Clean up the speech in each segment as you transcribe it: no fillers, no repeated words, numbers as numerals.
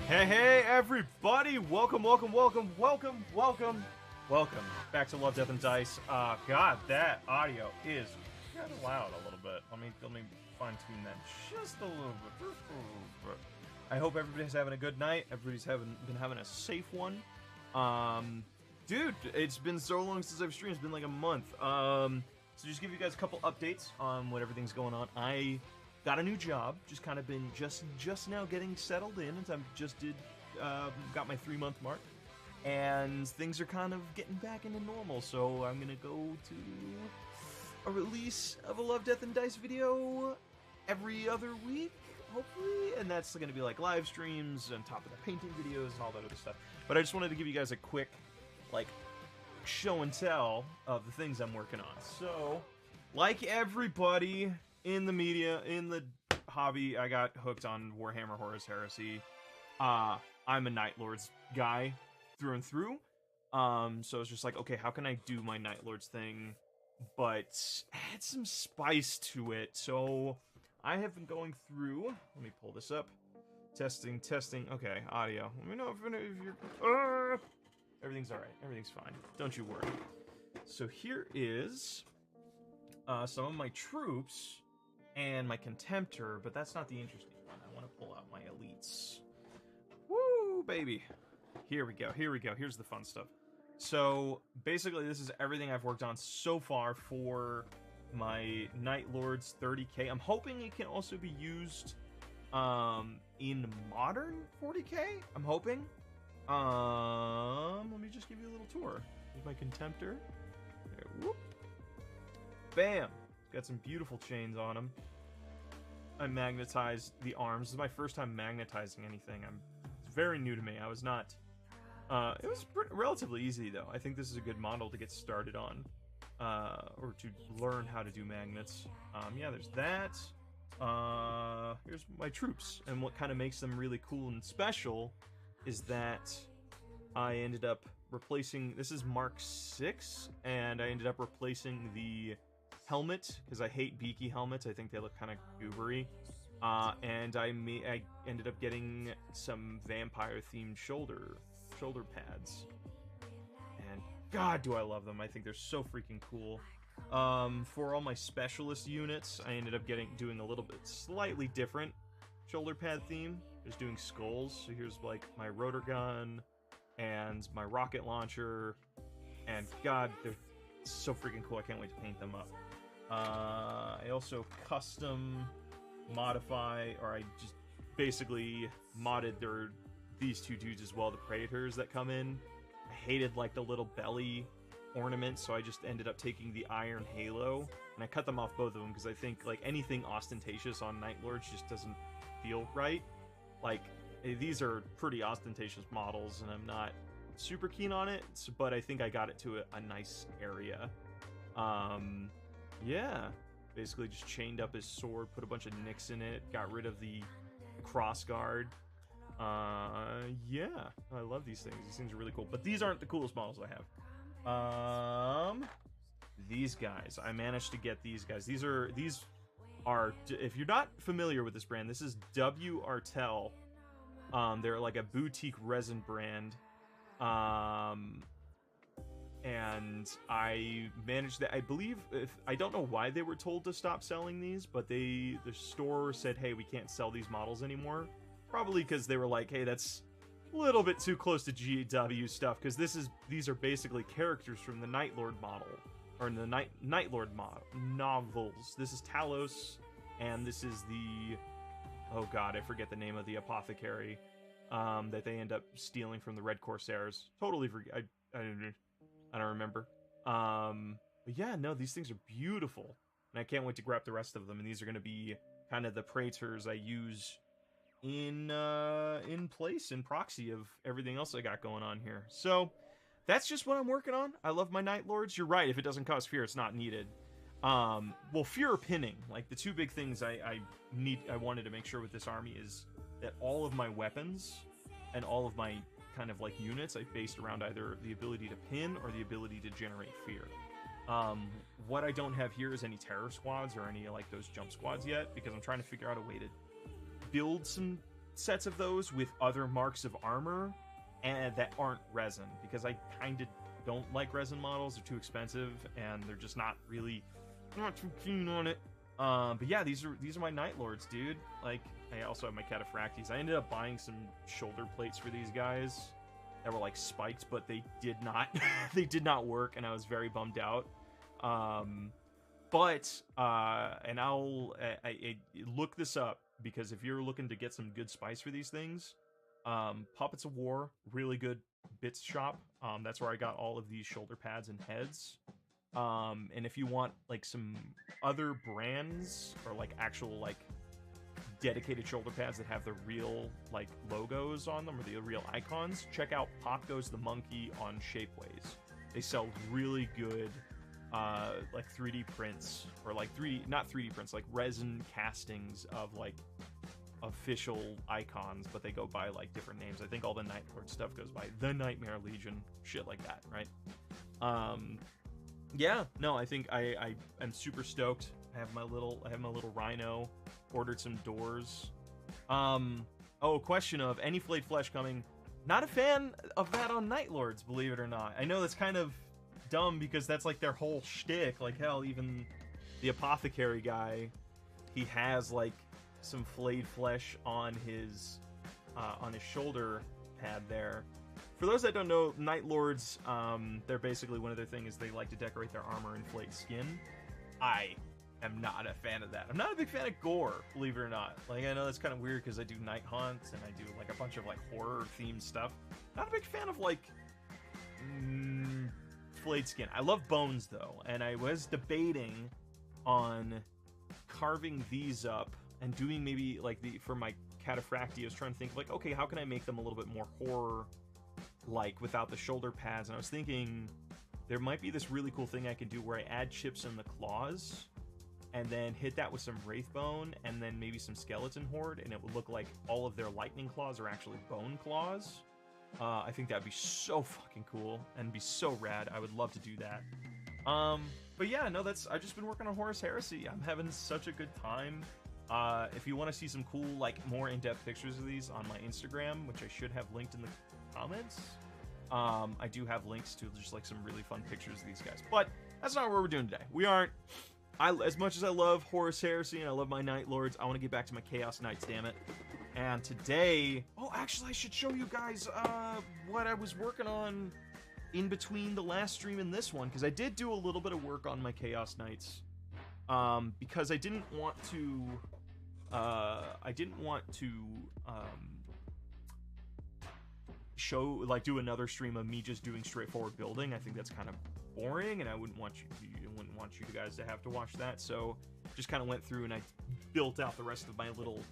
Hey, everybody! Welcome back to Love, Death, and Dice. God, that audio is kind of loud a little bit. Let me fine-tune that just a little bit. I hope everybody's having a good night. Everybody's been having a safe one. Dude, it's been so long since I've streamed. It's been like a month. So just give you guys a couple updates on what everything's going on. I got a new job, just kind of been just now getting settled in, and got my 3-month mark, and things are kind of getting back into normal, so I'm gonna go to a release of a Love, Death, and Dice video every other week, hopefully, and that's gonna be like live streams on top of the painting videos and all that other stuff. But I just wanted to give you guys a quick, like, show and tell of the things I'm working on. So, like everybody in the media, in the hobby, I got hooked on Warhammer Horus Heresy. I'm a Night Lords guy through and through. So it's just like, okay, how can I do my Night Lords thing, but add some spice to it? So I have been going through, let me pull this up. Testing. Okay, audio. Let me know if you're... everything's alright. Everything's fine. Don't you worry. So here is some of my troops and my Contemptor, but that's not the interesting one. I want to pull out my elites. Woo, baby. Here we go. Here's the fun stuff. So, basically, this is everything I've worked on so far for my Night Lords 30k. I'm hoping it can also be used in modern 40k. I'm hoping. Let me just give you a little tour. Here's my Contemptor. There, whoop. Bam! Got some beautiful chains on them. I magnetized the arms. This is my first time magnetizing anything. It's very new to me. I was not... it was relatively easy, though. I think this is a good model to get started on. Or to learn how to do magnets. Yeah, there's that. Here's my troops. And what kind of makes them really cool and special is that I ended up replacing... This is Mark 6, and I ended up replacing the helmet, because I hate beaky helmets. I think they look kind of goobery. And I ended up getting some vampire-themed shoulder pads. And God, do I love them. I think they're so freaking cool. For all my specialist units, I ended up doing a little bit slightly different shoulder pad theme. Just doing skulls. So here's like my rotor gun and my rocket launcher. And God, they're so freaking cool. I can't wait to paint them up. I also custom modify, or I just basically modded these two dudes as well, the Predators that come in. I hated like the little belly ornament, so I just ended up taking the Iron Halo, and I cut them off both of them because I think like anything ostentatious on Night Lords just doesn't feel right. Like, these are pretty ostentatious models, and I'm not super keen on it, but I think I got it to a nice area. Yeah, basically just chained up his sword, put a bunch of nicks in it, got rid of the crossguard. Yeah, I love these things. These things are really cool, but these aren't the coolest models I have. These guys, I managed to get these guys. These are, if you're not familiar with this brand, this is 𝘎𝙊𝙊𝘿. They're like a boutique resin brand. And I managed that. I believe, I don't know why they were told to stop selling these, but the store said, hey, we can't sell these models anymore. Probably because they were like, hey, that's a little bit too close to GW stuff, because these are basically characters from the Night Lord model, or the Night Lord novels. This is Talos, and this is the, oh god, I forget the name of the apothecary that they end up stealing from the Red Corsairs. Totally forget. I don't remember. But yeah, no, these things are beautiful, and I can't wait to grab the rest of them. And these are going to be kind of the Praetors I use in place, in proxy of everything else I got going on here. So that's just what I'm working on. I love my Night Lords. You're right. If it doesn't cause fear, it's not needed. Well, fear or pinning, like the two big things I wanted to make sure with this army is that all of my weapons and all of my kind of like units I based around either the ability to pin or the ability to generate fear. What I don't have here is any terror squads or any like those jump squads yet, because I'm trying to figure out a way to build some sets of those with other marks of armor and that aren't resin, because I kind of don't like resin models. They're too expensive and they're just not too keen on it. But yeah, these are my Night Lords, dude. Like, I also have my Cataphractes. I ended up buying some shoulder plates for these guys that were like spiked, but they did not they did not work, and I was very bummed out. And I'll look this up, because if you're looking to get some good spice for these things, Puppets of War, really good bits shop. That's where I got all of these shoulder pads and heads. And if you want like some other brands or like actual like dedicated shoulder pads that have the real like logos on them or the real icons, check out Pop Goes the Monkey on Shapeways. They sell really good like 3D prints, or like not 3D prints, like resin castings of like official icons, but they go by like different names. I think all the Night Lord stuff goes by the Nightmare Legion, shit like that, right? Yeah, no, I think I'm super stoked. I have my little rhino. Ordered some doors. Question of any flayed flesh coming. Not a fan of that on Night Lords, believe it or not. I know that's kind of dumb, because that's like their whole shtick. Like, hell, even the apothecary guy, he has like some flayed flesh on his shoulder pad there. For those that don't know, Night Lords, they're basically, one of their things is they like to decorate their armor in flayed skin. I am not a fan of that. I'm not a big fan of gore, believe it or not. Like, I know that's kind of weird because I do Night Haunts and I do like a bunch of like horror themed stuff. Not a big fan of like flayed skin. I love bones though, and I was debating on carving these up and doing maybe like for my Cataphracti. I was trying to think like, okay, how can I make them a little bit more horror like without the shoulder pads? And I was thinking there might be this really cool thing I can do where I add chips in the claws and then hit that with some Wraithbone and then maybe some Skeleton Horde, and it would look like all of their lightning claws are actually bone claws. I think that'd be so fucking cool and be so rad. I would love to do that. But yeah, no, I've just been working on Horus Heresy. I'm having such a good time. If you want to see some cool, like, more in-depth pictures of these on my Instagram, which I should have linked in the comments, I do have links to just, like, some really fun pictures of these guys. But that's not what we're doing today. We aren't... as much as I love Horus Heresy and I love my Night Lords, I want to get back to my Chaos Knights, damn it. And today... Oh, actually, I should show you guys what I was working on in between the last stream and this one, because I did do a little bit of work on my Chaos Knights. Because I didn't want to... do another stream of me just doing straightforward building. I think that's kind of boring, and I wouldn't want you guys to have to watch that. So just kind of went through and I built out the rest of my little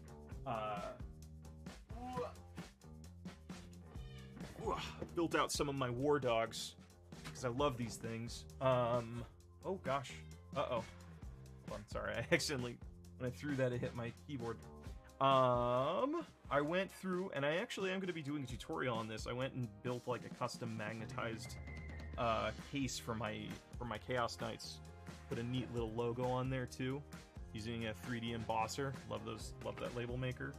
built out some of my war dogs because I love these things. Oh gosh, hold on, sorry, I accidentally, when I threw that, it hit my keyboard. I went through, and I actually am going to be doing a tutorial on this. I went and built like a custom magnetized case for my Chaos Knights. Put a neat little logo on there too, using a 3D embosser. Love that label maker.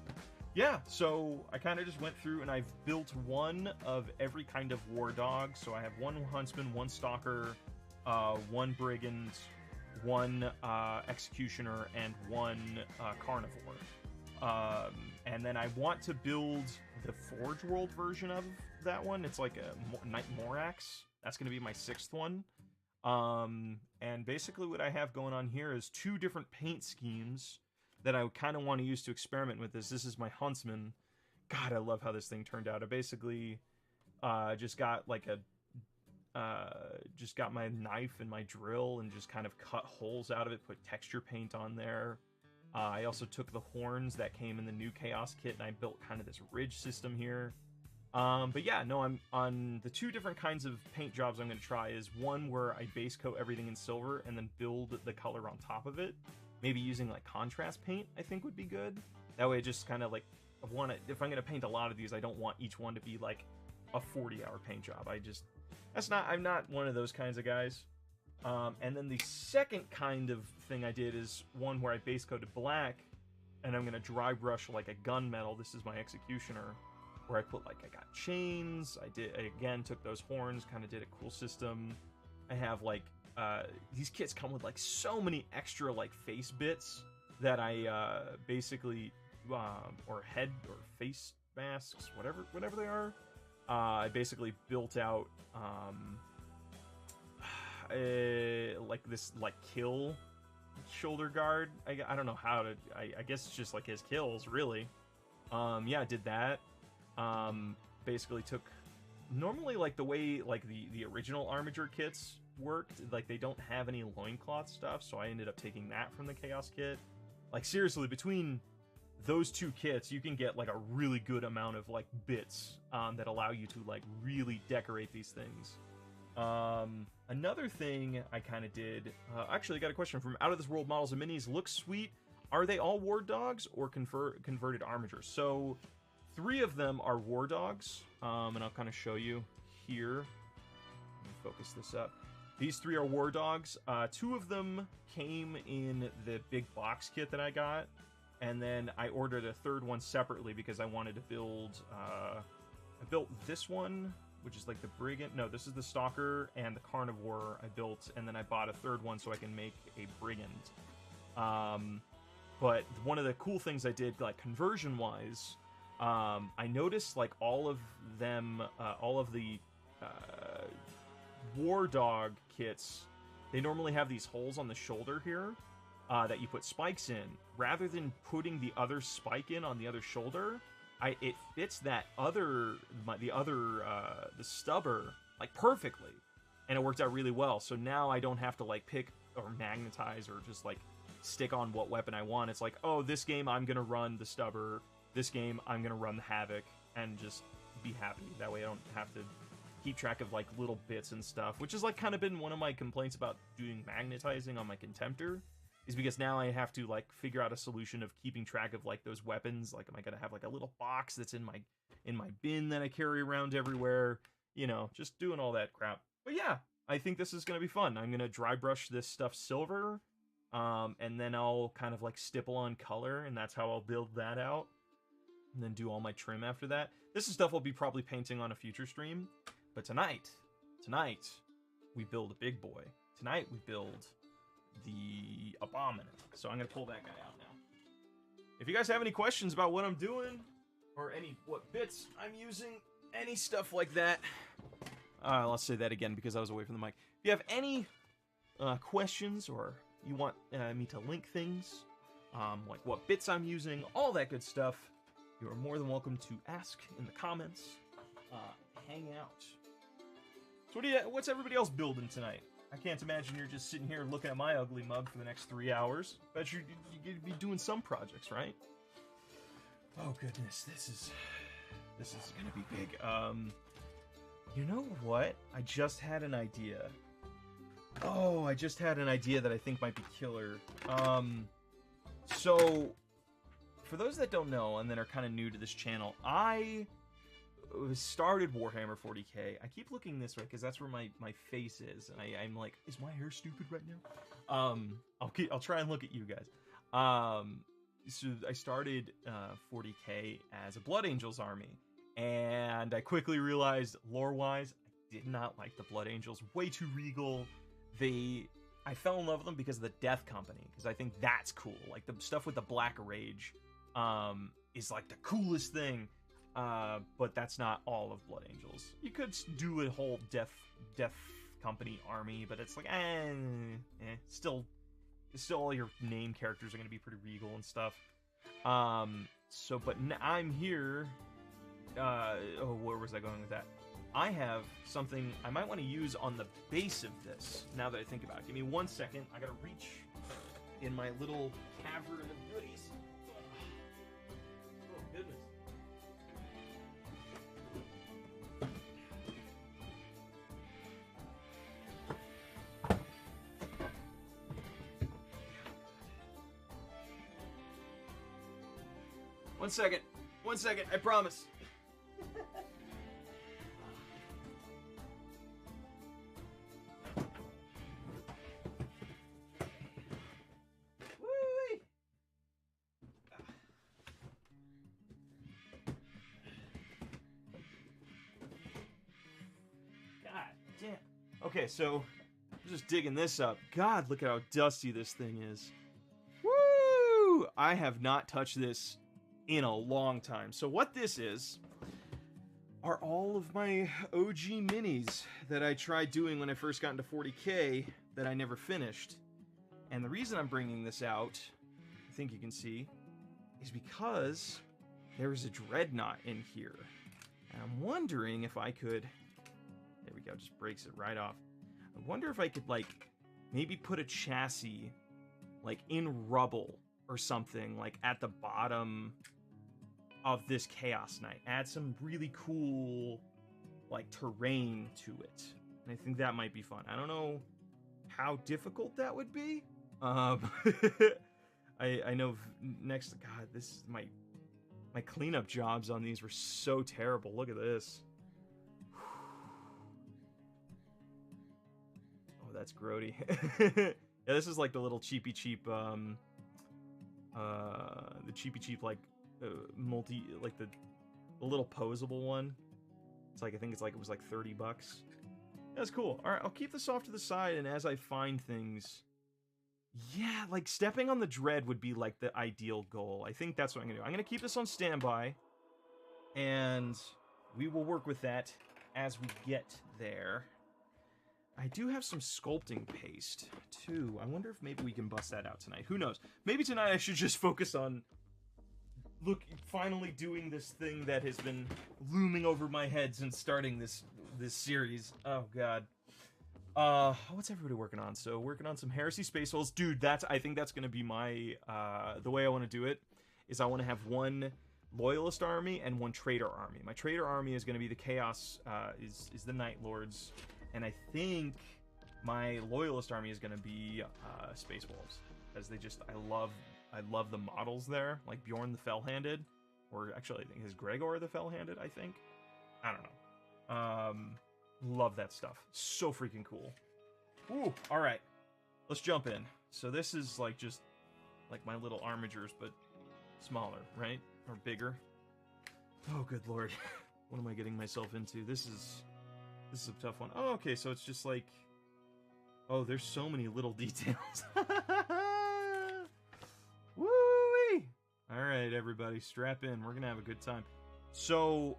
Yeah, so I kind of just went through and I've built one of every kind of war dog. So I have one huntsman, one stalker, one brigand, one executioner, and one carnivore. And then I want to build the Forge World version of that one. It's like a Knight Morax. That's going to be my 6th one. And basically what I have going on here is 2 different paint schemes that I kind of want to use to experiment with this. This is my Huntsman. God, I love how this thing turned out. I basically just got like just got my knife and my drill and just kind of cut holes out of it, put texture paint on there. I also took the horns that came in the new Chaos kit and I built kind of this ridge system here. But yeah, no, I'm on the 2 different kinds of paint jobs I'm going to try is one where I base coat everything in silver and then build the color on top of it. Maybe using like contrast paint, I think would be good. That way, just kind of like, if I'm going to paint a lot of these, I don't want each one to be like a 40-hour paint job. I'm not one of those kinds of guys. And then the second kind of thing I did is one where I base coated black and I'm gonna dry brush like a gunmetal. This is my executioner, where I put like, I got chains. I again took those horns, kind of did a cool system. I have like these kits come with like so many extra like face bits that I basically or head or face masks, whatever they are. I basically built out like this like kill shoulder guard. I don't know how to. I guess it's just like his kills, really. Yeah, I did that. Basically took normally like the way like the original Armiger kits worked, like they don't have any loincloth stuff, so I ended up taking that from the Chaos kit. Like seriously, between those two kits, you can get like a really good amount of like bits that allow you to like really decorate these things. Another thing I kind of did, actually I got a question from Out of This World Models and Minis. Looks sweet. Are they all war dogs or converted armigers? So 3 of them are war dogs, and I'll kind of show you here. Let me focus this up. These 3 are war dogs. 2 of them came in the big box kit that I got, and then I ordered a 3rd one separately because I wanted to build. I built this one, which is like the brigand. No, this is the stalker and the carnivore I built, and then I bought a 3rd one so I can make a brigand. But one of the cool things I did, like conversion-wise, I noticed like all of them, all of the war dog kits, they normally have these holes on the shoulder here that you put spikes in. Rather than putting the other spike in on the other shoulder, it fits that the stubber like perfectly, and it worked out really well. So now I don't have to like pick or magnetize or just like stick on what weapon I want. It's like, oh, this game I'm gonna run the stubber, this game I'm gonna run the havoc, and just be happy. That way I don't have to keep track of like little bits and stuff, which has like kind of been one of my complaints about doing magnetizing on my Contemptor, is because now I have to like figure out a solution of keeping track of like those weapons. Like, am I gonna have like a little box that's in my bin that I carry around everywhere? You know, just doing all that crap. But yeah, I think this is gonna be fun. I'm gonna dry brush this stuff silver, and then I'll kind of like stipple on color, and that's how I'll build that out, and then do all my trim after that. This is stuff I'll be probably painting on a future stream. But tonight we build a big boy. Tonight we build the Abominant. So I'm gonna pull that guy out now. If you guys have any questions about what I'm doing, or what bits I'm using, any stuff like that, let's say that again because I was away from the mic. If you have any questions, or you want me to link things, like what bits I'm using, all that good stuff, you are more than welcome to ask in the comments. Hang out. So what's everybody else building tonight? I can't imagine you're just sitting here looking at my ugly mug for the next 3 hours. Bet you're be doing some projects, right? Oh goodness, this is gonna be big. You know what? I just had an idea. Oh, I just had an idea that I think might be killer. So for those that don't know and that are kind of new to this channel, I started Warhammer 40k. I keep looking this way because that's where my face is, and I'm like, is my hair stupid right now? I'll try and look at you guys. So I started 40k as a Blood Angels army, and I quickly realized, lore-wise, I did not like the Blood Angels. Way too regal. I fell in love with them because of the Death Company, because I think that's cool. Like the stuff with the Black Rage is like the coolest thing. But that's not all of Blood Angels. You could do a whole Death Company army, but it's like, still all your name characters are going to be pretty regal and stuff. But I'm here. Where was I going with that? I have something I might want to use on the base of this, now that I think about it. Give me 1 second. I gotta reach in my little cavern of goodies. Oh, goodness. One second, I promise. Woo-wee. Okay, so I'm just digging this up. God, look at how dusty this thing is. Woo! I have not touched this in a long time. So what this is are all of my OG minis that I tried doing when I first got into 40K that I never finished. And the reason I'm bringing this out, I think you can see, is because there is a dreadnought in here. And I'm wondering if I could... There we go, just breaks it right off. I wonder if I could, like, maybe put a chassis, like, in rubble or something, like, at the bottom of this Chaos Knight. Add some really cool, like, terrain to it. And I think that might be fun. I don't know how difficult that would be. I know next... God, this is my cleanup jobs on these were so terrible. Look at this. Oh, that's grody. Yeah, this is like the little cheapy cheap, the cheapy cheap, like, like the little posable one. It's like, I think it's like, it was like 30 bucks. That's cool. All right, I'll keep this off to the side, and as I find things, yeah, like stepping on the dread would be like the ideal goal. I think that's what I'm gonna do. I'm gonna keep this on standby, and we will work with that as we get there. I do have some sculpting paste, too. I wonder if maybe we can bust that out tonight. Who knows? Maybe tonight I should just focus on finally doing this thing that has been looming over my head since starting this series. Oh, God. What's everybody working on? So, working on some Heresy Space Hulls. Dude, I think that's going to be my, the way I want to do it, is I want to have one Loyalist army and one Traitor army. My Traitor army is going to be the Chaos, is the Night Lords, and I think my Loyalist army is going to be, Space Wolves, as they just, I love the models there, like Bjorn the Fell-Handed, or actually I think his Gregor the Fell-Handed, I think. I don't know. Love that stuff. So freaking cool. Ooh, alright. Let's jump in. So this is like just like my little armigers, but smaller, right? Or bigger. Oh, good lord. What am I getting myself into? This is a tough one. Oh, okay, so it's just like... Oh, there's so many little details. Woo-wee! Alright, everybody, strap in. We're gonna have a good time. So,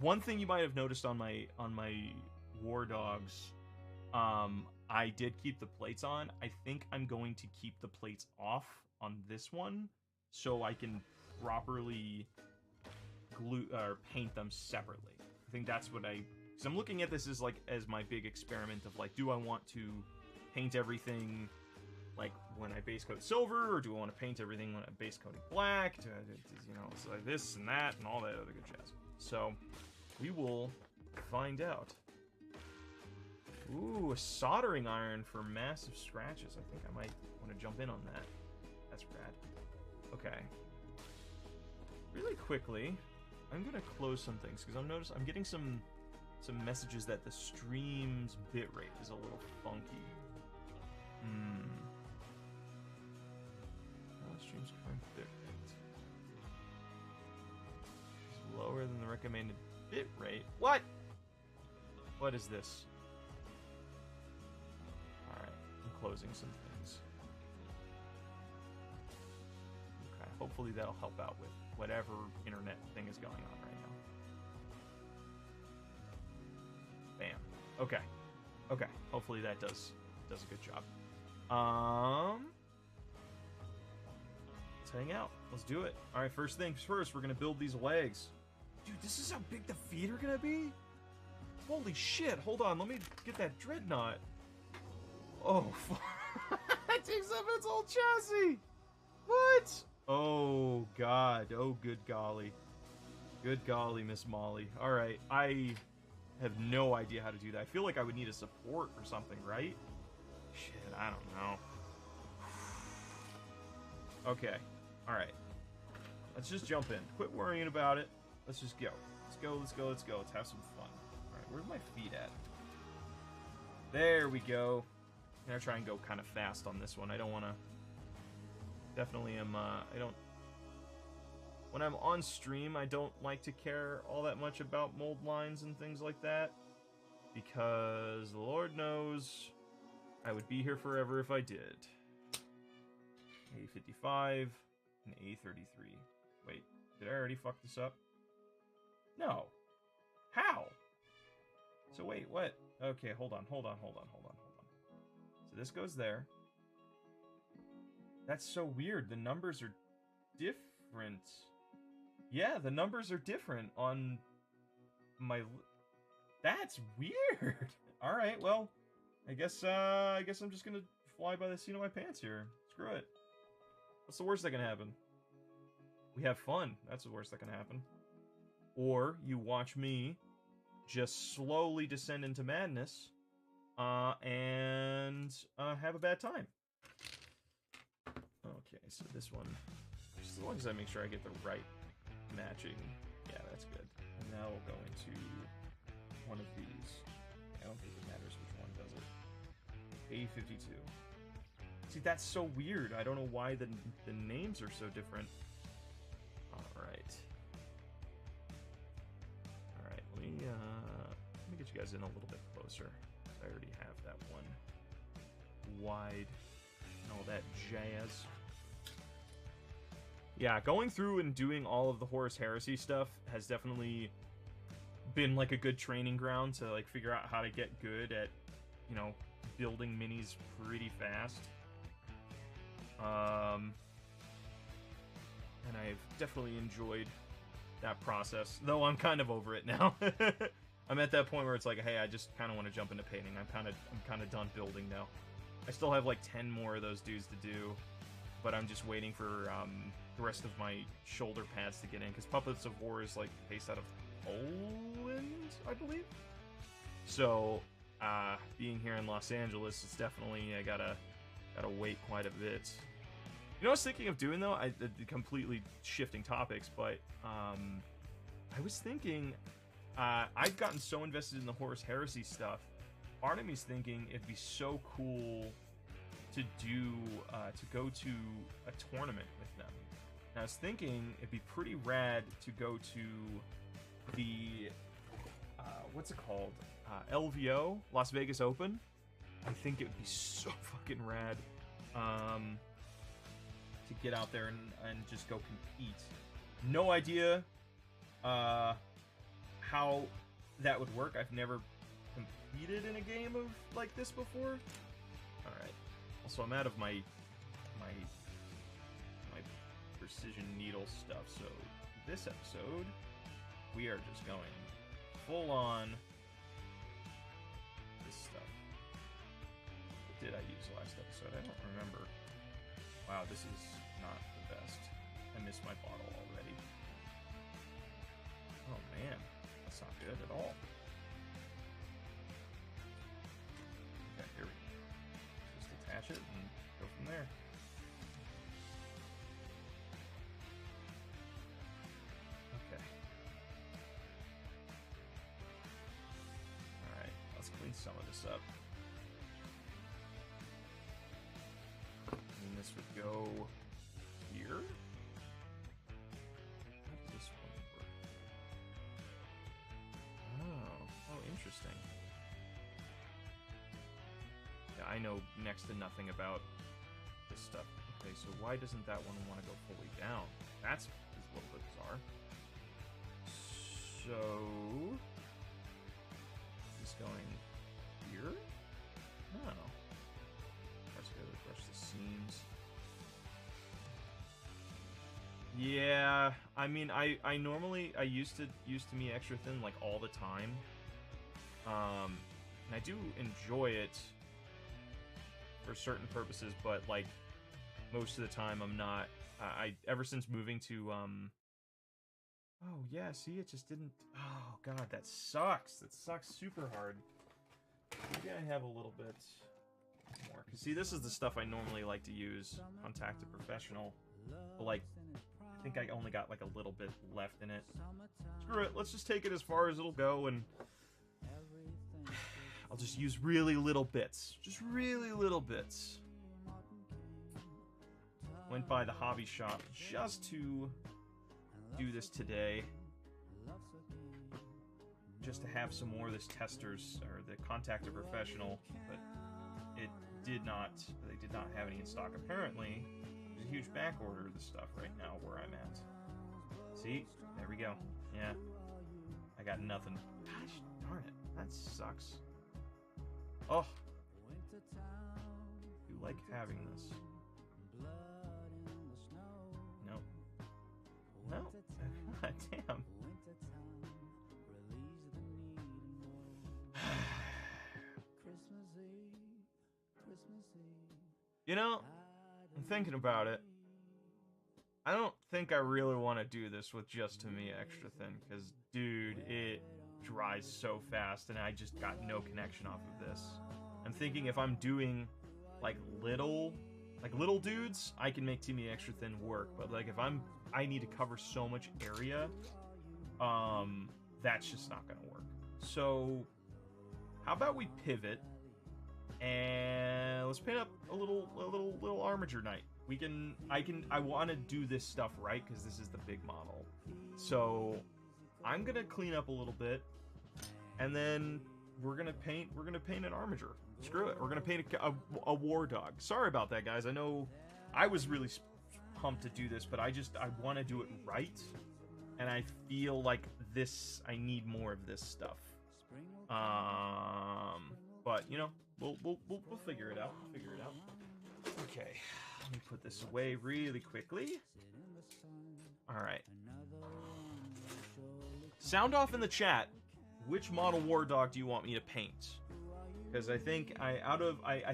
one thing you might have noticed on my War Dogs, I did keep the plates on. I think I'm going to keep the plates off on this one, so I can properly glue or paint them separately. I think that's what because I'm looking at this as like as my big experiment of like, do I want to paint everything like when I base coat silver, or do I want to paint everything when I base coating black? You know, so like this and that and all that other good jazz. So we will find out. Ooh, a soldering iron for massive scratches. I think I might want to jump in on that. That's rad. Okay. Really quickly, I'm gonna close some things because I'm getting some messages that the stream's bitrate is a little funky. Stream's current bitrate is lower than the recommended bitrate. What? What is this? Alright, I'm closing some things. Okay, hopefully that'll help out with whatever internet thing is going on right now. Bam. Okay. Okay, hopefully that does a good job. Let's hang out. Let's do it. Alright, first things first, we're gonna build these legs. Dude, this is how big the feet are gonna be? Holy shit, hold on, let me get that dreadnought. Oh, it takes up its whole chassis! What? Oh, God. Oh, good golly. Good golly, Miss Molly. Alright, I have no idea how to do that. I feel like I would need a support or something, right? Shit, I don't know. Okay, alright. Let's just jump in. Quit worrying about it. Let's just go. Let's go, let's go, let's go. Let's have some fun. Alright, where's my feet at? There we go. I'm gonna try and go kind of fast on this one. I don't want to... Definitely am, I don't... When I'm on stream, I don't like to care all that much about mold lines and things like that. because the Lord knows I would be here forever if I did. A55 and A33. Wait, did I already fuck this up? No. How? So wait, what? Okay, hold on. So this goes there. That's so weird. The numbers are different. Yeah, the numbers are different on my... That's weird. All right, well, I guess I'm just gonna fly by the seat of my pants here. Screw it. What's the worst that can happen? We have fun. That's the worst that can happen. Or you watch me just slowly descend into madness and have a bad time. Okay, so this one, just as long as I make sure I get the right matching, yeah, that's good. And now we'll go into one of these. I don't think it matters which one does it. A52. See, that's so weird. I don't know why the names are so different. Alright. Alright, let me get you guys in a little bit closer. I already have that one wide and all that jazz. Yeah, going through and doing all of the Horus Heresy stuff has definitely been like a good training ground to like figure out how to get good at, you know, building minis pretty fast. And I've definitely enjoyed that process, though I'm kind of over it now. I'm at that point where it's like, hey, I just kind of want to jump into painting. I'm kind of done building now. I still have like 10 more of those dudes to do, but I'm just waiting for the rest of my shoulder pads to get in, because Puppets of War is like based out of Poland, I believe. So being here in Los Angeles, it's definitely, I gotta wait quite a bit. You know what I was thinking of doing, though? Completely shifting topics, but I was thinking, I've gotten so invested in the Horus Heresy stuff, part of me's thinking it'd be so cool to do, to go to a tournament with them. And I was thinking it'd be pretty rad to go to the, what's it called? LVO, Las Vegas Open. I think it would be so fucking rad. To get out there and just go compete. No idea how that would work. I've never competed in a game of like this before. Alright. Also, I'm out of my precision needle stuff, so this episode we are just going full on this stuff. What did I use last episode? I don't remember. Wow, this is not the best. I missed my bottle already. Oh man, that's not good at all. Okay, here we go. Just attach it and go from there. Okay. Alright, let's clean some of this up. This would go here. How does this one work? Oh, interesting. Yeah, I know next to nothing about this stuff. Okay, so why doesn't that one want to go fully down? That's a little bit bizarre. So, is this going here? No. Brush the seams. Yeah, I mean, I normally, I used to me extra thin like all the time. And I do enjoy it for certain purposes, but like most of the time I'm not. Ever since moving to oh yeah, see, it just didn't. Oh god, that sucks. That sucks super hard. Maybe I have a little bit more. Cause see, this is the stuff I normally like to use on Tactic Professional, but like, I think I only got like a little bit left in it. Screw it, let's just take it as far as it'll go, and I'll just use really little bits. Just really little bits. Went by the hobby shop just to do this today. just to have some more of this Testers, or the Contact a Professional, but it did not, they did not have any in stock. Apparently, there's a huge back order of the stuff right now where I'm at. See? There we go. Yeah. I got nothing. Gosh darn it. That sucks. Oh. You like having this. No. No. God damn. You know, I'm thinking about it. I don't think I really want to do this with just Tamiya Extra Thin, because, dude, it dries so fast, and I just got no connection off of this. I'm thinking if I'm doing, like, little dudes, I can make Tamiya Extra Thin work, but, like, if I need to cover so much area, that's just not gonna work. So, how about we pivot, and let's paint up a little Armiger Knight. I want to do this stuff right, because this is the big model. So I'm gonna clean up a little bit, and then we're gonna paint an Armiger. Screw it, we're gonna paint a war dog. Sorry about that, guys. I know I was really pumped to do this, but I want to do it right, and I feel like I need more of this stuff. But you know, we'll figure it out. We'll figure it out. Okay. Let me put this away really quickly. Alright. Sound off in the chat. Which model war dog do you want me to paint? Because I think I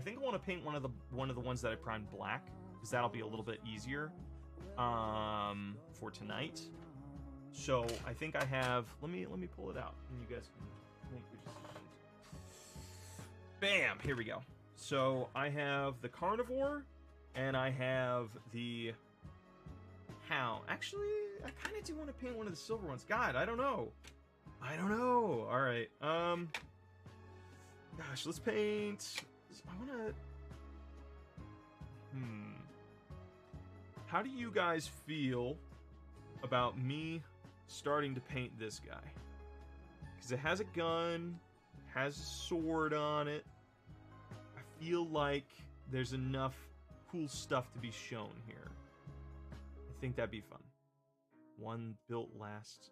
think I want to paint one of the ones that I primed black, because that'll be a little bit easier for tonight. So I think I have, let me pull it out and you guys can make your decisions. Bam, here we go. So I have the Carnivore, and I have the Hound. Actually, I kind of do want to paint one of the silver ones. God, I don't know. All right. Gosh, let's paint. I want to. How do you guys feel about me starting to paint this guy? Because it has a gun, has a sword on it. I feel like there's enough cool stuff to be shown here. I think that'd be fun. One built last...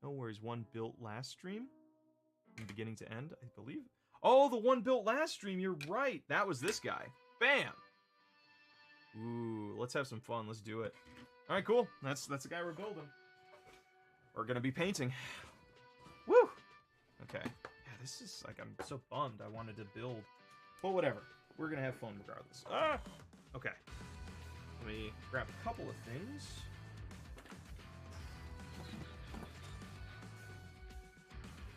No worries, one built last stream? From beginning to end, I believe. Oh, the one built last stream, you're right! That was this guy. Bam! Ooh, let's have some fun, let's do it. Alright, cool. That's the guy we're building. We're gonna be painting. Woo! Okay. Yeah, this is, like, I'm so bummed I wanted to build. But whatever. We're gonna have fun regardless. Ah! Okay. Let me grab a couple of things.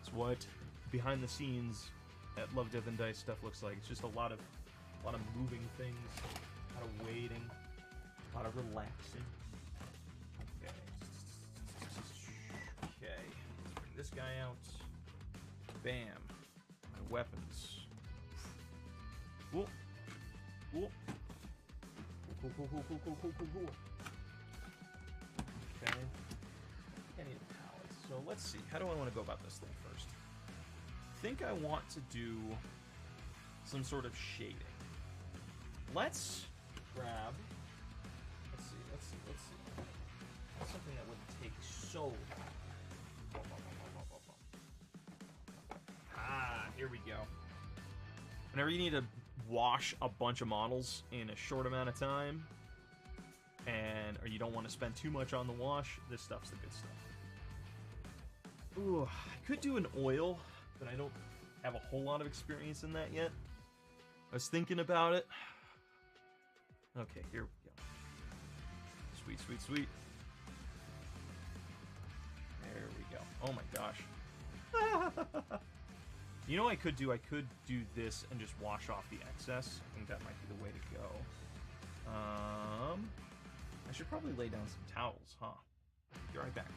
It's what behind the scenes at Love, Death, and Dice stuff looks like. It's just a lot of moving things, a lot of waiting, a lot of relaxing. Okay. Okay. Bring this guy out. Bam. My weapons. Cool. Cool. Cool. Okay. I need a palette. So let's see. How do I want to go about this thing first? I think I want to do some sort of shading. Let's grab. Let's see. Something that wouldn't take so long. Ah, here we go. Whenever you need to wash a bunch of models in a short amount of time, or you don't want to spend too much on the wash, this stuff's the good stuff. Ooh, I could do an oil, but I don't have a whole lot of experience in that yet. I was thinking about it. Okay, here we go. Sweet, sweet, sweet. There we go. Oh my gosh. You know what I could do? I could do this and just wash off the excess. I think that might be the way to go. I should probably lay down some towels, huh? Be right back.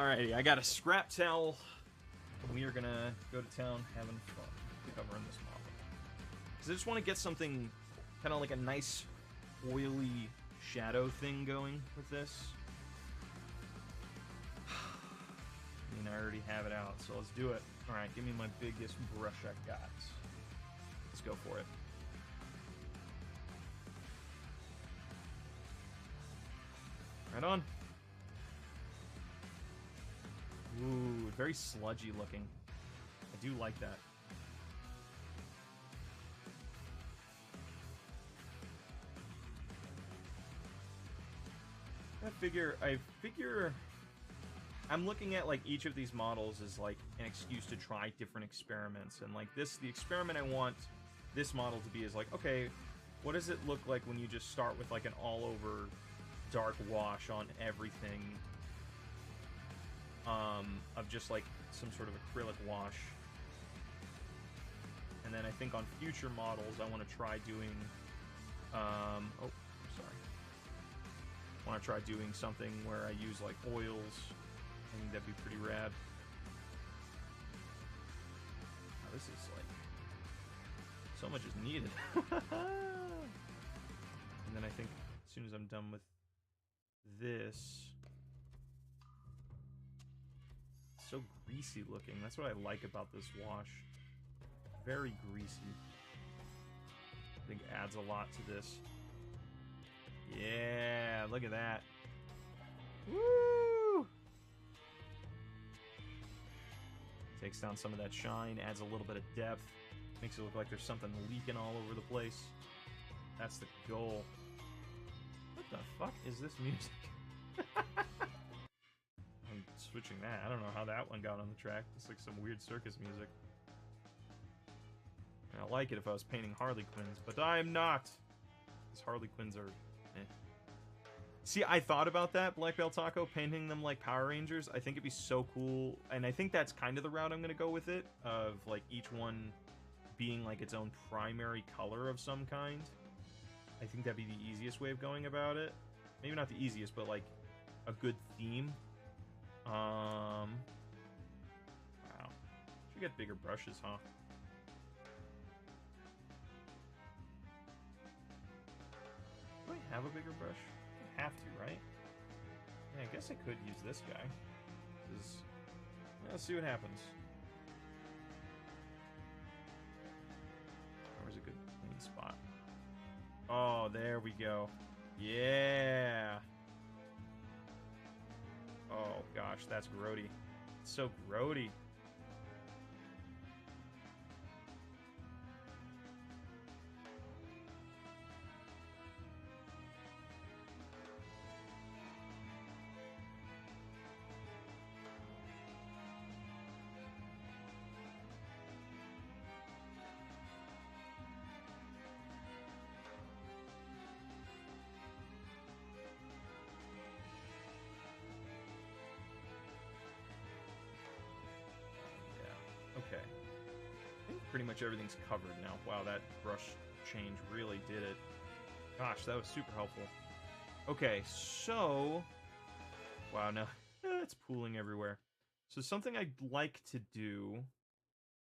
Alrighty, I got a scrap towel. We are gonna go to town having fun covering this model. Because I just want to get something kind of like a nice oily shadow thing going with this. I mean, I already have it out, so let's do it. Alright, give me my biggest brush I got. Let's go for it. Right on. Ooh, very sludgy looking. I do like that. I figure I'm looking at like each of these models as like an excuse to try different experiments, and like this, the experiment I want this model to be is like, okay, what does it look like when you just start with like an all-over dark wash on everything, of just like some sort of acrylic wash, and then I think on future models I want to try doing, oh, sorry, I want to try doing something where I use like oils. I think that'd be pretty rad. Oh, this is like, so much is needed. And then I think as soon as I'm done with this, it's so greasy looking. That's what I like about this wash. Very greasy. I think adds a lot to this. Yeah, look at that. Woo! Takes down some of that shine, adds a little bit of depth, makes it look like there's something leaking all over the place. That's the goal. What the fuck is this music? I'm switching that. I don't know how that one got on the track. It's like some weird circus music. I like it if I was painting Harley Quinns, but I'm not. Because Harley Quinns are... eh. See, I thought about that, Black Belt Taco, painting them like Power Rangers. I think it'd be so cool, and I think that's kind of the route I'm going to go with it, of like each one being like its own primary color of some kind. I think that'd be the easiest way of going about it. Maybe not the easiest, but like a good theme. Wow. Should get bigger brushes, huh? Do I have a bigger brush? I have to, right? Yeah, I guess I could use this guy. Let's see what happens. Where's a good clean spot? Oh, there we go. Yeah. Oh gosh, that's grody. It's so grody. Okay. I think pretty much everything's covered now. Wow, that brush change really did it. Gosh, that was super helpful. Okay, so... Wow, now it's pooling everywhere. So something I'd like to do,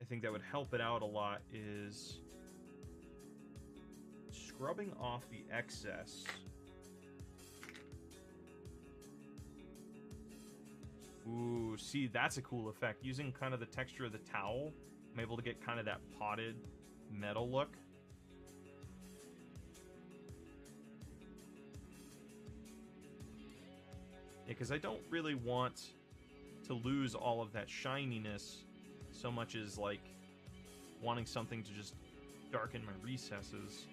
I think that would help it out a lot, is scrubbing off the excess. Ooh, see, that's a cool effect. Using kind of the texture of the towel, I'm able to get kind of that potted metal look. Yeah, because I don't really want to lose all of that shininess so much as, like, wanting something to just darken my recesses.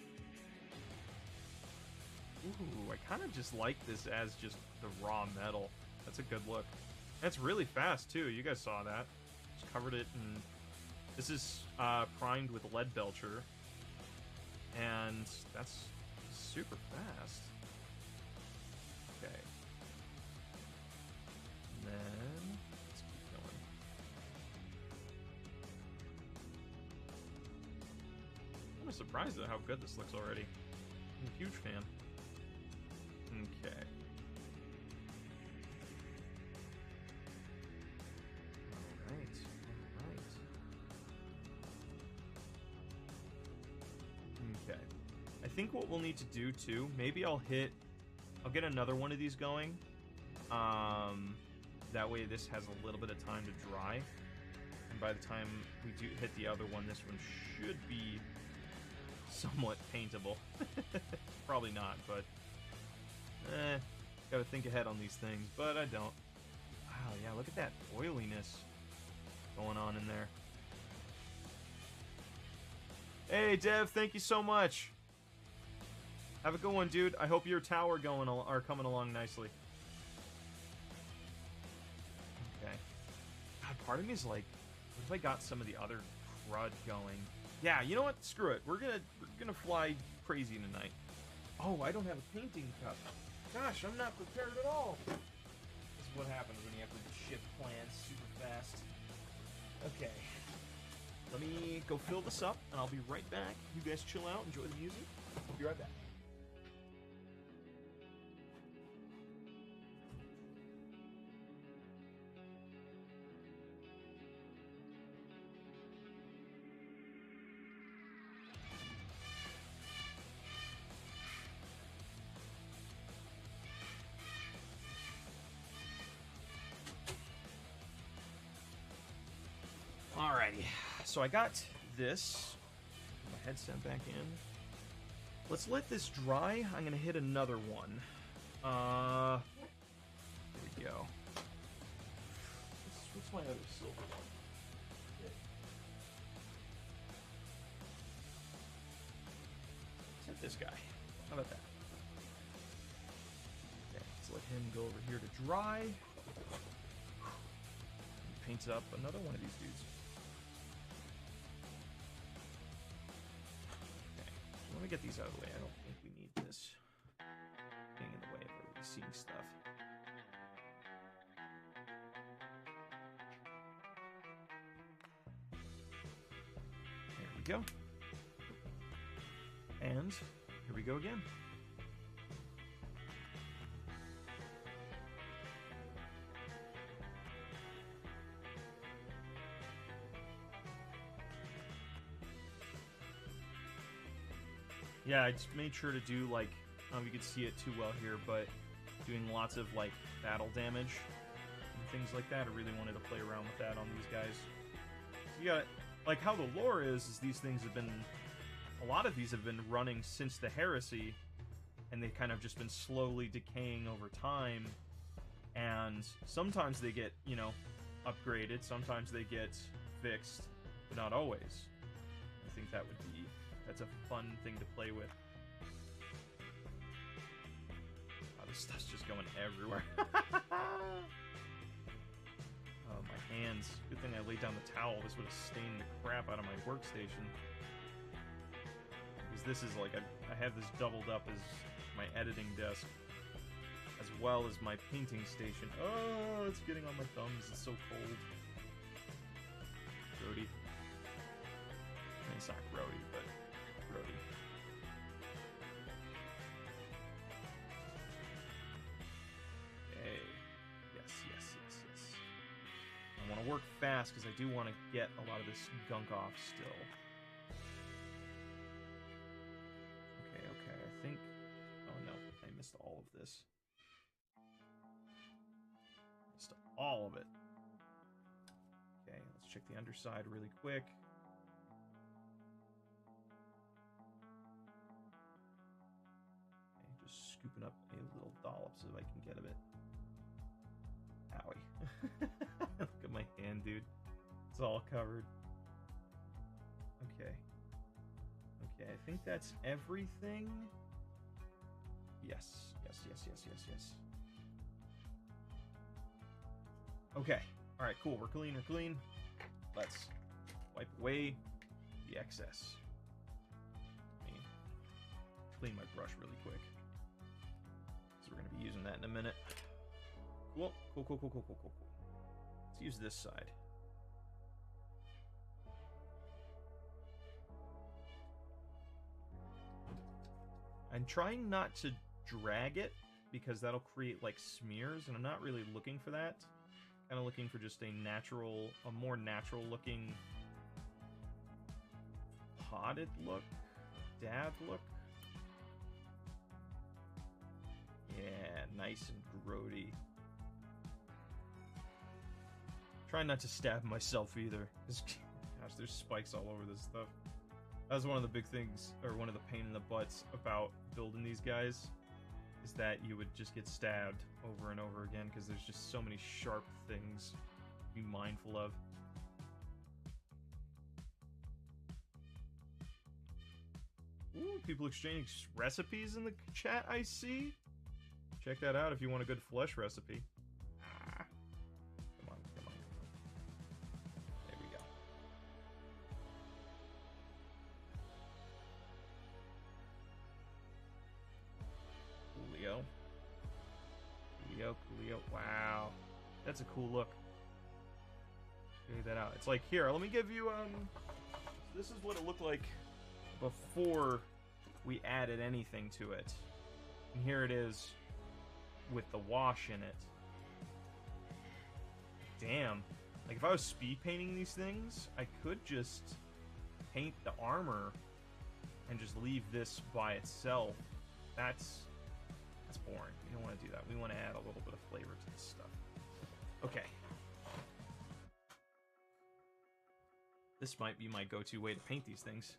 Ooh, I kind of just like this as just the raw metal. That's a good look. And it's really fast, too. You guys saw that. Just covered it in... This is primed with lead belcher. And that's super fast. Okay. And then... Let's keep going. I'm surprised at how good this looks already. I'm a huge fan. Okay. think what we'll need to do too, maybe I'll get another one of these going. That way this has a little bit of time to dry. And by the time we do hit the other one, this one should be somewhat paintable. Probably not, but gotta think ahead on these things, but I don't. Wow, yeah, look at that oiliness going on in there. Hey, Dev, thank you so much. Have a good one, dude. I hope your tower are coming along nicely. Okay. God, part of me is like, what if I got some of the other crud going? Yeah, you know what? Screw it. We're gonna fly crazy tonight. Oh, I don't have a painting cup. Gosh, I'm not prepared at all. This is what happens when you have to shift plans super fast. Okay. Let me go fill this up, and I'll be right back. You guys chill out, enjoy the music. I'll be right back. Alrighty, so I got this. Put my headset back in. Let's let this dry. I'm gonna hit another one. Here we go. What's my other silver one? Let's hit this guy. How about that? Okay, let's let him go over here to dry. Paints up another one of these dudes. Let me get these out of the way. I don't think we need this getting in the way of everybody seeing stuff. There we go. And here we go again. Yeah, I just made sure to do, like, I don't know if you can see it too well here, but doing lots of, like, battle damage and things like that. I really wanted to play around with that on these guys. So you got, like, how the lore is these things have been, a lot of these have been running since the Heresy, and they've kind of just been slowly decaying over time, and sometimes they get, you know, upgraded, sometimes they get fixed, but not always. I think that would be... that's a fun thing to play with. Oh, this stuff's just going everywhere. Oh, my hands. Good thing I laid down the towel. This would have stained the crap out of my workstation. Because this is like, I have this doubled up as my editing desk, as well as my painting station. Oh, it's getting on my thumbs. It's so cold. Grody. I mean, it's not grody, but... grody. Okay. Yes, yes, yes, yes. I want to work fast because I do want to get a lot of this gunk off still. Okay, okay, I think... oh no, I missed all of this. Missed all of it. Okay, let's check the underside really quick. Scooping up a little dollop so I can get a bit. Owie. Look at my hand, dude. It's all covered. Okay. Okay, I think that's everything. Yes. Yes, yes, yes, yes, yes. Okay. Alright, cool. We're clean, we're clean. Let's wipe away the excess. Let me clean my brush really quick. We're going to be using that in a minute. Cool, cool, cool, cool, cool, cool, cool, cool. Let's use this side. I'm trying not to drag it because that'll create like smears, and I'm not really looking for that. Kind of looking for just a more natural looking potted look, dab look. Yeah, nice and grody. Trying not to stab myself either. Gosh, there's spikes all over this stuff. That was one of the big things, or one of the pain in the butts about building these guys, is that you would just get stabbed over and over again because there's just so many sharp things to be mindful of. Ooh, people exchange recipes in the chat, I see. Check that out if you want a good flesh recipe. Ah. Come on, come on. There we go. Coolio. Wow. That's a cool look. Check that out. It's like, here, let me give you, this is what it looked like before we added anything to it. And here it is with the wash in it. Damn. Like, if I was speed painting these things, I could just paint the armor and just leave this by itself. That's boring. We don't want to do that. We want to add a little bit of flavor to this stuff. Okay. This might be my go-to way to paint these things.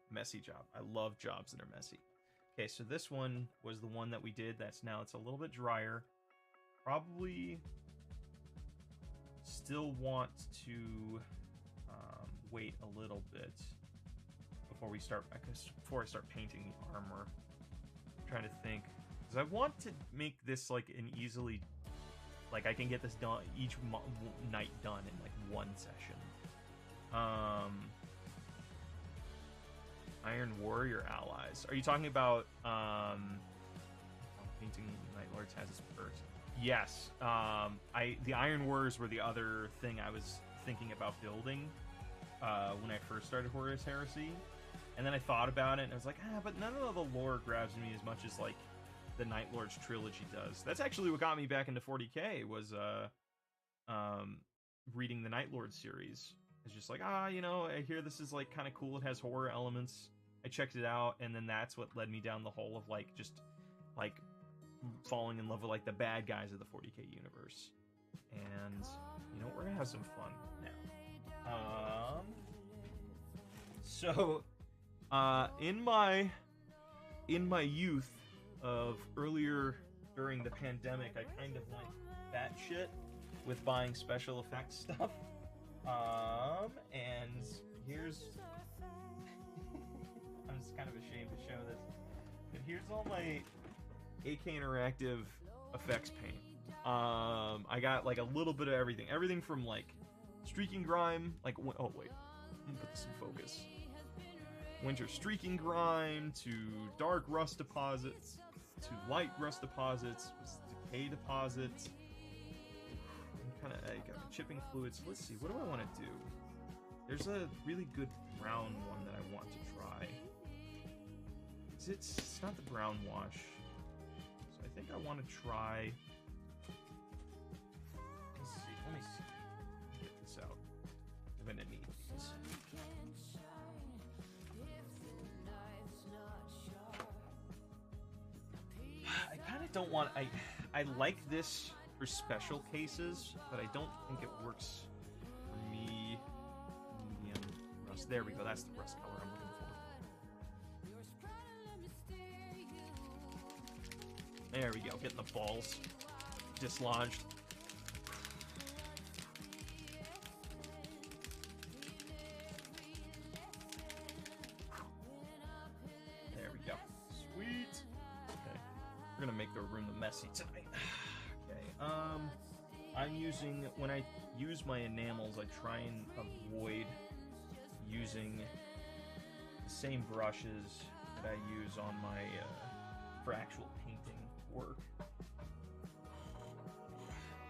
Messy job. I love jobs that are messy. Okay, so this one was the one that we did. It's a little bit drier. Probably still want to wait a little bit before I start painting the armor. I'm trying to think, because I want to make this like an easily, like I can get this done each night done in like one session. Iron Warrior allies. Are you talking about painting Night Lords has its perks? Yes. The Iron Warriors were the other thing I was thinking about building when I first started Horus Heresy. And then I thought about it, and I was like, but none of the lore grabs me as much as, like, the Night Lords trilogy does. That's actually what got me back into 40k, was reading the Night Lords series. It's just like, you know, I hear this is, like, kind of cool. It has horror elements. I checked it out, and then that's what led me down the hole of, like, just, like, falling in love with, like, the bad guys of the 40k universe. And, you know, we're gonna have some fun now. So... in my youth of earlier during the pandemic, I kind of went batshit with buying special effects stuff. And here's I'm just kind of ashamed to show this, but here's all my AK Interactive effects paint. I got like a little bit of everything from like Streaking Grime, like oh wait, let me put this in focus. Winter Streaking Grime, to Dark Rust Deposits, to Light Rust Deposits, Decay Deposits. I got chipping fluids. Let's see, what do I want to do? There's a really good brown one that I want to try. It's not the brown wash. So I think I want to try... Let me see. Get this out. I'm gonna need these. I kind of don't want... I like this for special cases, but I don't think it works for me. Medium rust. There we go. That's the rust color I'm looking for. There we go. Getting the balls dislodged. There we go. Sweet. Okay. We're gonna make the room messy tonight. Okay. I'm using, when I use my enamels, I try and avoid using the same brushes that I use on my for actual painting work.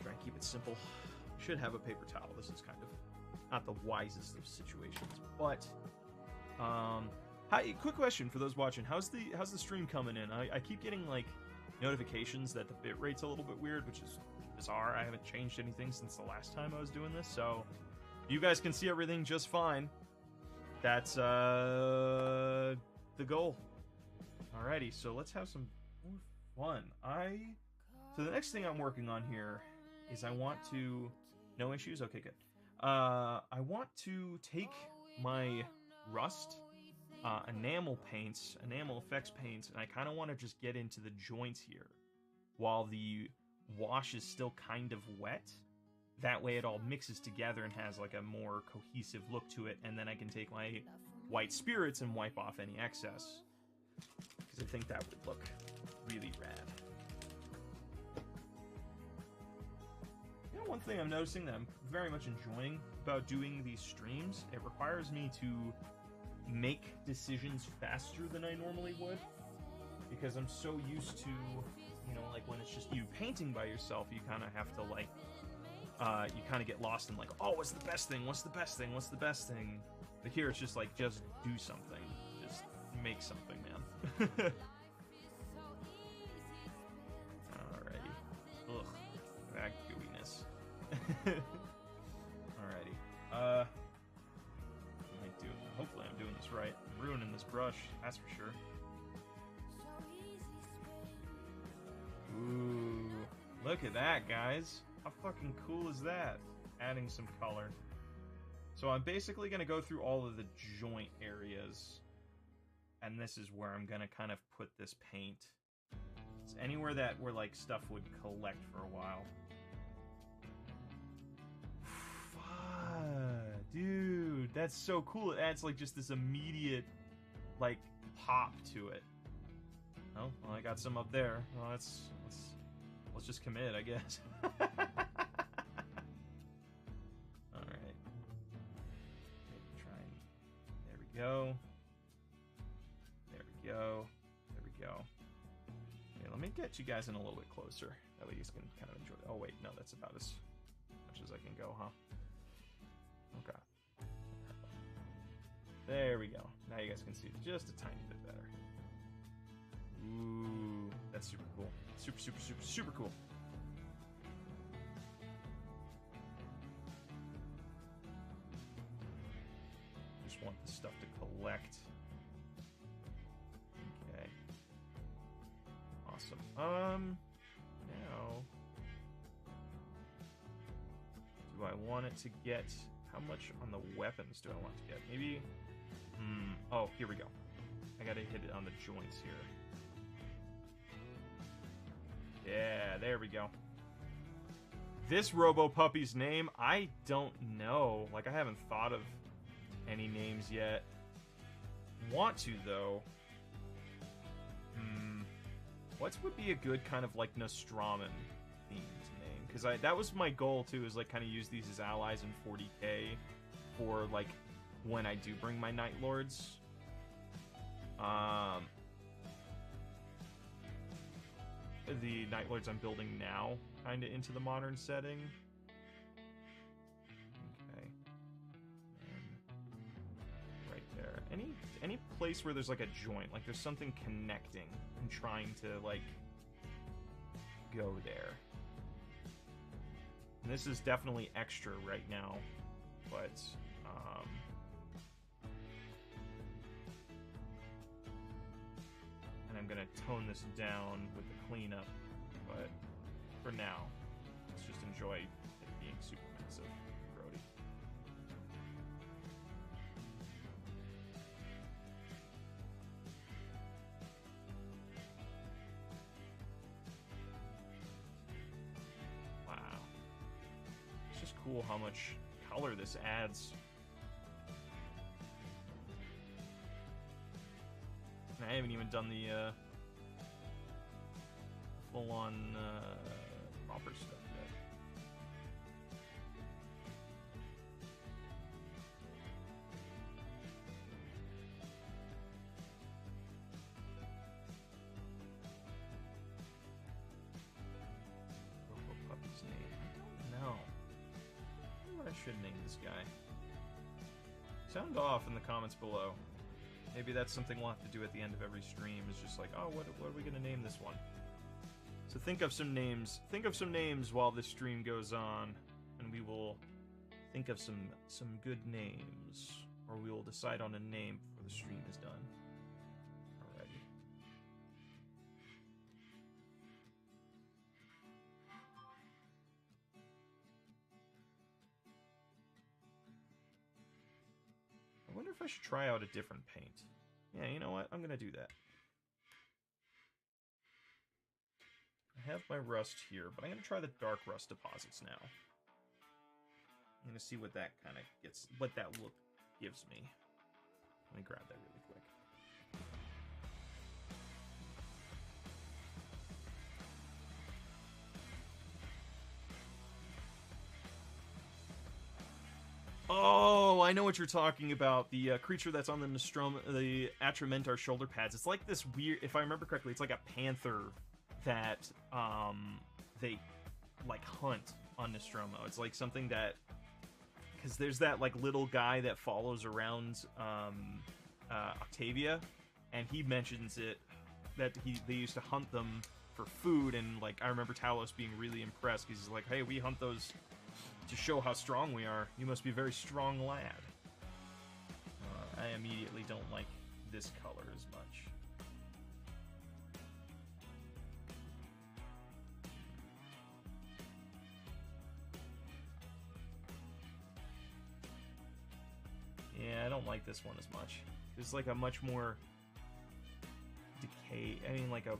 Try and keep it simple. Should have a paper towel. This is kind of not the wisest of situations, but hi, quick question for those watching: how's the stream coming in? I keep getting like notifications that the bitrate's a little bit weird, which is bizarre. I haven't changed anything since the last time I was doing this, so you guys can see everything just fine. That's the goal. All Alrighty, so let's have some more fun. So the next thing I'm working on here is I want to... No issues? Okay, good. I want to take my rust, enamel paints, enamel effects paints, and I kind of want to just get into the joints here while the wash is still kind of wet. That way it all mixes together and has like a more cohesive look to it, and then I can take my white spirits and wipe off any excess. Because I think that would look really rad. You know, one thing I'm noticing that I'm very much enjoying about doing these streams, it requires me to make decisions faster than I normally would. Because I'm so used to, you know, like when it's just you painting by yourself, you kind of have to like, you kind of get lost in like, oh, what's the best thing? What's the best thing? What's the best thing? But here it's just like, just do something. Just make something, man. Alrighty. Ugh. That gooiness. Alrighty. Hopefully I'm doing this right. I'm ruining this brush, that's for sure. Ooh. Look at that, guys. How fucking cool is that? Adding some color. So I'm basically going to go through all of the joint areas. And this is where I'm going to kind of put this paint. It's anywhere that where like stuff would collect for a while. Dude, that's so cool. It adds like just this immediate like pop to it. Oh, well, I got some up there. Well, let's just commit, I guess. All right. Try and, there we go. There we go. There we go. Okay, let me get you guys in a little bit closer. That way you can kind of enjoy it. Oh wait, no, that's about as much as I can go, huh? Okay. There we go. Now you guys can see just a tiny bit better. Ooh, that's super cool. Super, super, super, super cool. Just want this stuff to collect. Okay. Awesome. Now, do I want it to get... How much on the weapons do I want to get? Maybe... Oh, here we go. I gotta hit it on the joints here. Yeah, there we go. This Robo Puppy's name, I don't know. Like, I haven't thought of any names yet. Want to, though. What would be a good kind of, like, Nostroman themed name? Because that was my goal, too, is, like, kind of use these as allies in 40k for, like, when I do bring my Night Lords. The Night Lords I'm building now, kind of into the modern setting. Okay. And right there. Any place where there's like a joint, like there's something connecting and trying to like go there. And this is definitely extra right now, but and I'm gonna tone this down with the cleanup, but for now, let's just enjoy it being super massive, grody. Wow. It's just cool how much color this adds. I haven't even done the full-on proper stuff yet. Robo Puppy's name? I don't know. I wonder what I should name this guy. Sound off in the comments below. Maybe that's something we'll have to do at the end of every stream, is just like, oh, what are we going to name this one? So think of some names. Think of some names while this stream goes on, and we will think of some good names, or we will decide on a name before the stream is done. Alrighty. if I should try out a different paint. Yeah, you know what? I'm gonna do that. I have my rust here, but I'm gonna try the dark rust deposits now. I'm gonna see what that kind of gets, what that look gives me. Let me grab that really quick. Oh, I know what you're talking about. The creature that's on the Nostromo, the Atramentar shoulder pads. It's like this weird, if I remember correctly, it's like a panther that they like hunt on Nostromo. It's like something that, because there's that like little guy that follows around Octavia, and he mentions it that they used to hunt them for food, and like I remember Talos being really impressed because he's like, "Hey, we hunt those to show how strong we are. You must be a very strong lad." I immediately don't like this color as much. Yeah, I don't like this one as much. It's like a much more decay. I mean, like a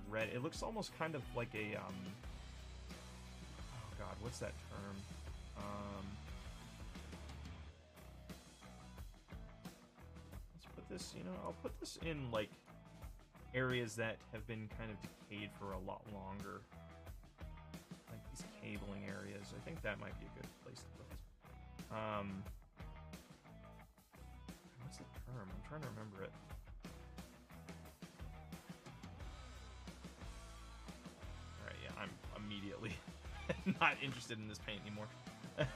red. It looks almost kind of like a oh god, what's that term? Let's put this. You know, I'll put this in like areas that have been kind of decayed for a lot longer, like these cabling areas. I think that might be a good place to put this. What's the term? I'm trying to remember it. Alright, yeah, I'm immediately not interested in this paint anymore. Yeah,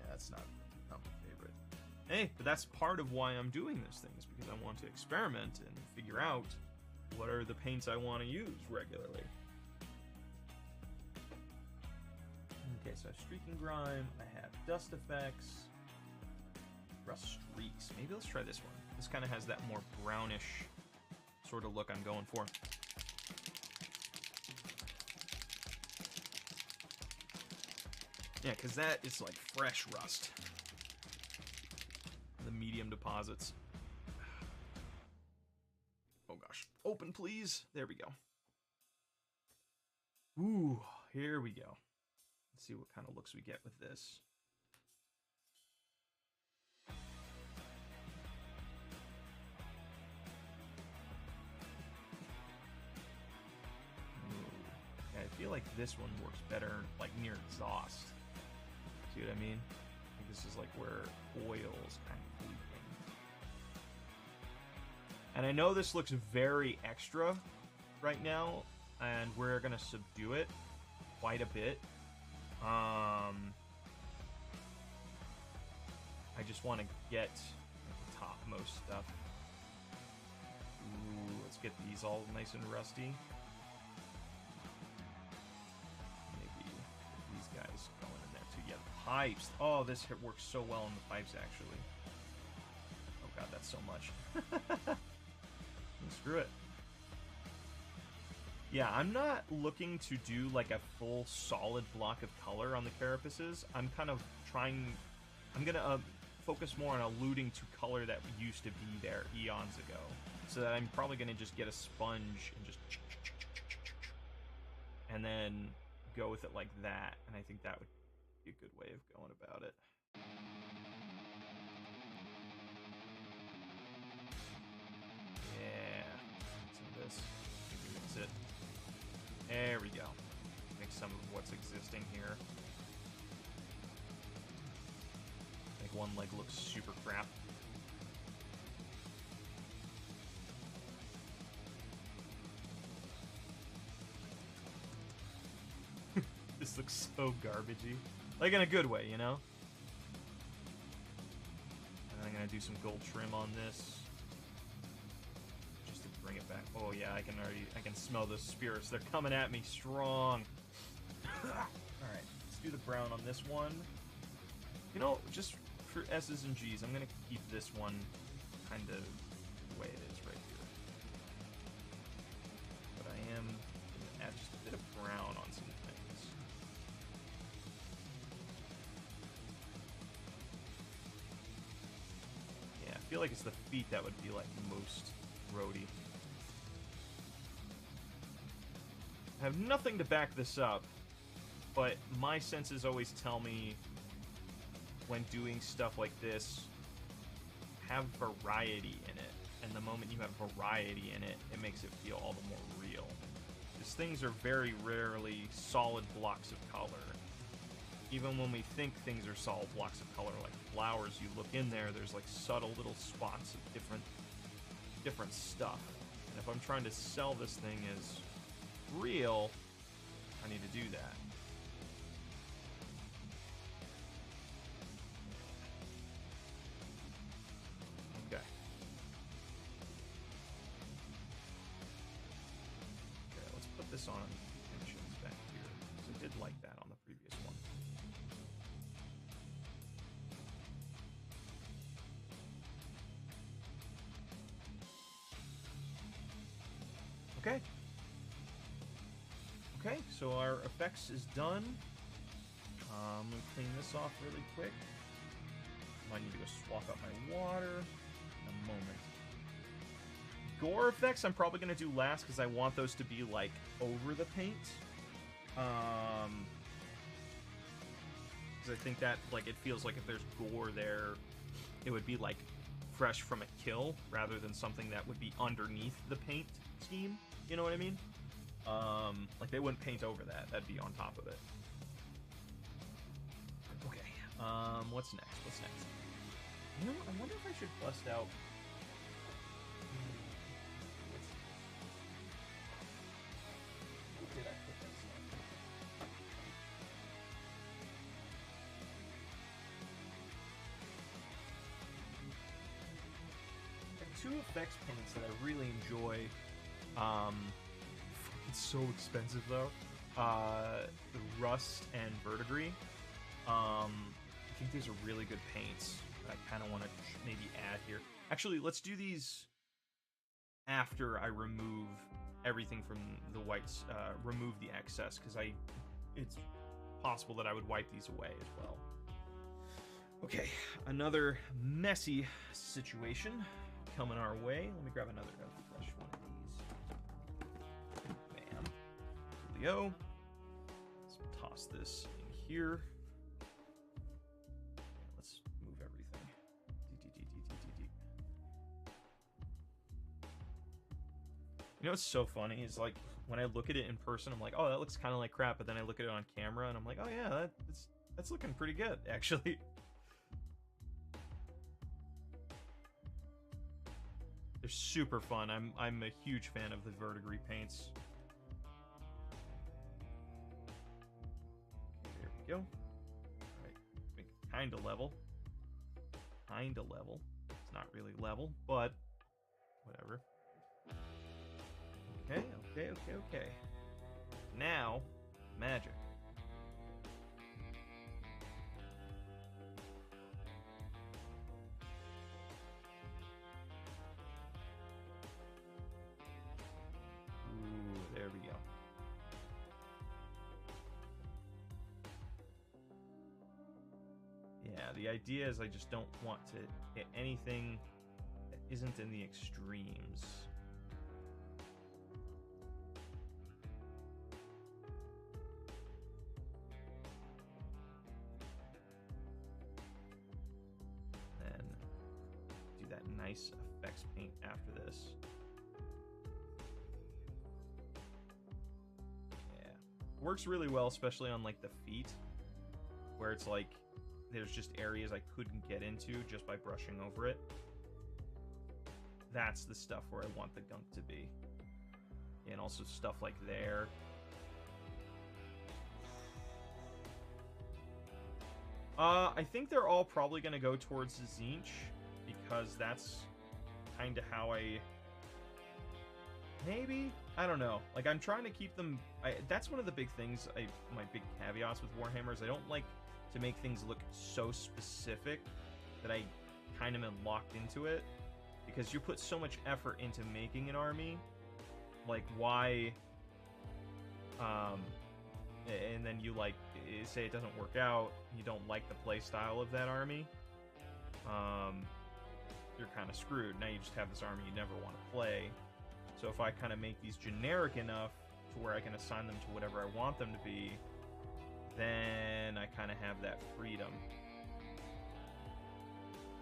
that's not my favorite. Hey, but that's part of why I'm doing this thing, is because I want to experiment and figure out what are the paints I want to use regularly. Okay, so I have streak and grime, I have dust effects, rust streaks. Maybe let's try this one. This kind of has that more brownish sort of look I'm going for. Yeah, because that is like fresh rust. The medium deposits. Oh gosh. Open, please. There we go. Ooh, here we go. Let's see what kind of looks we get with this. Ooh. Yeah, I feel like this one works better like near exhaust. See what I mean? I think this is like where oil's kind of leaking. And I know this looks very extra right now, and we're gonna subdue it quite a bit. I just want to get the topmost stuff. Ooh, let's get these all nice and rusty. Maybe get these guys going in there too. Yeah, the pipes. Oh, this works so well in the pipes, actually. Oh god, that's so much. Screw it. Yeah, I'm not looking to do like a full solid block of color on the carapaces. I'm kind of trying... I'm going to focus more on alluding to color that used to be there eons ago. So that I'm probably going to just get a sponge and just... and then go with it like that. And I think that would be a good way of going about it. Yeah. Some of this. Maybe mix it. There we go. Make some of what's existing here. Make one leg look super crap. This looks so garbagey. Like in a good way, you know? And I'm gonna do some gold trim on this. Bring it back. Oh yeah, I can smell the spirits. They're coming at me strong. Alright, let's do the brown on this one. You know, just for S's and G's, I'm gonna keep this one kind of the way it is right here. But I am gonna add just a bit of brown on some things. feel like it's the feet that would be like most roady. I have nothing to back this up, but my senses always tell me when doing stuff like this, have variety in it. And the moment you have variety in it, it makes it feel all the more real. Because things are very rarely solid blocks of color. Even when we think things are solid blocks of color, like flowers, you look in there, there's like subtle little spots of different stuff. And if I'm trying to sell this thing as real, I need to do that. Okay. Okay, let's put this on dimensions back here, because I did like that on the previous one. Okay. Okay, so our effects is done. I'm gonna clean this off really quick. Might need to go swap out my water in a moment. Gore effects I'm probably gonna do last because I want those to be like over the paint. Because I think that like it feels like if there's gore there, it would be like fresh from a kill rather than something that would be underneath the paint scheme. You know what I mean? Like they wouldn't paint over that. That'd be on top of it. Okay. What's next? What's next? You know, I wonder if I should bust out. Where did I put that stuff? I have two effects paints that I really enjoy. It's so expensive though. The Rust and Verdigris. I think these are really good paints that I kind of want to maybe add here. Actually, let's do these after I remove everything from the whites, remove the excess, because it's possible that I would wipe these away as well. Okay, another messy situation coming our way. Let me grab another fresh one of these. Bam. Coolio. Let's toss this in here. Let's move everything. You know what's so funny is like when I look at it in person, I'm like, oh, that looks kind of like crap. But then I look at it on camera and I'm like, oh yeah, that's looking pretty good actually. They're super fun. I'm a huge fan of the Verdigris paints. Okay, there we go. All right, make it kind of level. Kind of level. It's not really level, but whatever. Okay, okay, okay, okay. Now, magic. Ooh, there we go. Yeah, the idea is I just don't want to hit anything that isn't in the extremes. Nice effects paint after this. Yeah, works really well, especially on like the feet, where it's like there's just areas I couldn't get into just by brushing over it. That's the stuff where I want the gunk to be, and also stuff like there. I think they're all probably gonna go towards the Zinch, because that's kind of how maybe, I don't know. Like, I'm trying to keep them... that's one of the big things, my big caveats with Warhammer is I don't like to make things look so specific that I kind of am locked into it. Because you put so much effort into making an army, like, why... and then you, like, say it doesn't work out, you don't like the play style of that army. you're kind of screwed. Now you just have this army you never want to play. So if I kind of make these generic enough to where I can assign them to whatever I want them to be, then I kind of have that freedom.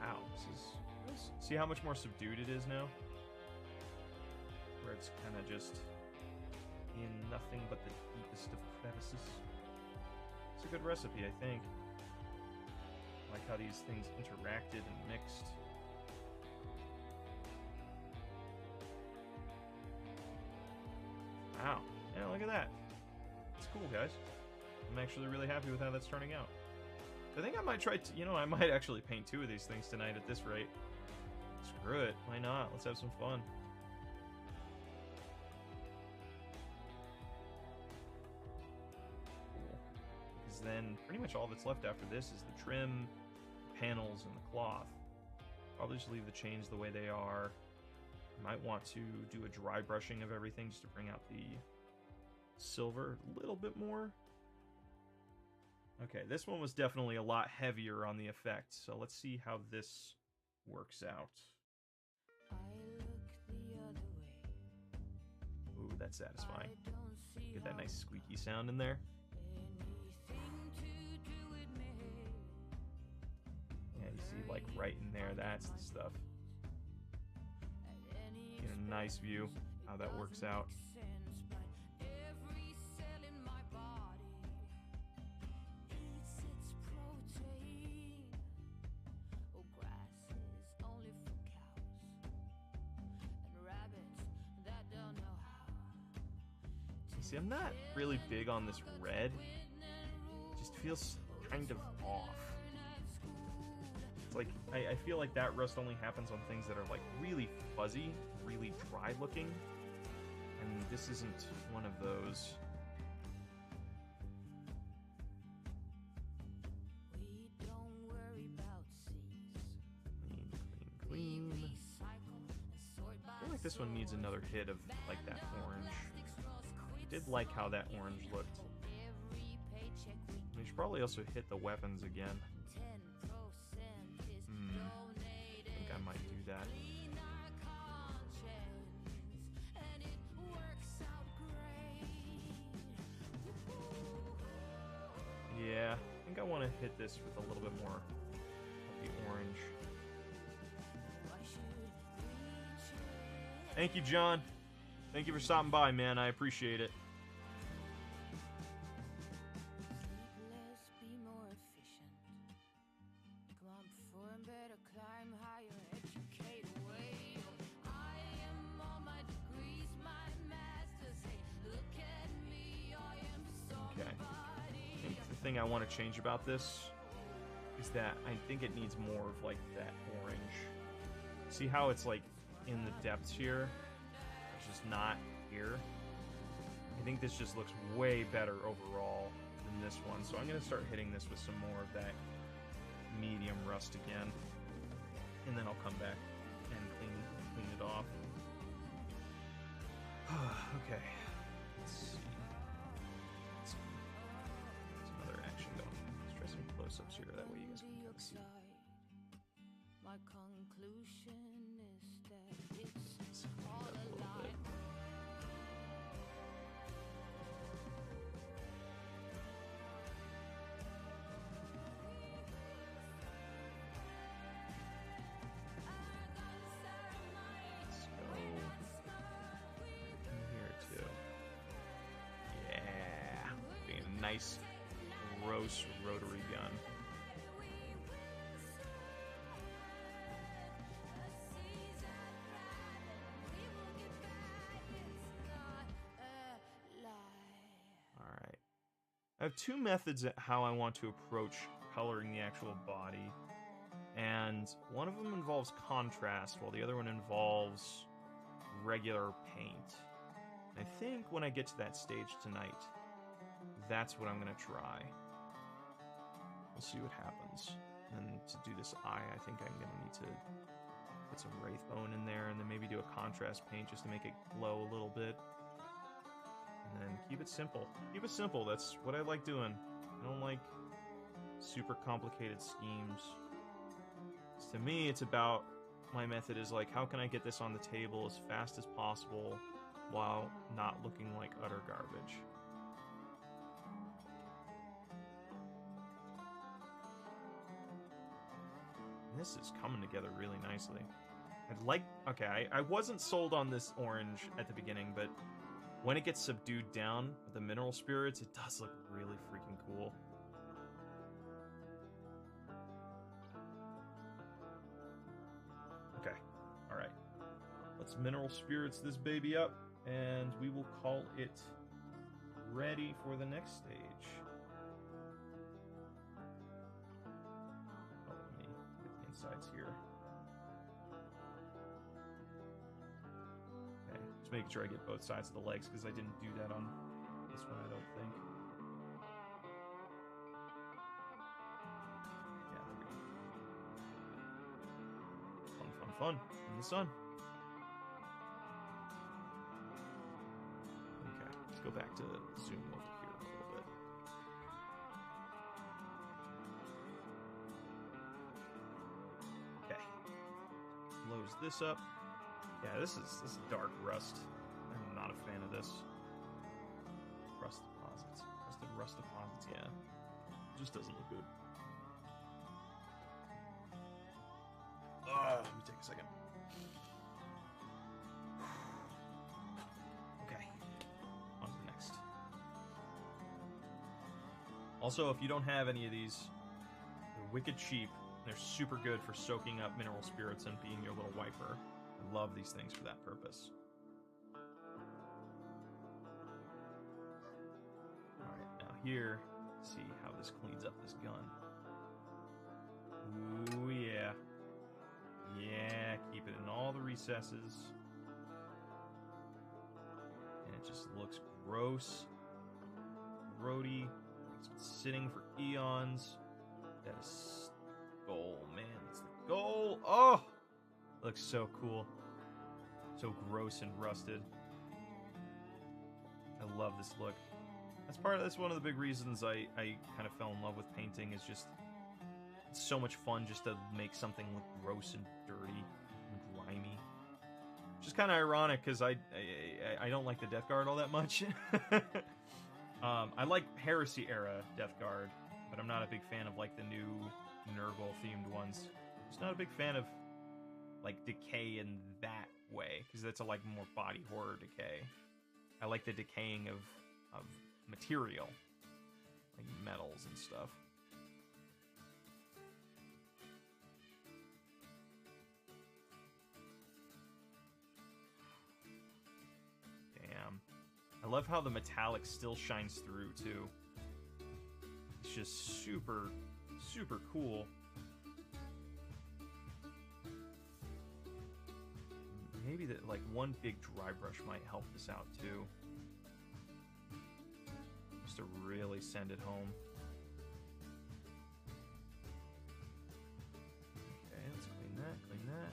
Ow, see how much more subdued it is now? Where it's kind of just in nothing but the deepest of crevices. It's a good recipe, I think. I like how these things interacted and mixed. Wow. Yeah, look at that. It's cool, guys. I'm actually really happy with how that's turning out. I think I might try to, I might actually paint 2 of these things tonight at this rate. Screw it. Why not? Let's have some fun. Cool. Because then pretty much all that's left after this is the trim, the panels, and the cloth. Probably just leave the chains the way they are. Might want to do a dry brushing of everything just to bring out the silver a little bit more. Okay, this one was definitely a lot heavier on the effect, so let's see how this works out. Ooh, that's satisfying. Get that nice squeaky sound in there. Yeah, you see, like, right in there, that's the stuff. Get a nice view how that works out. See, I'm not really big on this red. It just feels kind of off. It's like, I feel like that rust only happens on things that are like really fuzzy, really dry looking. And this isn't one of those. Clean, clean, clean. I feel like this one needs another hit of like that orange. Did like how that orange looked. We should probably also hit the weapons again. I think I might do that. Yeah, I think I want to hit this with a little bit more of the orange. Thank you, John. Thank you for stopping by, man. I appreciate it. Okay. I think the thing I want to change about this is that I think it needs more of like that orange. See how it's like in the depths here? Just not here. I think this just looks way better overall than this one, so I'm going to start hitting this with some more of that medium rust again, and then I'll come back and clean it off. Okay, let's see. Let's another action going. Let's try some close-ups here, that way you guys can kind of see. My conclusion is that it's all a lie. Let's go in here too. Yeah, being a nice gross rotary gun. I have 2 methods at how I want to approach coloring the actual body, and one of them involves contrast, while the other one involves regular paint. I think when I get to that stage tonight, that's what I'm going to try. We'll see what happens. And to do this eye, I think I'm going to need to put some Wraithbone in there, and then maybe do a contrast paint just to make it glow a little bit. And then keep it simple. Keep it simple. That's what I like doing. I don't like super complicated schemes. To me, it's about my method is like, how can I get this on the table as fast as possible while not looking like utter garbage? And this is coming together really nicely. Okay, I wasn't sold on this orange at the beginning, but when it gets subdued down with the mineral spirits, it does look really freaking cool. Okay, alright. Let's mineral spirits this baby up, and we will call it ready for the next stage. Oh, let me get the insides here. Just making sure I get both sides of the legs, because I didn't do that on this one, I don't think. Yeah, there we go. Fun, fun, fun. In the sun. Okay, let's go back to zoom over here a little bit. Okay. Close this up. Yeah, this is dark rust. I'm not a fan of this. Rust deposits. Rusted rust deposits, yeah. It just doesn't look good. Let me take a second. Okay. On to the next. Also, if you don't have any of these, they're wicked cheap. They're super good for soaking up mineral spirits and being your little wiper. I love these things for that purpose. Alright, now here, see how this cleans up this gun. Ooh, yeah. Yeah, keep it in all the recesses. And it just looks gross. Grody. It's been sitting for eons. That is goal, man. That's the goal. Oh! Looks so cool. So gross and rusted. I love this look. That's one of the big reasons I kind of fell in love with painting, is just it's so much fun just to make something look gross and dirty and grimy. Which is kind of ironic, because I don't like the Death Guard all that much. I like Heresy era Death Guard, but I'm not a big fan of like the new Nurgle themed ones. Just not a big fan of like decay in that way, because that's a like more body horror decay. I like the decaying of material, like metals and stuff. Damn. I love how the metallic still shines through too. It's just super, super cool. Maybe that like one big dry brush might help this out too. Just to really send it home. Okay, let's clean that, clean that.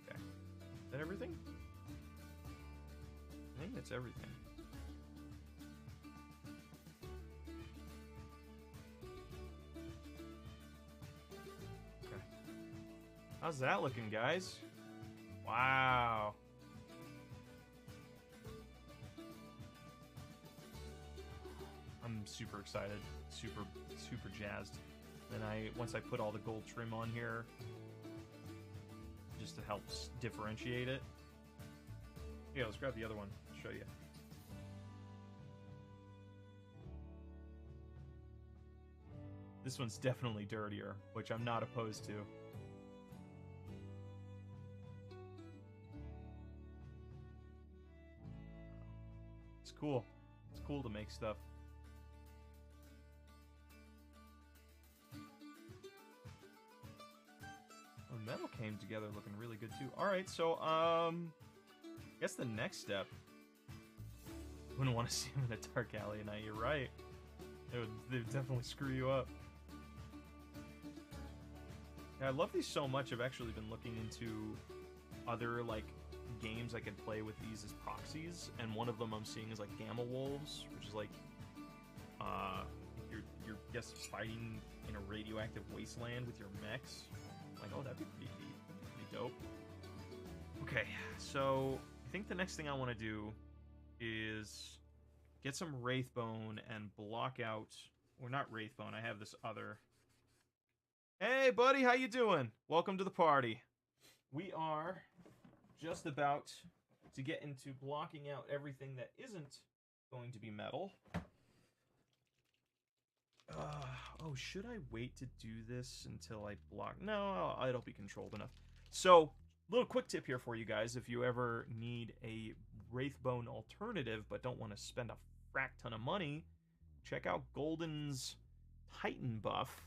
Okay. Is that everything? I think that's everything. Okay. How's that looking, guys? Wow. I'm super excited, super jazzed. Then once I put all the gold trim on here, just to help differentiate it. Yeah, let's grab the other one, show you. This one's definitely dirtier, which I'm not opposed to. It's cool. It's cool to make stuff. Oh, the metal came together looking really good too. Alright, so I guess the next step. Wouldn't want to see him in a dark alley at night, you're right. They would definitely screw you up. Yeah, I love these so much. I've actually been looking into other like games I can play with these as proxies, and one of them I'm seeing is like 𝘎𝙀𝙊𝘿, which is like you're fighting in a radioactive wasteland with your mechs. Like, oh, that'd be pretty neat. Pretty dope. Okay, so I think the next thing I want to do is get some Wraithbone and block out, or not Wraithbone, I have this other. Hey buddy, how you doing? Welcome to the party. We are just about to get into blocking out everything that isn't going to be metal. Oh, should I wait to do this until I block? No, it'll be controlled enough. So, little quick tip here for you guys. If you ever need a Wraithbone alternative but don't want to spend a frack ton of money, check out Golden's Titan buff.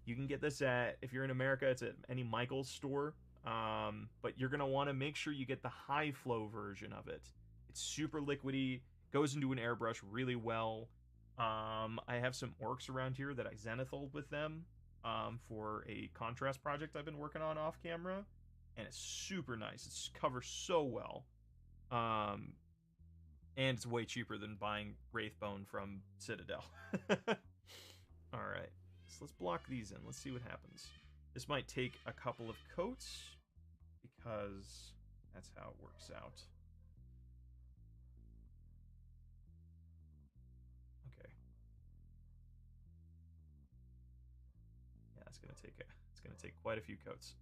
You can get this at, if you're in America, it's at any Michael's store. But you're going to want to make sure you get the high flow version of it. It's super liquidy, goes into an airbrush really well. I have some orcs around here that I zenithal with them for a contrast project I've been working on off camera, and it's super nice. It covers so well, and it's way cheaper than buying Wraithbone from Citadel. All right, so let's block these in. Let's see what happens. This might take a couple of coats because that's how it works out. It's gonna take quite a few coats.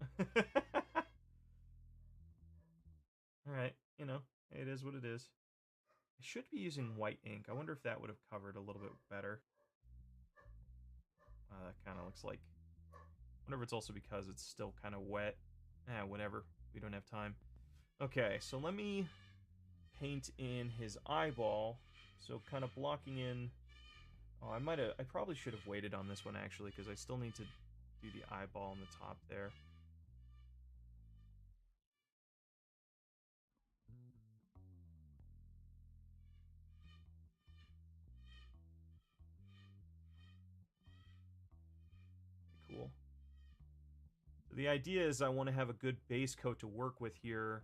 Alright, you know, it is what it is. I should be using white ink. I wonder if that would have covered a little bit better. That kind of looks like... I wonder if it's also because it's still kind of wet. Whatever. We don't have time. Okay, so let me paint in his eyeball. So kind of blocking in... Oh, I probably should have waited on this one, actually, because I still need to do the eyeball on the top there. Cool. So the idea is I want to have a good base coat to work with here,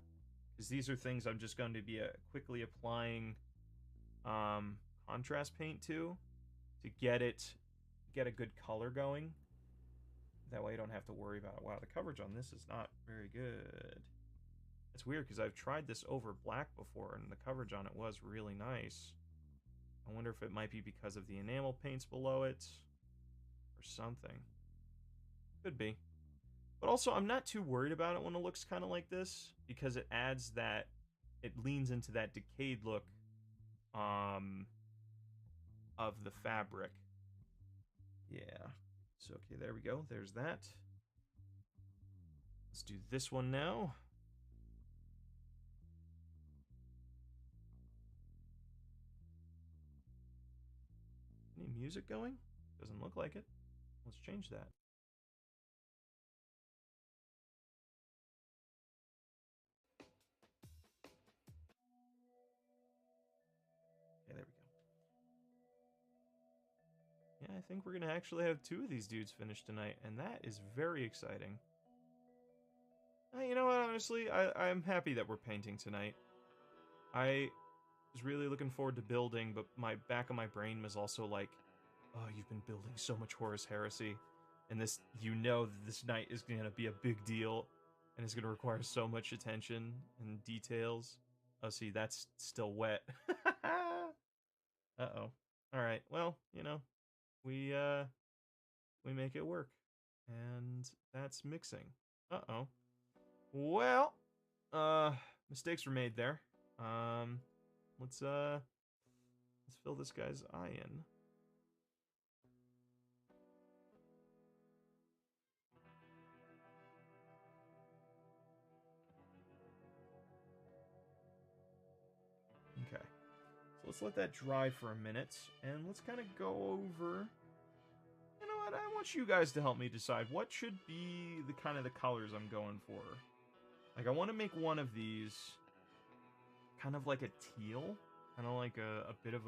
because these are things I'm just going to be quickly applying contrast paint to get a good color going. That way I don't have to worry about it. Wow, the coverage on this is not very good. It's weird because I've tried this over black before and the coverage on it was really nice. I wonder if it might be because of the enamel paints below it or something. Could be. But also, I'm not too worried about it when it looks kind of like this, because it adds that, it leans into that decayed look of the fabric. Yeah. So, okay, there we go. There's that. Let's do this one now. Any music going? Doesn't look like it. Let's change that. Okay, there we go. Yeah, I think we're going to actually have 2 of these dudes finished tonight, and that is very exciting. You know what, honestly, I'm happy that we're painting tonight. I was really looking forward to building, but my back of my brain was also like, oh, you've been building so much Horus Heresy, and this, you know that this night is going to be a big deal, and it's going to require so much attention and details. Oh, see, that's still wet. Uh-oh. Alright, well, you know, we make it work. And that's mixing. Uh-oh. Well, mistakes were made there. Let's fill this guy's eye in. Okay. So let's let that dry for a minute, and let's kind of go over... You know what, I want you guys to help me decide what should be the kind of the colors I'm going for. Like, I want to make one of these kind of like a teal, kind of like a bit of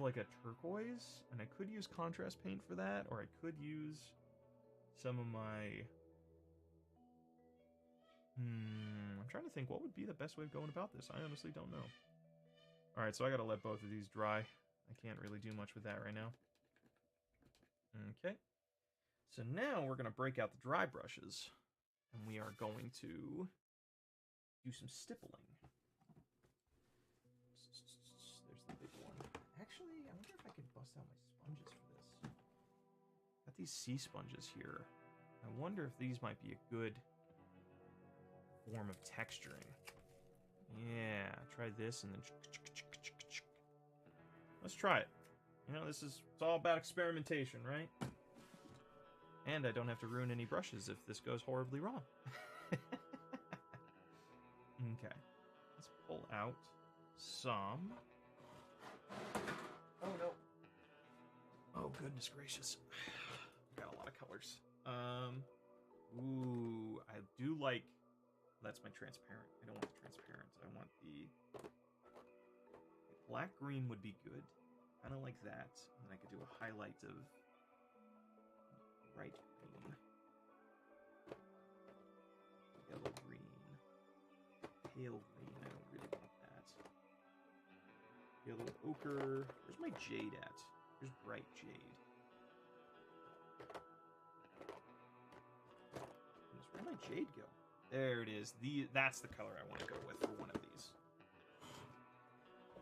like a turquoise, and I could use contrast paint for that, or I could use some of my... I'm trying to think what would be the best way of going about this. I honestly don't know. Alright, so I gotta let both of these dry. I can't really do much with that right now. Okay. So now we're going to break out the dry brushes, and we are going to do some stippling. There's the big one. Actually, I wonder if I could bust out my sponges for this. Got these sea sponges here. I wonder if these might be a good form of texturing. Yeah, try this and then... Let's try it. You know, it's all about experimentation, right? And I don't have to ruin any brushes if this goes horribly wrong. Okay. Let's pull out some... Oh, no. Oh, goodness gracious. Got a lot of colors. Ooh, I do like... That's my transparent. I don't want the transparent. I want the... Black green would be good. Kind of like that. And then I could do a highlight of bright green. Yellow green. Pale green. I don't really want that. Yellow ochre. Where's my jade at? Here's bright jade. Where'd my jade go? There it is. That's the color I want to go with for one of these.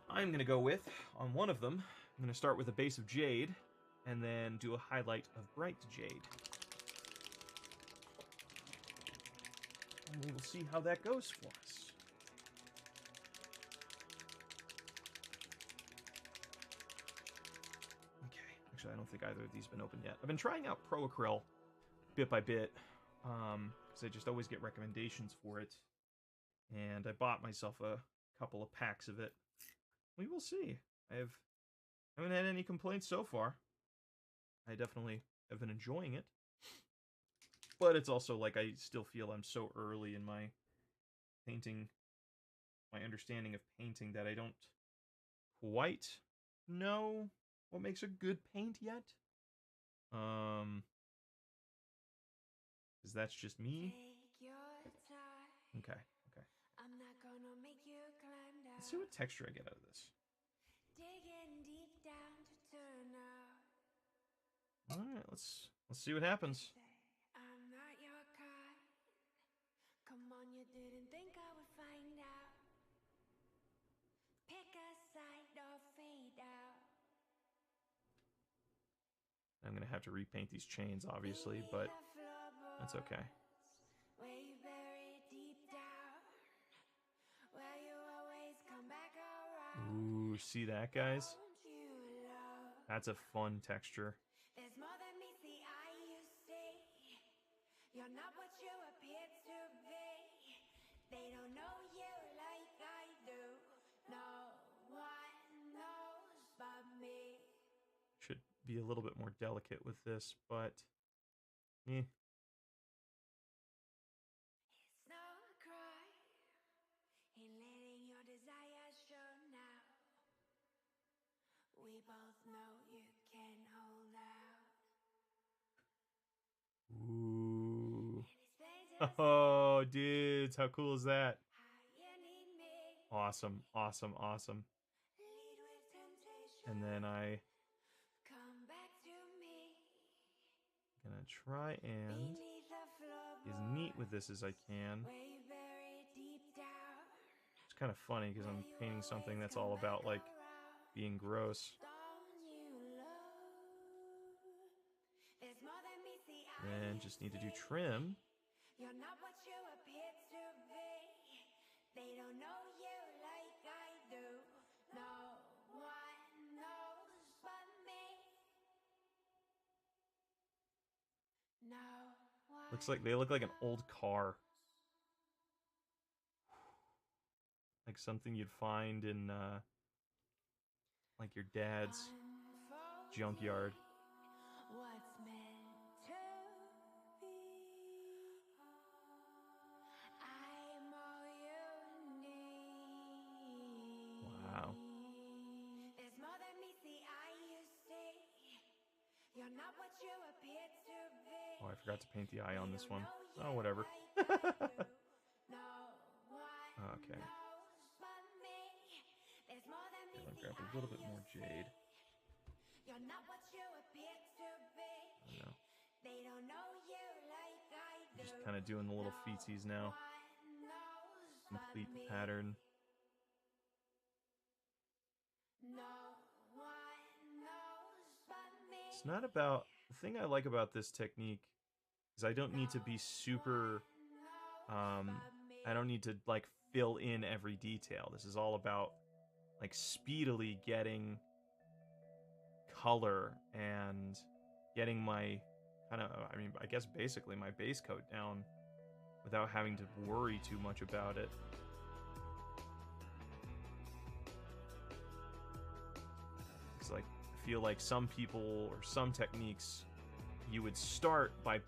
I'm going to go with, on one of them, I'm going to start with a base of jade, and then do a highlight of bright jade. And we will see how that goes for us. Okay, actually I don't think either of these have been opened yet. I've been trying out Pro Acryl bit by bit, because I just always get recommendations for it. And I bought myself a couple of packs of it. We will see. I haven't had any complaints so far. I definitely have been enjoying it. But it's also like I still feel I'm so early in my painting, my understanding of painting, that I don't quite know what makes a good paint yet. Because that's just me. Okay. Let's see what texture I get out of this. All right, let's see what happens. Come on, you didn't think I would find out. Pick a side or fade out. I'm gonna have to repaint these chains, obviously, but that's okay. Ooh, see that, guys? That's a fun texture. There's more than meets the eye, you see. You're not what you appear to be. They don't know you like I do. No one knows but me. Should be a little bit more delicate with this, but eh. It's no crime in letting your desires show now. We both know you can hold out. Ooh. Oh, dudes, how cool is that? Awesome, awesome, awesome. And then I gonna try and be as neat with this as I can. It's kind of funny because I'm painting something that's all about like being gross. Then just need to do trim. You're not what you appear to be. They don't know you like I do. No one knows but me. No. Looks like they look like an old car. Like something you'd find in like your dad's junkyard. What's meant to be. I'm all you need. Wow. There's more than meets the eye, you see. You're not what you appear to be. Oh, I forgot to paint the eye on this one. Oh, whatever. Okay. I'm gonna grab a little bit more jade. You're not what you appear to be. Oh, no. Just kind of doing the little feetsies now. Complete the pattern. It's not about... The thing I like about this technique is I don't need to be super... I don't need to, like, fill in every detail. This is all about, like, speedily getting color and getting my kind of, I mean, I guess basically my base coat down without having to worry too much about it. It's like, I feel like some people or some techniques, you would start by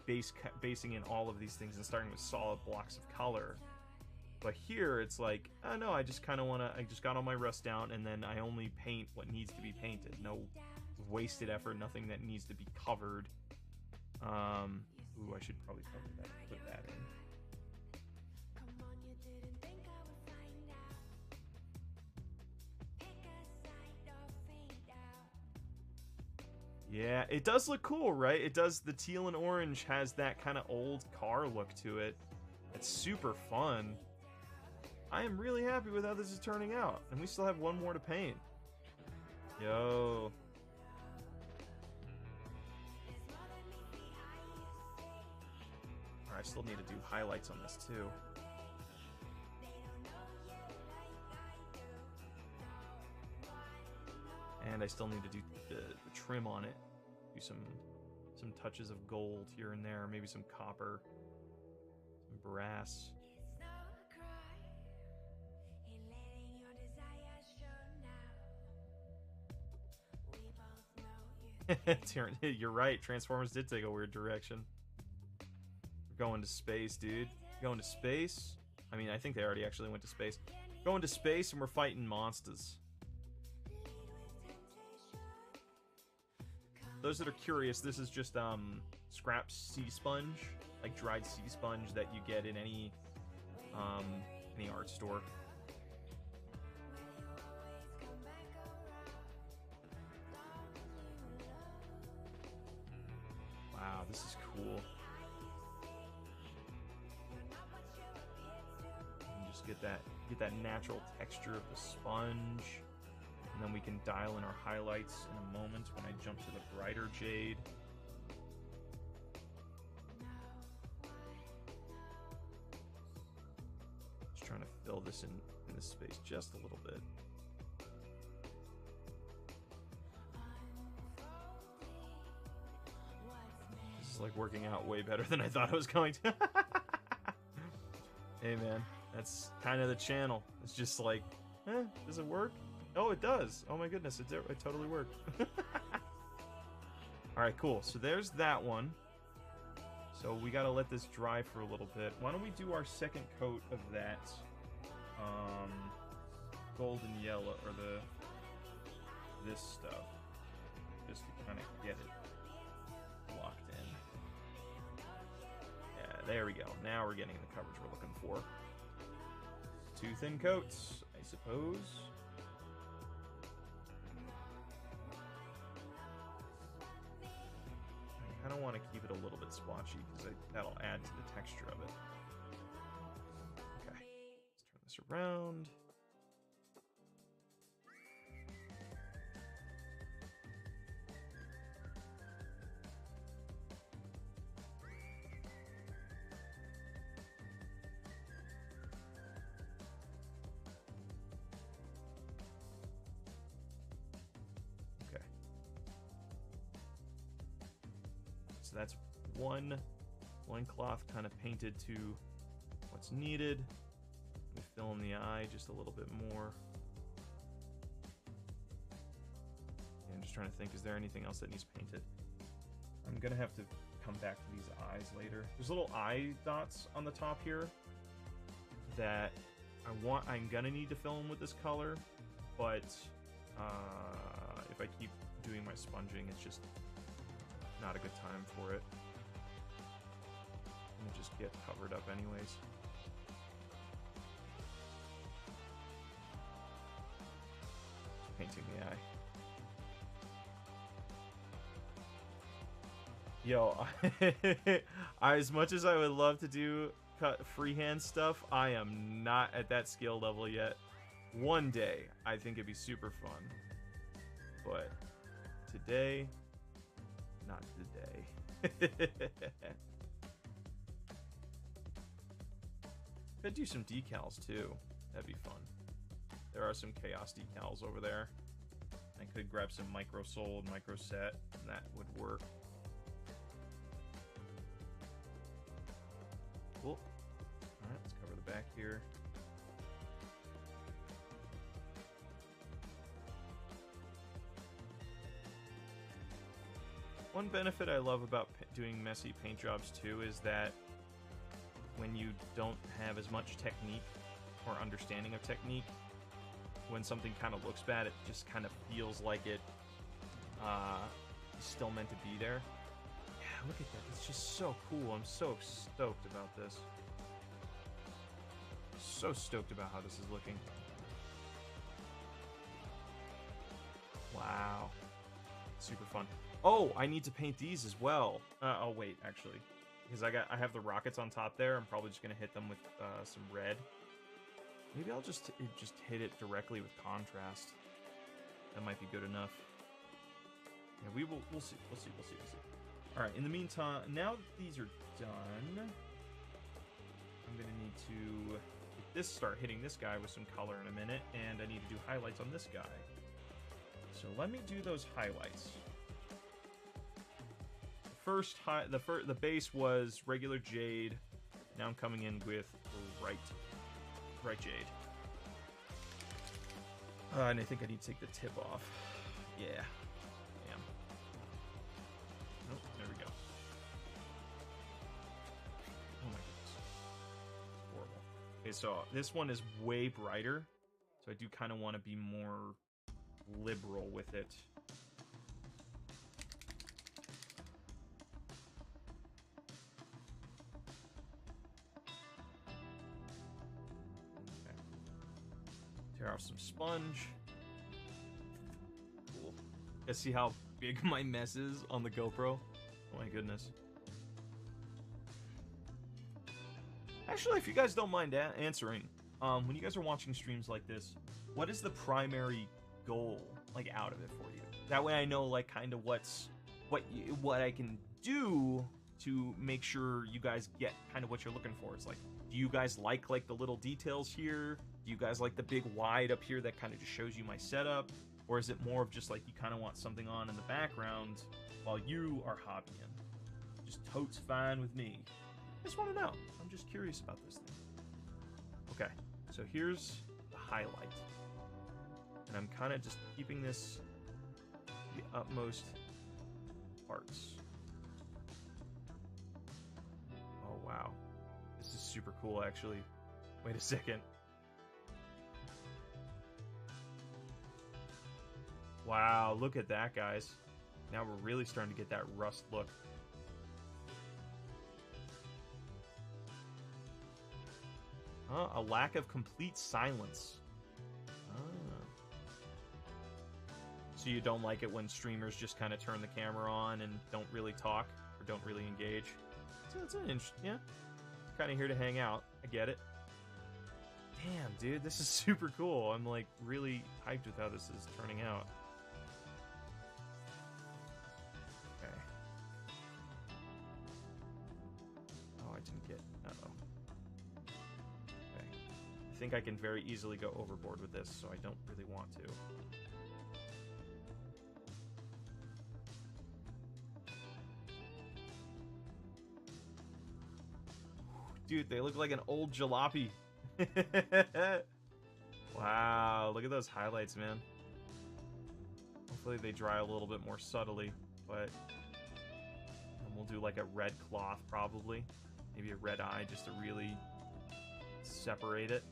basing in all of these things and starting with solid blocks of color. But here it's like, oh no, I just kind of want to, I just got all my rust down and then I only paint what needs to be painted. No wasted effort, nothing that needs to be covered. Ooh, I should probably cover that, put that in. Yeah, it does look cool, right? It does, the teal and orange has that kind of old car look to it. It's super fun. I am really happy with how this is turning out. And we still have one more to paint. Yo. Alright, I still need to do highlights on this too. And I still need to do the trim on it. Do some touches of gold here and there, maybe some copper, some brass. You're right, Transformers did take a weird direction. We're going to space, dude. Going to space? I mean, I think they already actually went to space. Going to space and we're fighting monsters. Those that are curious, this is just scrap sea sponge, like dried sea sponge that you get in any art store. Wow, this is cool. And just get that natural texture of the sponge. And then we can dial in our highlights in a moment when I jump to the brighter jade. Just trying to fill this in this space just a little bit. This is like working out way better than I thought it was going to. Hey man, that's kind of the channel. It's just like, does it work? Oh, it does. Oh my goodness, it totally worked. Alright, cool. So there's that one. So we gotta let this dry for a little bit. Why don't we do our second coat of that golden yellow, or this stuff. Just to kind of get it locked in. Yeah, there we go. Now we're getting the coverage we're looking for. 2 thin coats, I suppose. I kind of want to keep it a little bit splotchy because that'll add to the texture of it. Okay, let's turn this around. So that's one cloth kind of painted to what's needed. Let me fill in the eye just a little bit more. Yeah, I'm just trying to think, is there anything else that needs painted? I'm gonna have to come back to these eyes later. There's little eye dots on the top here that I'm gonna need to fill in with this color, but if I keep doing my sponging, it's just not a good time for it. And just get covered up anyways. Just painting the eye. Yo, as much as I would love to do cut freehand stuff, I am not at that skill level yet. One day, I think it'd be super fun. But today, not today. Could do some decals too. That'd be fun. There are some chaos decals over there. I could grab some micro soul and micro set, and that would work. Cool. Alright, let's cover the back here. One benefit I love about doing messy paint jobs too is that when you don't have as much technique or understanding of technique, when something kind of looks bad, it just kind of feels like it is still meant to be there. Yeah, look at that. It's just so cool. I'm so stoked about this. So stoked about how this is looking. Wow. Super fun. Oh, I need to paint these as well. Oh, wait, actually. Because I have the rockets on top there. I'm probably just going to hit them with some red. Maybe I'll just hit it directly with contrast. That might be good enough. Yeah, we'll see. We'll see. All right, in the meantime, now that these are done, I'm going to need to start hitting this guy with some color in a minute, and I need to do highlights on this guy. So let me do those highlights. The base was regular jade. Now I'm coming in with bright jade. And I think I need to take the tip off. Yeah. Damn. Nope, there we go. Oh my goodness. It's horrible. Okay, so this one is way brighter. So I do kind of want to be more liberal with it. Tear off some sponge. Cool. Guys, see how big my mess is on the GoPro? Oh my goodness. Actually, if you guys don't mind answering, when you guys are watching streams like this, what is the primary goal, like, out of it for you? That way I know, like, kind of what I can do to make sure you guys get kind of what you're looking for. It's like, do you guys like the little details here? Do you guys like the big wide up here that kind of just shows you my setup? Or is it more of just like you kind of want something on in the background while you are hobbying? Just totes fine with me. I just want to know. I'm just curious about this thing. Okay, so here's the highlight. And I'm kind of just keeping this the utmost parts. Oh, wow. This is super cool, actually. Wait a second. Wow, look at that, guys. Now we're really starting to get that rust look. A lack of complete silence. So you don't like it when streamers just kind of turn the camera on and don't really talk or don't really engage? So it's an yeah. Kind of here to hang out. I get it. Damn, dude, this is super cool. I'm like really hyped with how this is turning out. Okay. Oh, I didn't get. Uh-oh. Okay. I think I can very easily go overboard with this, so I don't really want to. Dude, they look like an old jalopy. Wow, look at those highlights, man. Hopefully they dry a little bit more subtly, but we'll do like a red cloth probably. Maybe a red eye just to really separate it.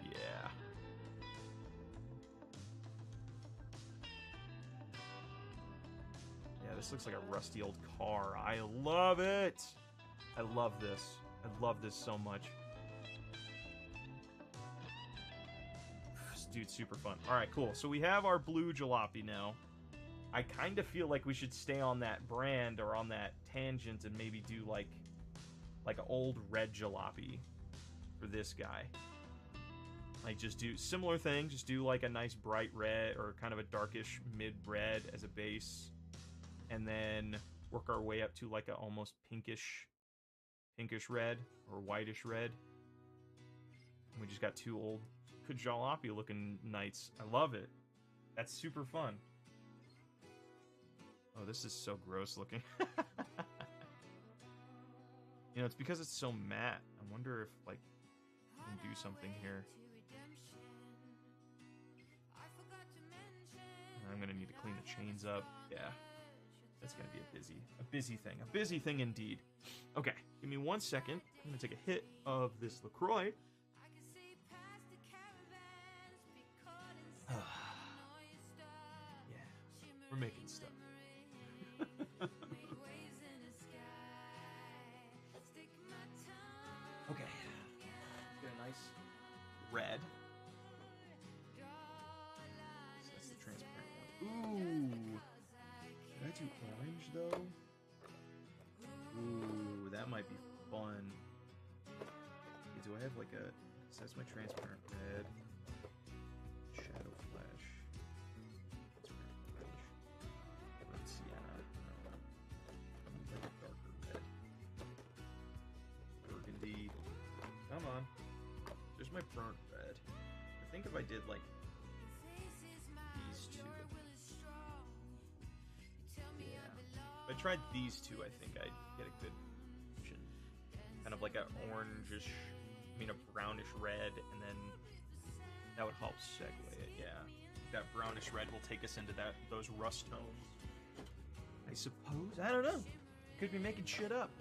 Yeah. Yeah, this looks like a rusty old car. I love it! I love this. I love this so much. This dude's super fun. Alright, cool. So we have our blue jalopy now. I kind of feel like we should stay on that brand or on that tangent and maybe do like an old red jalopy for this guy. Like just do similar thing, just do like a nice bright red or kind of a darkish mid red as a base, and then work our way up to like a almost pinkish red or whitish red. And we just got two old jalopy looking knights. I love it. That's super fun. Oh, this is so gross looking. You know, it's because it's so matte. I wonder if, like, I can do something here. I'm gonna need to clean the chains up. Yeah. That's gonna be a busy thing indeed. Okay, give me 1 second. I'm gonna take a hit of this LaCroix. Yeah, we're making stuff. Okay, get a nice red. So that's the transparent one. Ooh, should I do orange though? Ooh, that might be fun. Okay, do I have like a? So that's my transparent red. Shadow flash. Red sienna. Like a darker red. Burgundy. Come on. There's my burnt red. I think if I did like these two. Yeah. If I tried these two, I think I'd get a good option. Kind of like a orangish, a brownish red, and then that would help segue it, yeah. That brownish red will take us into those rust tones. I suppose? I don't know. Could be making shit up.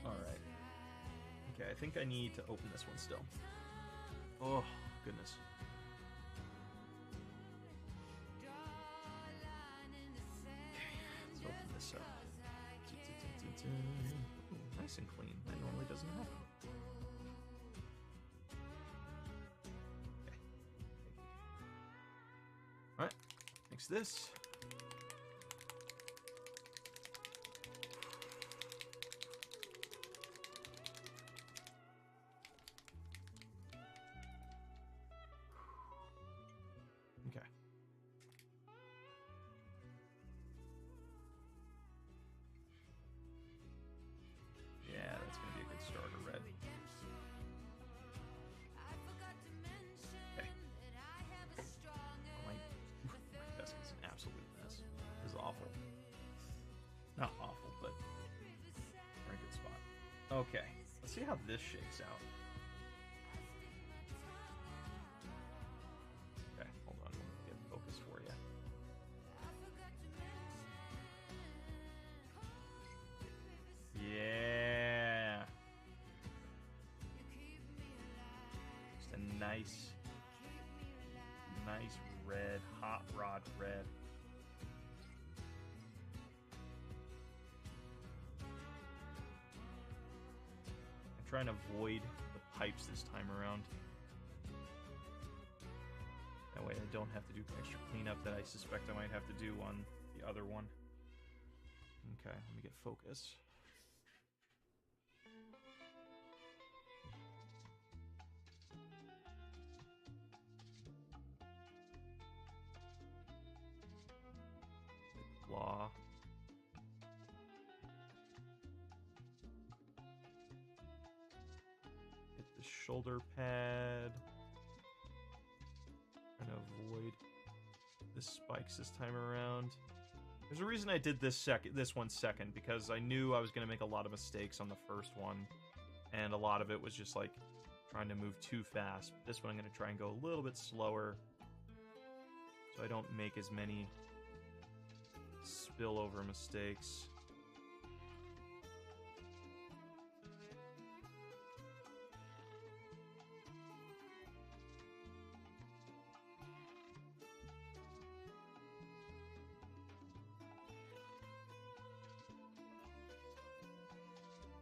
Alright. Okay, I think I need to open this one still. Oh, goodness. Okay, let's open this up. Ooh, nice and clean. That normally doesn't happen. Alright, mix this. Okay. Yeah, that's going to be a good starter red. Okay. My desk is an absolute mess. This is awful. Not awful, but very good spot. Okay, let's see how this shakes out. Okay, hold on, let me get focus for you. Yeah. Just a nice red, hot rod red. I'm trying to avoid the pipes this time around. That way I don't have to do extra cleanup that I suspect I might have to do on the other one. Okay, let me get focus. Law. Hit the shoulder pad. Trying to avoid the spikes this time around. There's a reason I did this one second, because I knew I was going to make a lot of mistakes on the first one, and a lot of it was just like trying to move too fast. This one I'm going to try and go a little bit slower so I don't make as many spillover mistakes.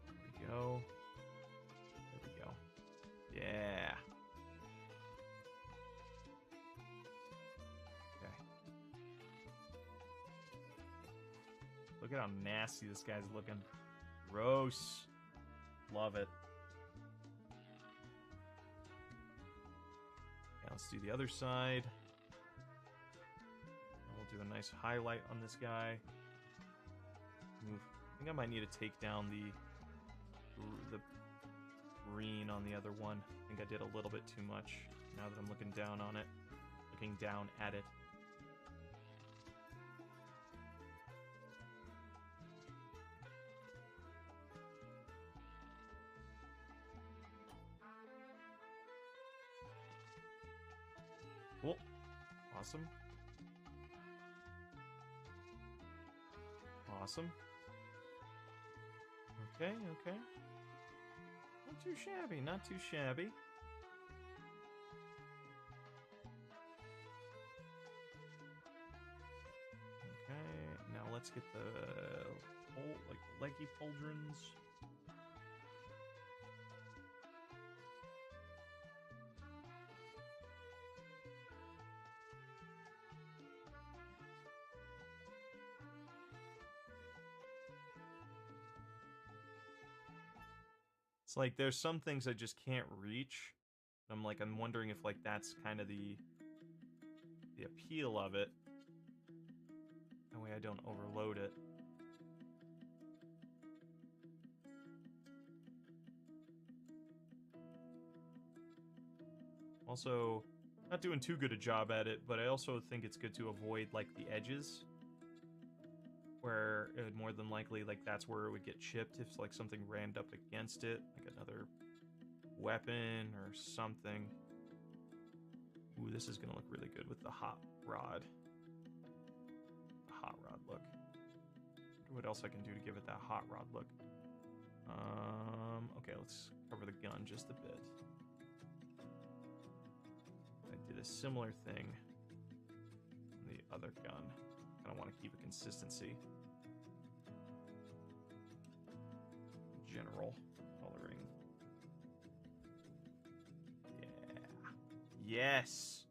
There we go. There we go. Yeah. Okay. Look at how nasty this guy's looking. Gross. Love it. Now let's do the other side. We'll do a nice highlight on this guy. Move. I think I might need to take down the green on the other one. I think I did a little bit too much now that I'm looking down on it. Looking down at it. Cool. Awesome. Awesome. Okay, okay. Not too shabby, not too shabby. Okay, now let's get the leggy pauldrons. It's like there's some things I just can't reach. I'm wondering if like that's kind of the appeal of it. That way I don't overload it. Also, not doing too good a job at it, but I also think it's good to avoid like the edges, where it would more than likely, like, that's where it would get chipped if, like, something rammed up against it, like another weapon or something. Ooh, this is gonna look really good with the hot rod. The hot rod look. What else I can do to give it that hot rod look? Okay, let's cover the gun just a bit. I did a similar thing on the other gun. I want to keep a consistency. General coloring. Yeah. Yes!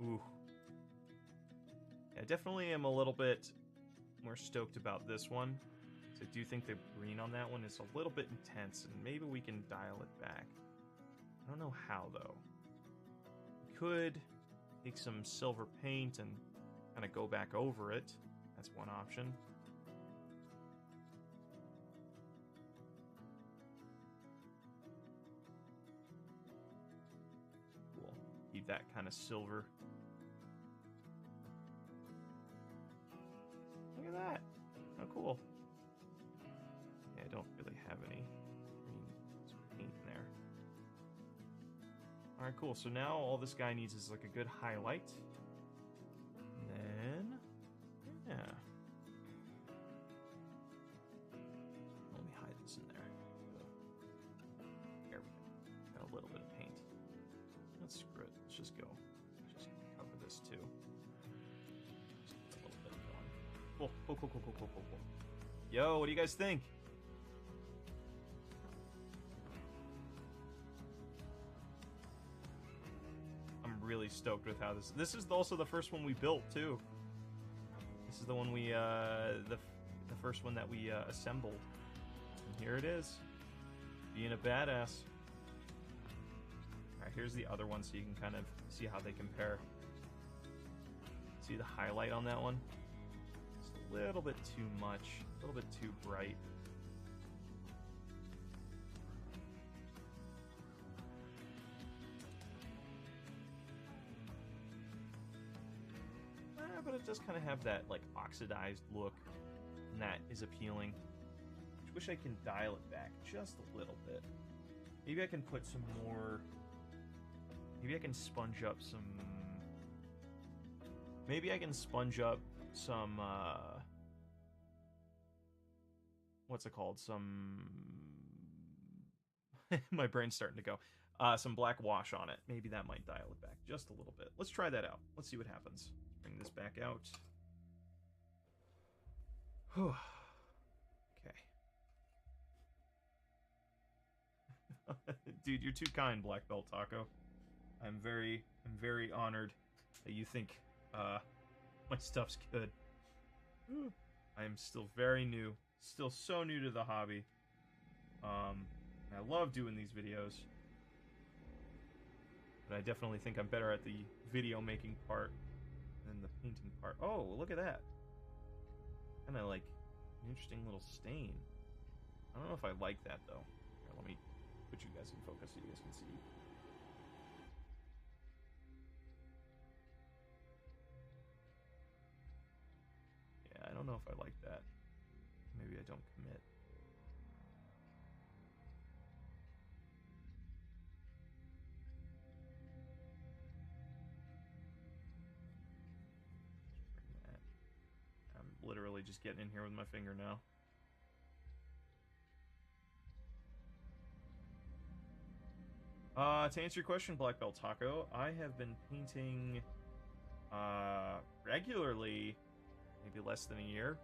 Ooh. Yeah, I definitely am a little bit more stoked about this one. So I do think the green on that one is a little bit intense, and maybe we can dial it back. I don't know how, though. We could take some silver paint and kind of go back over it. That's one option. Cool. Keep that kind of silver. Look at that. Oh, cool. Yeah, I don't really have any green paint in there. Alright, cool. So now all this guy needs is like a good highlight. Yeah. Let me hide this in there. There we go. Got a little bit of paint. Let's screw it. Let's just go. Let's just cover this too. Just a little bit gone. Cool. Yo, what do you guys think? I'm really stoked with how this is also the first one we built too. This is the one we, the first one that we assembled. And here it is. Being a badass. Alright, here's the other one so you can kind of see how they compare. See the highlight on that one? It's a little bit too much. A little bit too bright. But it does kind of have that like oxidized look, and that is appealing. I wish I can dial it back just a little bit. Maybe I can put some more. Maybe I can sponge up some. Maybe I can sponge up some. What's it called? Some. My brain's starting to go. Some black wash on it. Maybe that might dial it back just a little bit. Let's try that out. Let's see what happens. Bring this back out. Okay. Dude, you're too kind, Black Belt Taco. I'm very honored that you think my stuff's good. I am still very new. Still so new to the hobby. I love doing these videos. But I definitely think I'm better at the video making part than the painting part. Oh, look at that. Kind of like an interesting little stain. I don't know if I like that, though. Here, let me put you guys in focus so you guys can see. Yeah, I don't know if I like that. Maybe I don't commit. I'm literally just getting in here with my finger now. To answer your question, Black Belt Taco, I have been painting regularly, maybe less than a year.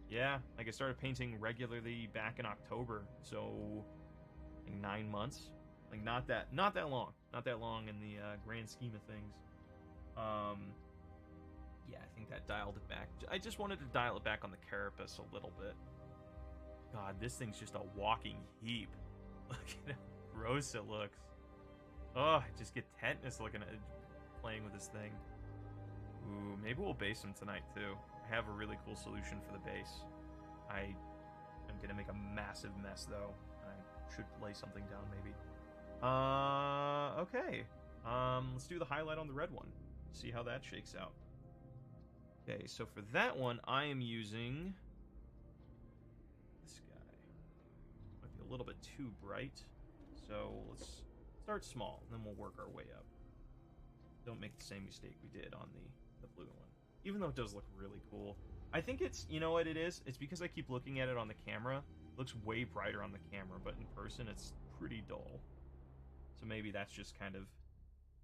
Yeah, like I started painting regularly back in October, so like 9 months. Like not that long in the grand scheme of things. Yeah, I think that dialed it back. I just wanted to dial it back on the carapace a little bit. God, this thing's just a walking heap. Look at how gross it looks. Oh, I just get tetanus looking at it, playing with this thing. Ooh, maybe we'll base him tonight too. I have a really cool solution for the base. I am gonna make a massive mess though. I should lay something down maybe. Okay. Let's do the highlight on the red one. See how that shakes out. Okay, so for that one, I am using this guy. Might be a little bit too bright. So let's start small, and then we'll work our way up. Don't make the same mistake we did on the blue one. Even though it does look really cool. I think it's, you know what it is? It's because I keep looking at it on the camera. It looks way brighter on the camera, but in person it's pretty dull. So maybe that's just kind of,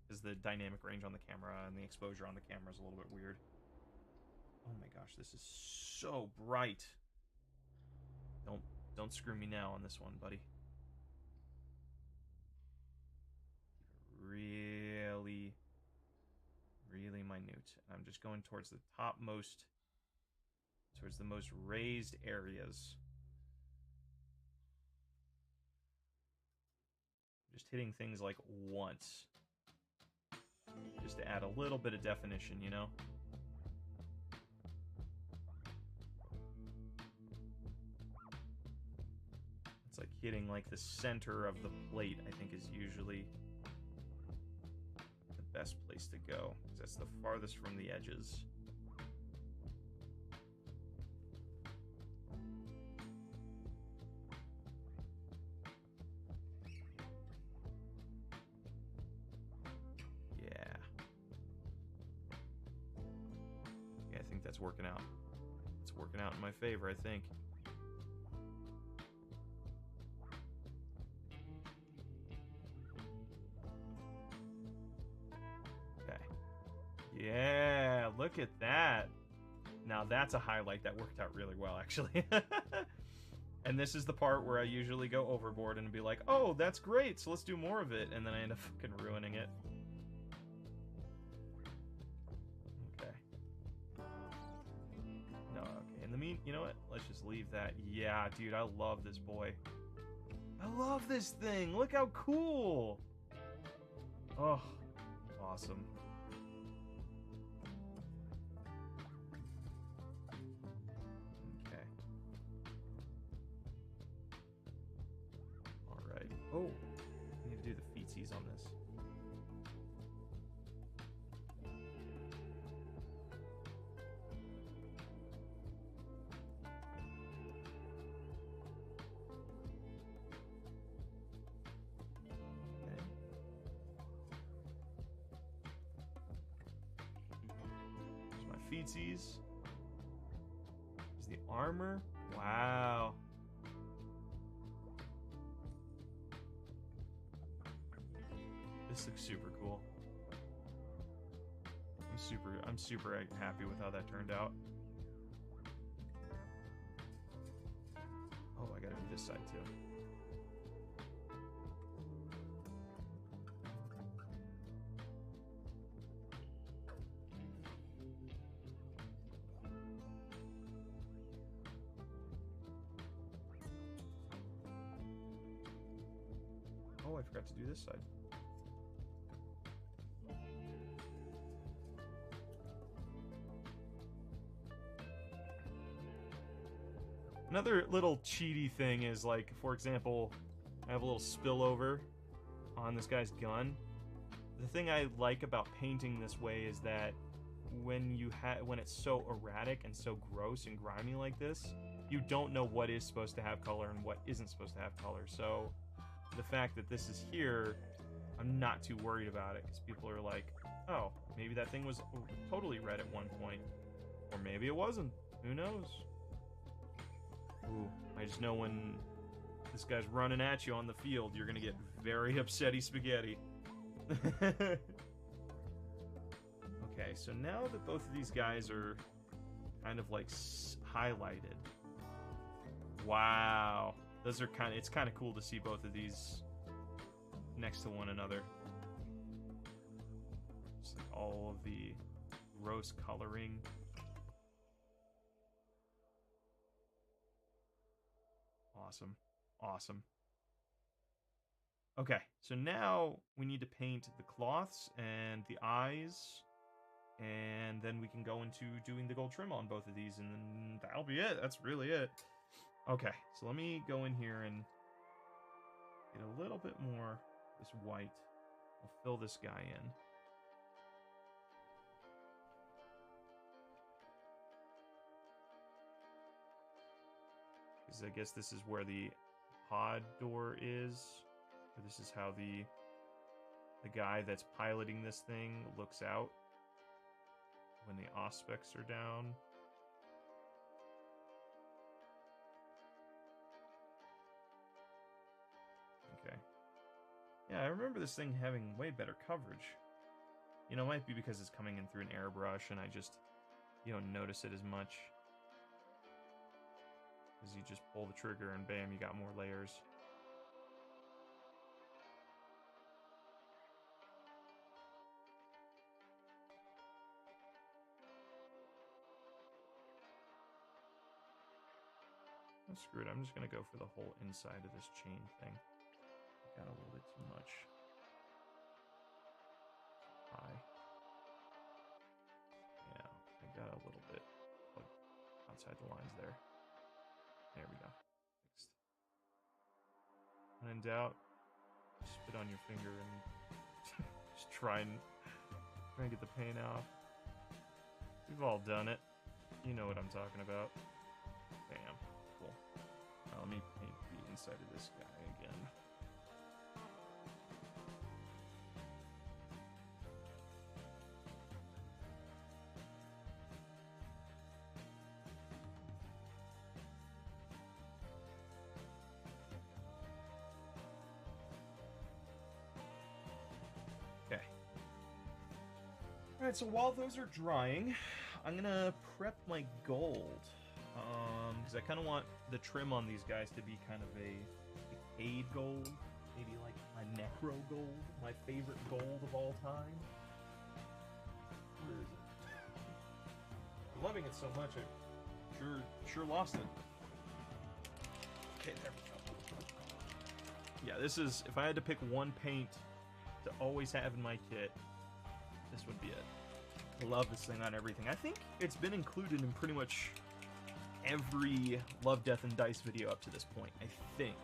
because the dynamic range on the camera and the exposure on the camera is a little bit weird. Oh my gosh, this is so bright. Don't screw me now on this one, buddy. Really, really minute. I'm just going towards the topmost, towards the most raised areas. Just hitting things like once. Just to add a little bit of definition, you know? It's like hitting like the center of the plate, I think, is usually the best place to go, because that's the farthest from the edges. That's working out. It's working out in my favor, I think. Okay. Yeah, look at that. Now that's a highlight that worked out really well, actually. And this is the part where I usually go overboard and be like, oh, that's great, so let's do more of it. And then I end up fucking ruining it. You know what? Let's just leave that. Yeah, dude, I love this boy. I love this thing. Look how cool. Oh, awesome. Okay. All right. Oh, I need to do the feetsies on this. Feetsies. Is the armor? Wow. This looks super cool. I'm super happy with how that turned out. Oh, I gotta do this side too. I forgot to do this side. Another little cheaty thing is, like, for example, I have a little spillover on this guy's gun. The thing I like about painting this way is that when it's so erratic and so gross and grimy like this, you don't know what is supposed to have color and what isn't supposed to have color. So the fact that this is here, I'm not too worried about it, because people are like, oh, maybe that thing was totally red at one point, or maybe it wasn't. Who knows? Ooh, I just know when this guy's running at you on the field, you're gonna get very upsetty spaghetti. Okay, so now that both of these guys are kind of like highlighted, wow, those are it's kind of cool to see both of these next to one another. Just like all of the gross coloring. Awesome. Awesome. Okay, so now we need to paint the cloths and the eyes, and then we can go into doing the gold trim on both of these, and then that'll be it. That's really it. Okay, so let me go in here and get a little bit more this white. I'll fill this guy in. Because I guess this is where the pod door is. Or this is how the guy that's piloting this thing looks out when the aspects are down. Okay. Yeah, I remember this thing having way better coverage. You know, it might be because it's coming in through an airbrush and you don't notice it as much. Because you just pull the trigger and bam, you got more layers. Oh, screw it, I'm just gonna go for the whole inside of this chain thing. Got a little bit too much. High. Yeah, I got a little bit like outside the lines there. There we go. Fixed. When in doubt, spit on your finger and just try and get the paint off. We've all done it. You know what I'm talking about. Bam. Cool. Now let me paint the inside of this guy again. Okay. Alright, so while those are drying, I'm gonna prep my gold. Because I kind of want the trim on these guys to be kind of a Cade gold. Maybe like my Necro gold. My favorite gold of all time. Where is it? I'm loving it so much, I sure lost it. Okay, there we go. Yeah, this is, if I had to pick one paint to always have in my kit, this would be it. I love this thing on everything. I think it's been included in pretty much every Love, Death, and Dice video up to this point, I think.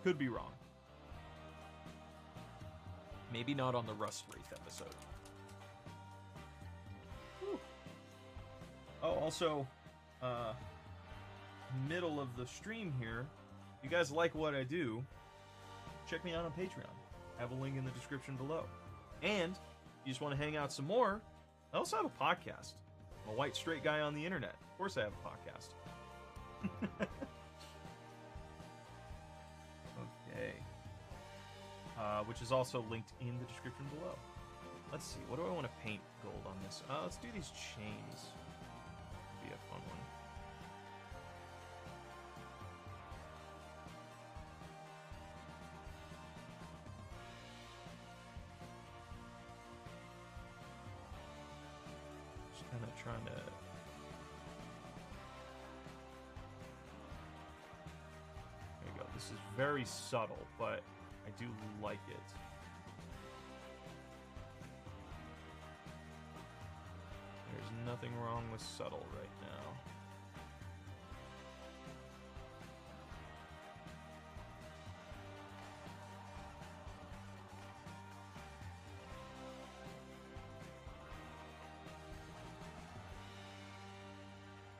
Could be wrong. Maybe not on the Rust Wraith episode. Whew. Oh, also, middle of the stream here, if you guys like what I do, check me out on Patreon. I have a link in the description below. And if you just want to hang out some more, I also have a podcast. I'm a white straight guy on the internet. Of course I have a podcast. Okay. Which is also linked in the description below. Let's see, what do I want to paint gold on this? Let's do these chains. Be a fun one. Just kind of trying to... There you go. This is very subtle, but I do like it. There's nothing wrong with subtle right now.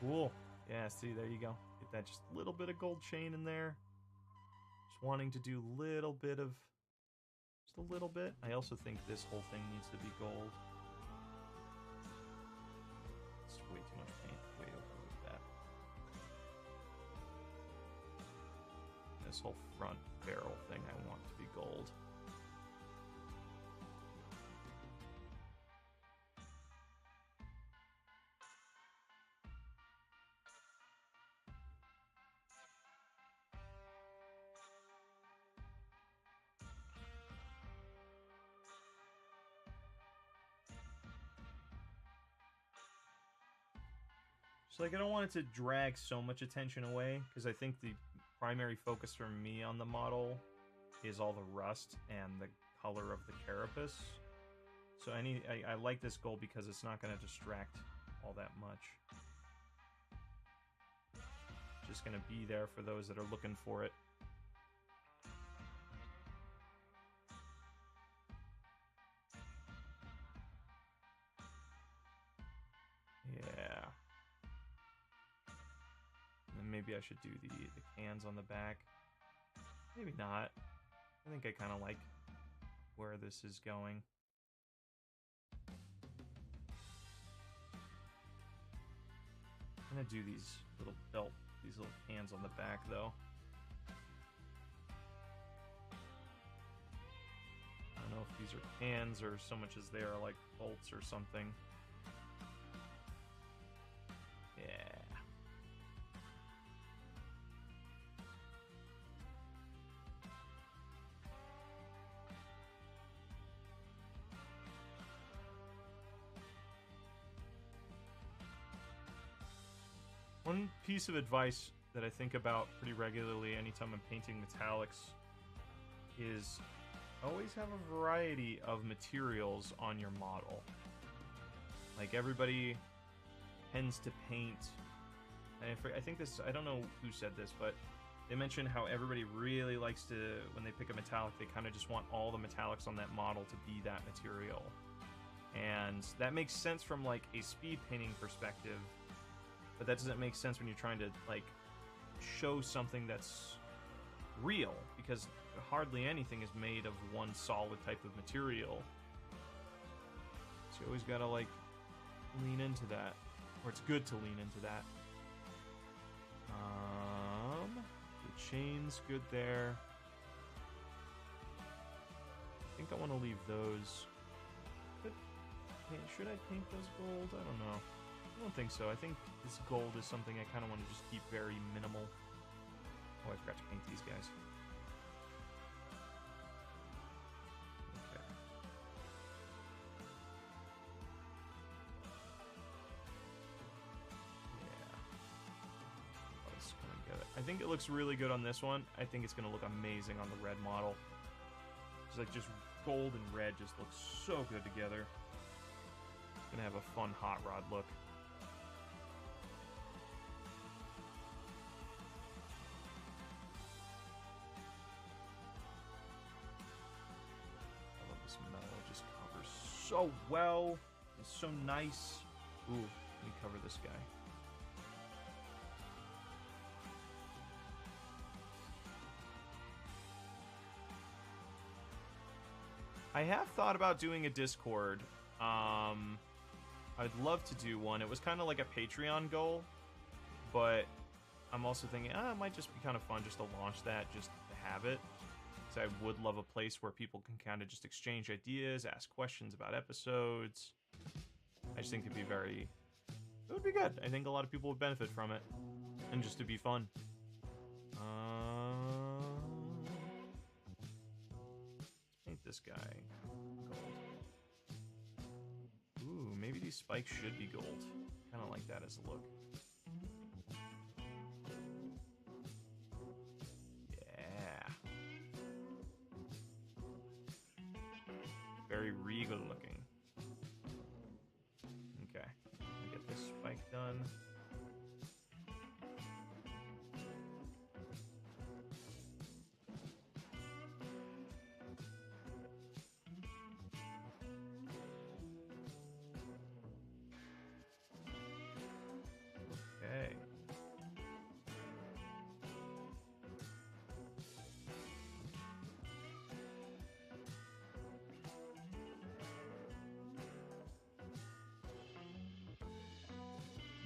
Cool. Yeah, see, there you go. Get that just little bit of gold chain in there. Just wanting to do little bit of... just a little bit. I also think this whole thing needs to be gold. It's way too much paint. Way overload that. This whole front barrel thing I want to be gold. Like, I don't want it to drag so much attention away, because I think the primary focus for me on the model is all the rust and the color of the carapace. So I like this gold because it's not going to distract all that much. Just going to be there for those that are looking for it. Yeah. Maybe I should do the cans on the back. Maybe not. I think I kind of like where this is going. I'm gonna do these little cans on the back though. I don't know if these are cans or so much as they are like bolts or something. Yeah. One piece of advice that I think about pretty regularly anytime I'm painting metallics is always have a variety of materials on your model. Like, everybody tends to paint, and I think this, I don't know who said this, but they mentioned how everybody really likes to, when they pick a metallic, they kind of just want all the metallics on that model to be that material. And that makes sense from like a speed painting perspective, but that doesn't make sense when you're trying to like show something that's real, because hardly anything is made of one solid type of material. So you always gotta like lean into that, or it's good to lean into that. The chain's good there. I think I want to leave those. But should I paint those gold? I don't know. I don't think so. I think this gold is something I kind of want to just keep very minimal. Oh, I forgot to paint these guys. Okay. Yeah. Let's kind of get it. I think it looks really good on this one. I think it's going to look amazing on the red model. It's like just gold and red just looks so good together. It's going to have a fun hot rod look. So well, it's so nice. Ooh, let me cover this guy. I have thought about doing a Discord. I'd love to do one. It was kind of like a Patreon goal, but I'm also thinking, it might just be kind of fun just to launch that, just to have it. I would love a place where people can kind of just exchange ideas, ask questions about episodes. I just think it'd be it would be good. I think a lot of people would benefit from it, and just to be fun. Let's paint this guy gold. Ooh, maybe these spikes should be gold. Kind of like that as a look. on. Okay.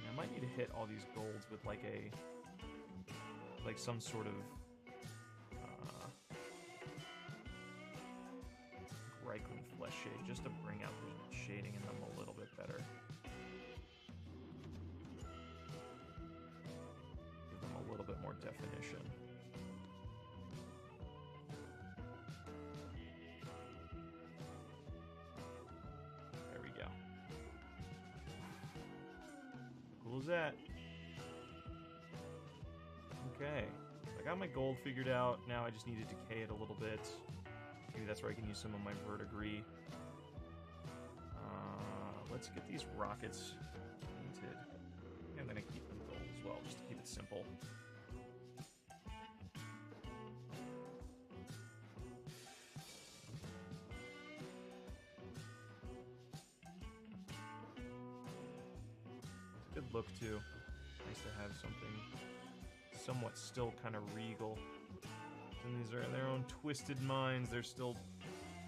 I might need to hit all these golds with like some sort of 𝘎𝙬𝙊𝙊𝘿 flesh shade, just to bring out the shading in them a little bit better. Give them a little bit more definition. There we go. Cool as that. Okay, I got my gold figured out. Now I just need to decay it a little bit. Maybe that's where I can use some of my verdigris. Let's get these rockets painted. I'm gonna keep them gold as well, just to keep it simple. Good look too. Nice to have something somewhat still kind of regal. And these are in their own twisted minds. They're still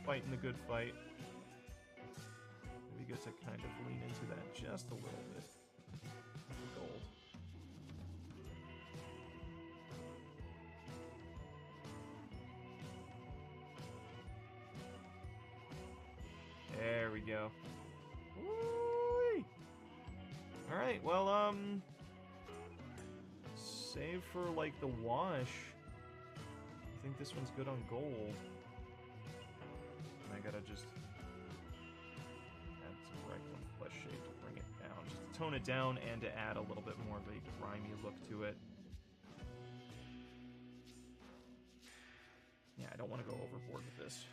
fighting the good fight. Maybe good to kind of lean into that just a little bit. Gold. There we go. Woo-wee! All right, well, save for like the wash. I think this one's good on gold. And I gotta just add some 𝘎𝙬𝙊𝘊𝘿 flesh shade to bring it down, just to tone it down and to add a little bit more of a grimy look to it. Yeah, I don't want to go overboard with this.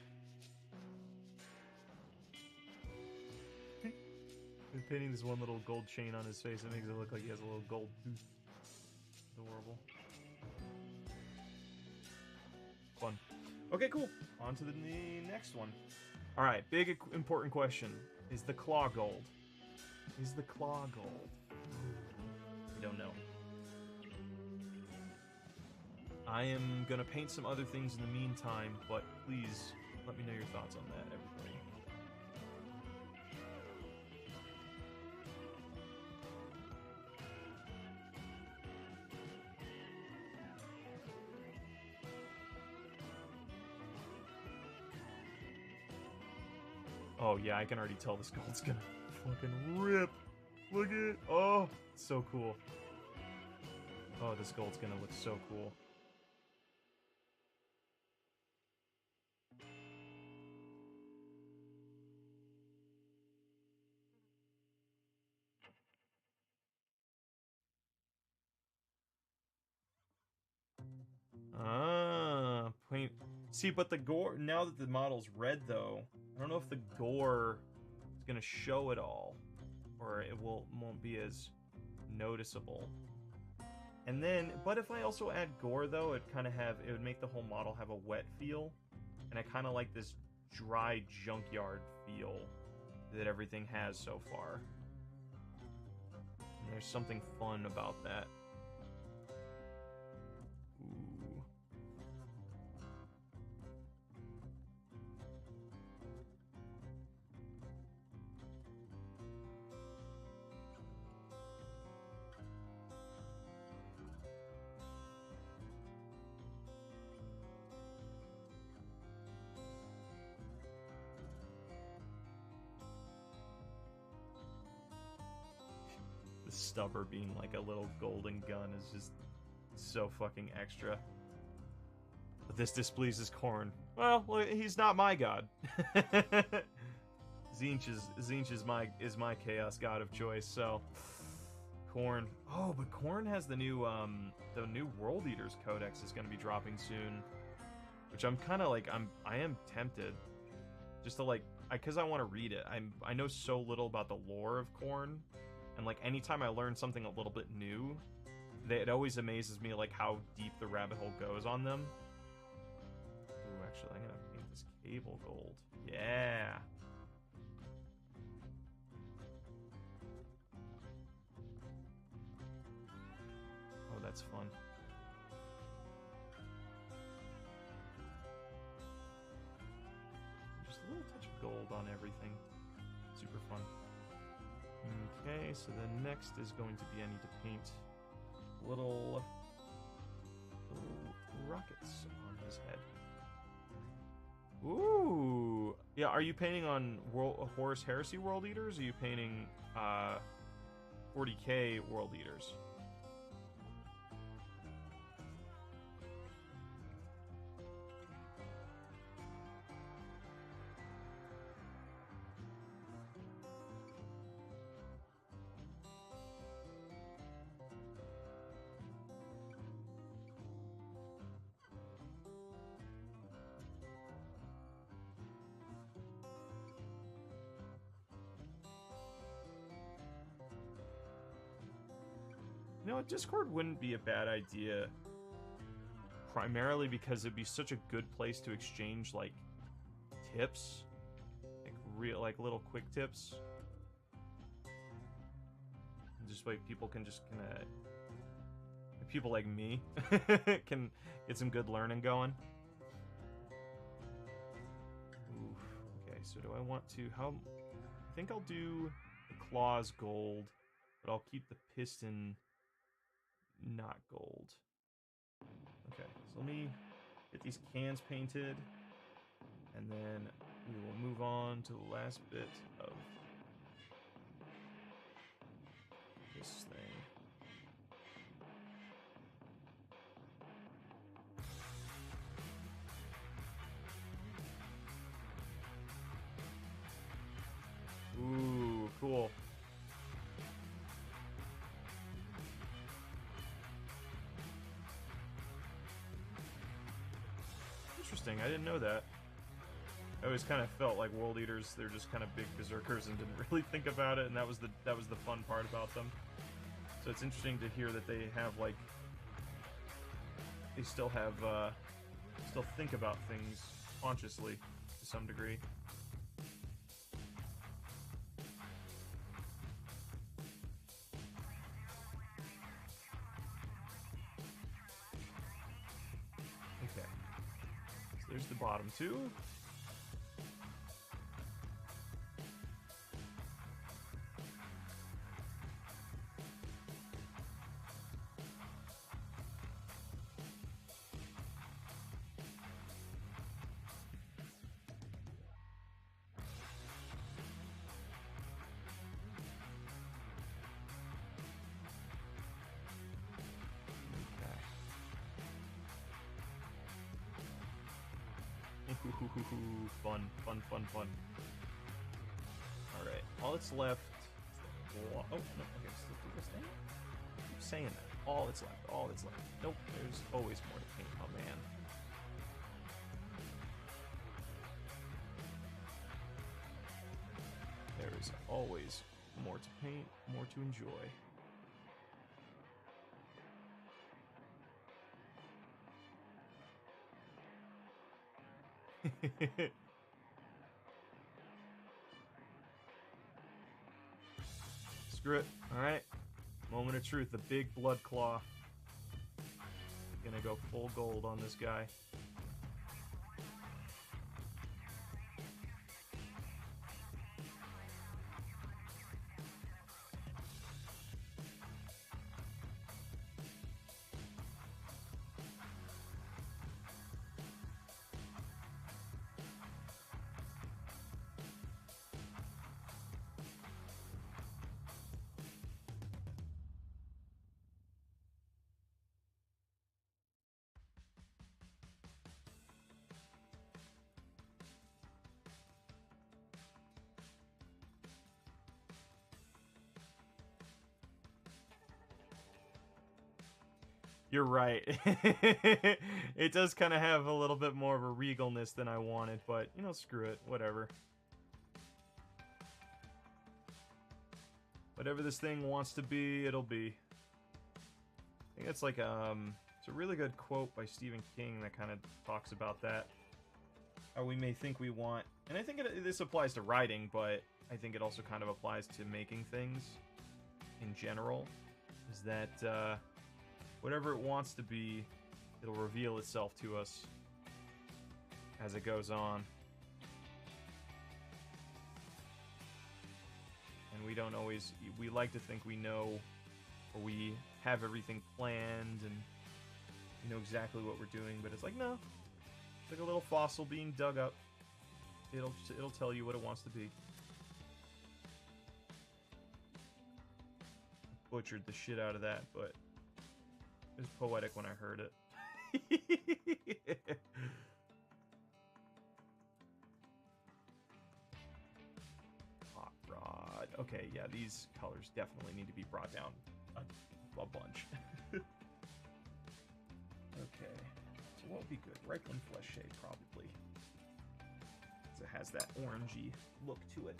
I'm painting this one little gold chain on his face. It makes it look like he has a little gold tooth. Adorable. Fun. Okay, cool. On to the next one. All right, big important question. Is the claw gold? Is the claw gold? We don't know. I am gonna paint some other things in the meantime, but please let me know your thoughts on that, everybody. Oh yeah, I can already tell this gold's gonna fucking rip. Look at it. Oh, it's so cool. Oh, this gold's gonna look so cool. Ah, paint. See, but the gore, now that the model's red though, I don't know if the gore is gonna show it all, or it won't be as noticeable. And then, but if I also add gore though, it would make the whole model have a wet feel, and I kind of like this dry junkyard feel that everything has so far. And there's something fun about that. Ooh. The stubber being like a little golden gun is just so fucking extra. But this displeases Khorne. Well, he's not my god. Zinch is my chaos god of choice. So Khorne. Oh, but Khorne has the new World Eaters Codex is going to be dropping soon, which I'm kind of like I am tempted, just to like because I want to read it. I know so little about the lore of Khorne. And And like anytime I learn something a little bit new, it always amazes me like how deep the rabbit hole goes on them. Ooh, actually, I'm gonna paint this cable gold. Yeah. Oh, that's fun. Just a little touch of gold on everything. Super fun. Okay, so then next is going to be I need to paint little rockets on his head. Ooh! Yeah, are you painting on Horus Heresy World Eaters, or are you painting 40k World Eaters? You know, Discord wouldn't be a bad idea, primarily because it'd be such a good place to exchange, like, tips. Like, little quick tips. And just like people can just kinda... People like me can get some good learning going. Oof. Okay, so do I want to... I think I'll do the claws gold, but I'll keep the piston... not gold. Okay, so let me get these cans painted, and then we will move on to the last bit of this thing. Ooh, cool. Interesting, I didn't know that. I always kind of felt like World Eaters, they're just kind of big berserkers and didn't really think about it, and that was the fun part about them. So it's interesting to hear that they have, like, they still have, still think about things consciously to some degree. Okay. So there's the bottom two. Fun, fun, fun, fun. Alright, all that's left... Oh, no, okay, still do this thing? I keep saying that. All that's left, all that's left. Nope, there's always more to paint, oh man. There is always more to paint, more to enjoy. Screw it. Alright. Moment of truth. The big blood claw. Gonna go full gold on this guy. You're right. It does kind of have a little bit more of a regalness than I wanted, but, you know, screw it. Whatever. Whatever this thing wants to be, it'll be. I think it's like it's a really good quote by Stephen King that kind of talks about that. How we may think we want, and I think this applies to writing, but I think it also kind of applies to making things in general, is that whatever it wants to be, it'll reveal itself to us as it goes on. And we don't always, we like to think we know, or we have everything planned and we know exactly what we're doing, but it's like, no. It's like a little fossil being dug up. It'll tell you what it wants to be. Butchered the shit out of that, but it was poetic when I heard it. Hot rod. Okay, yeah, these colors definitely need to be brought down a bunch. Okay. So what would be good? Reikland Flesh Shade, probably. Because it has that orangey look to it.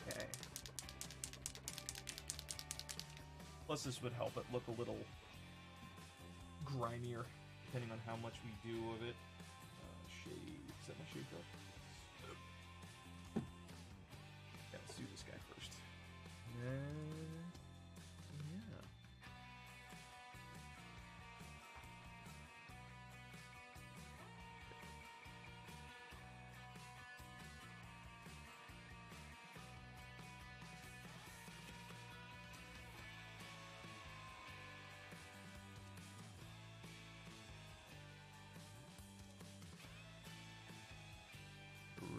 Okay. Plus this would help it look a little grimier, depending on how much we do of it. Shade. Is that my shade drop? Yeah, let's do this guy first. Yeah.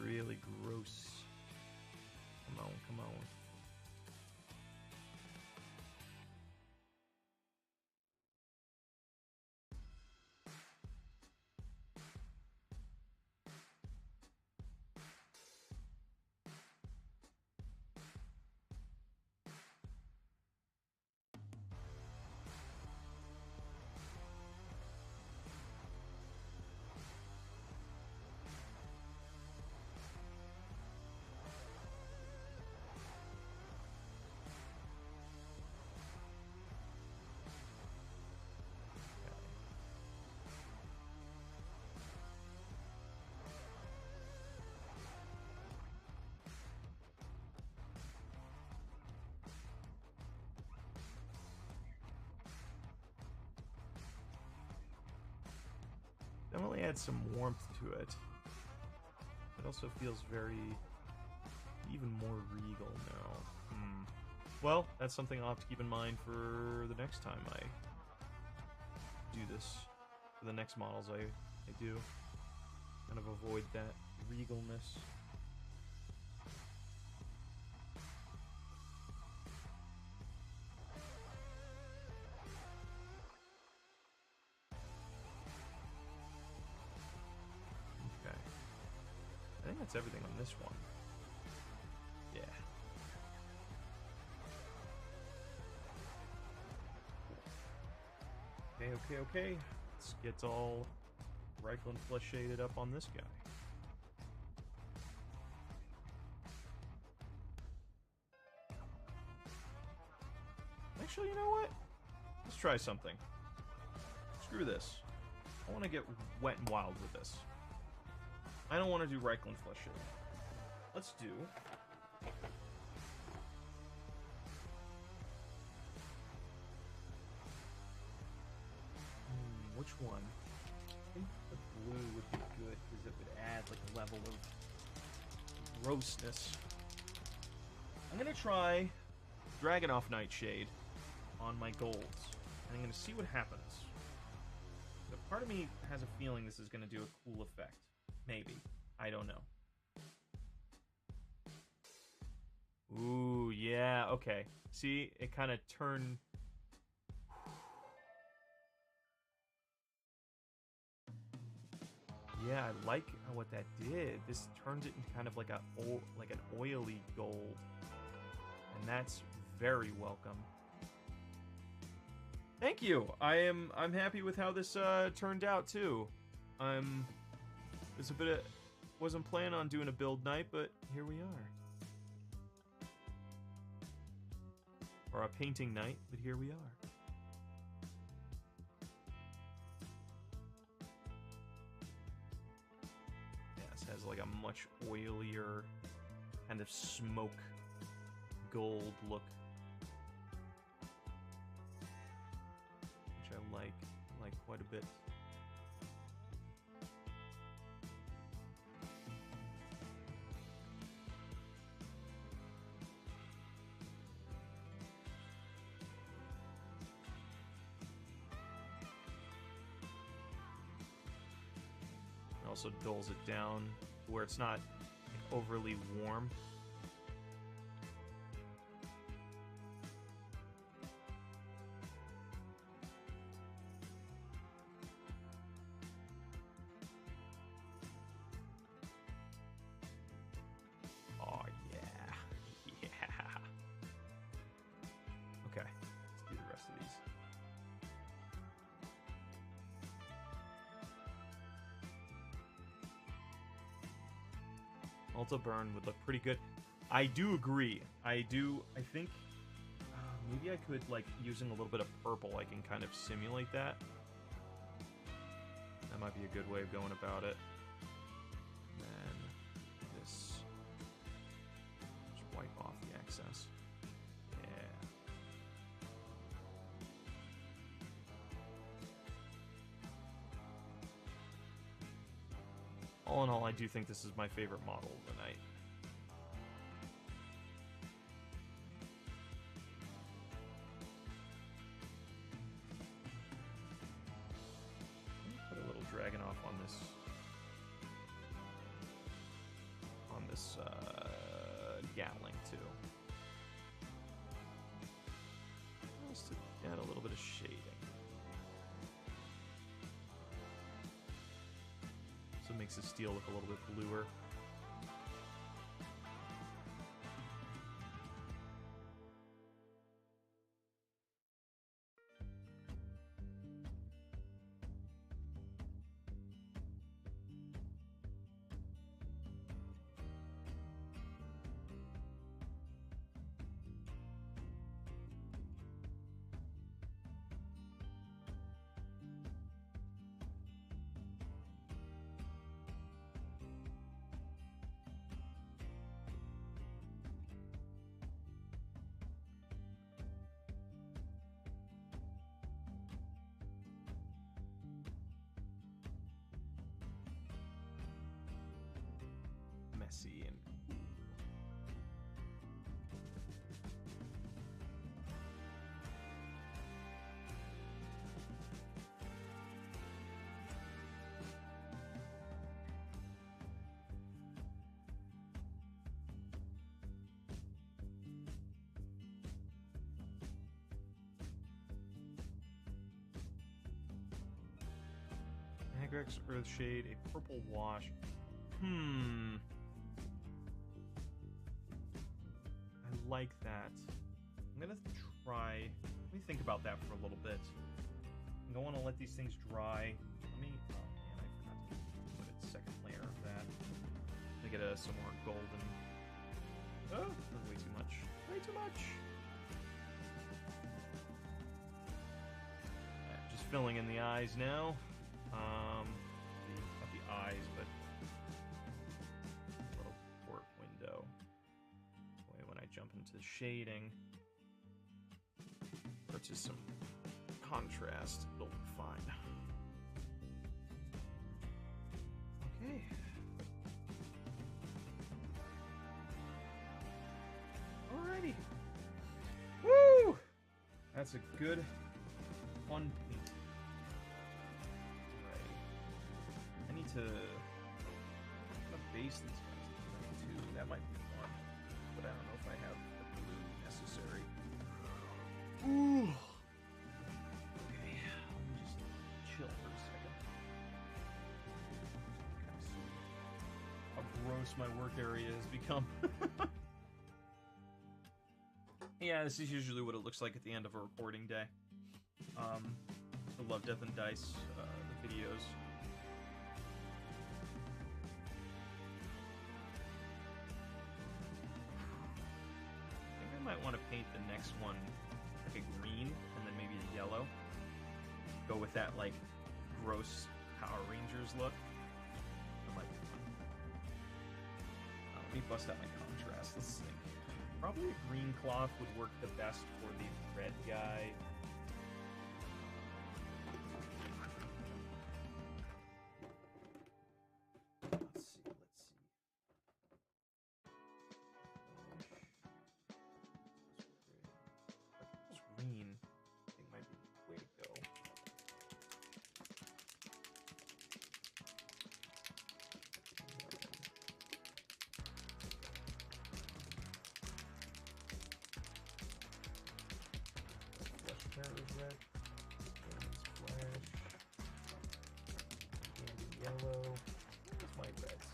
Really gross. Come on, come on. Definitely adds some warmth to it. It also feels very, even more regal now. Well, that's something I'll have to keep in mind for the next time I do this. For the next models I do. Kind of avoid that regalness. I think that's everything on this one. Yeah. Okay. Let's get all Reikland Flesh shaded up on this guy. Actually, you know what? Let's try something. Screw this. I want to get wet and wild with this. I don't want to do Reikland Flesh shade. Let's do... which one? I think the blue would be good because it would add like a level of grossness. I'm gonna try Dragonoff Nightshade on my golds. And I'm gonna see what happens. So part of me has a feeling this is gonna do a cool effect. Maybe. I don't know. Ooh, yeah, okay. See, it kind of turned... Yeah, I like what that did. This turns it into kind of like an oily gold. And that's very welcome. Thank you. I'm happy with how this turned out too. There's a bit of, wasn't planning on doing a build night, but here we are. Or a painting night, but here we are. Yeah, this has like a much oilier kind of smoke gold look, which I like quite a bit. It also dulls it down where it's not overly warm. Ultra burn would look pretty good. I do agree. I think maybe I could, like, using a little bit of purple, I can kind of simulate that. That might be a good way of going about it. And then this. Just wipe off the excess. Yeah. All in all, I do think this is my favorite model of the night. Put a little dragon off on this Gatling too. Just to add a little bit of shading. So it makes the steel look a little bit bluer. Messy and Redgrass Earthshade, a purple wash. I like that. I'm gonna try. Let me think about that for a little bit. I don't want to let these things dry. Let me. Oh man, I forgot to put a second layer of that. Let me get some more golden. Oh, that's way too much. Way too much. Right, just filling in the eyes now. Not the eyes, but a little port window. When I jump into shading, or just some contrast, it'll be fine. Okay. Alrighty. Woo! That's a good, fun paint. Alright. I need to base these guys too. That might be fun, but I don't know if I have the glue necessary. Ooh. Okay, let me just chill for a second. Kind of see how gross my work area has become. Yeah, this is usually what it looks like at the end of a recording day. The Love, Death, and Dice the videos. I think I might want to paint the next one like a green and then maybe a yellow. Go with that like gross Power Rangers look. That might be fun. Let me bust out my contrast. Let's think. Probably a green cloth would work the best for the red guy. Let's see. Green, I think, might be the way to go. Flesh Terror's red. Flash. Candy yellow. Where's my reds?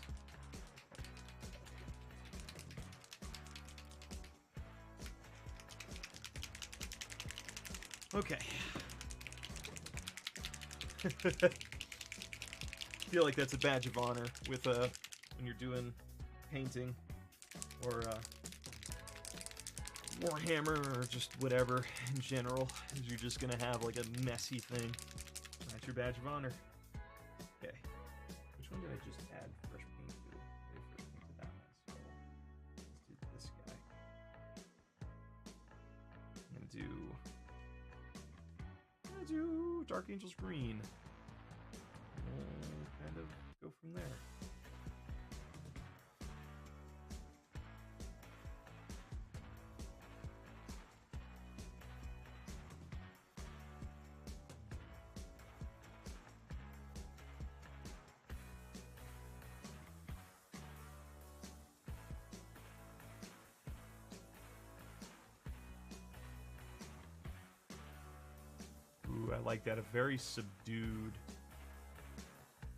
Okay. Feel like that's a badge of honor with when you're doing painting or Warhammer or just whatever in general, is you're just gonna have like a messy thing. That's your badge of honor. Okay. Which one did I just add fresh paint to? I did fresh paint to that one. So let's do this guy. I'm gonna do Dark Angels green. And kind of go from there. Ooh, I like that. A very subdued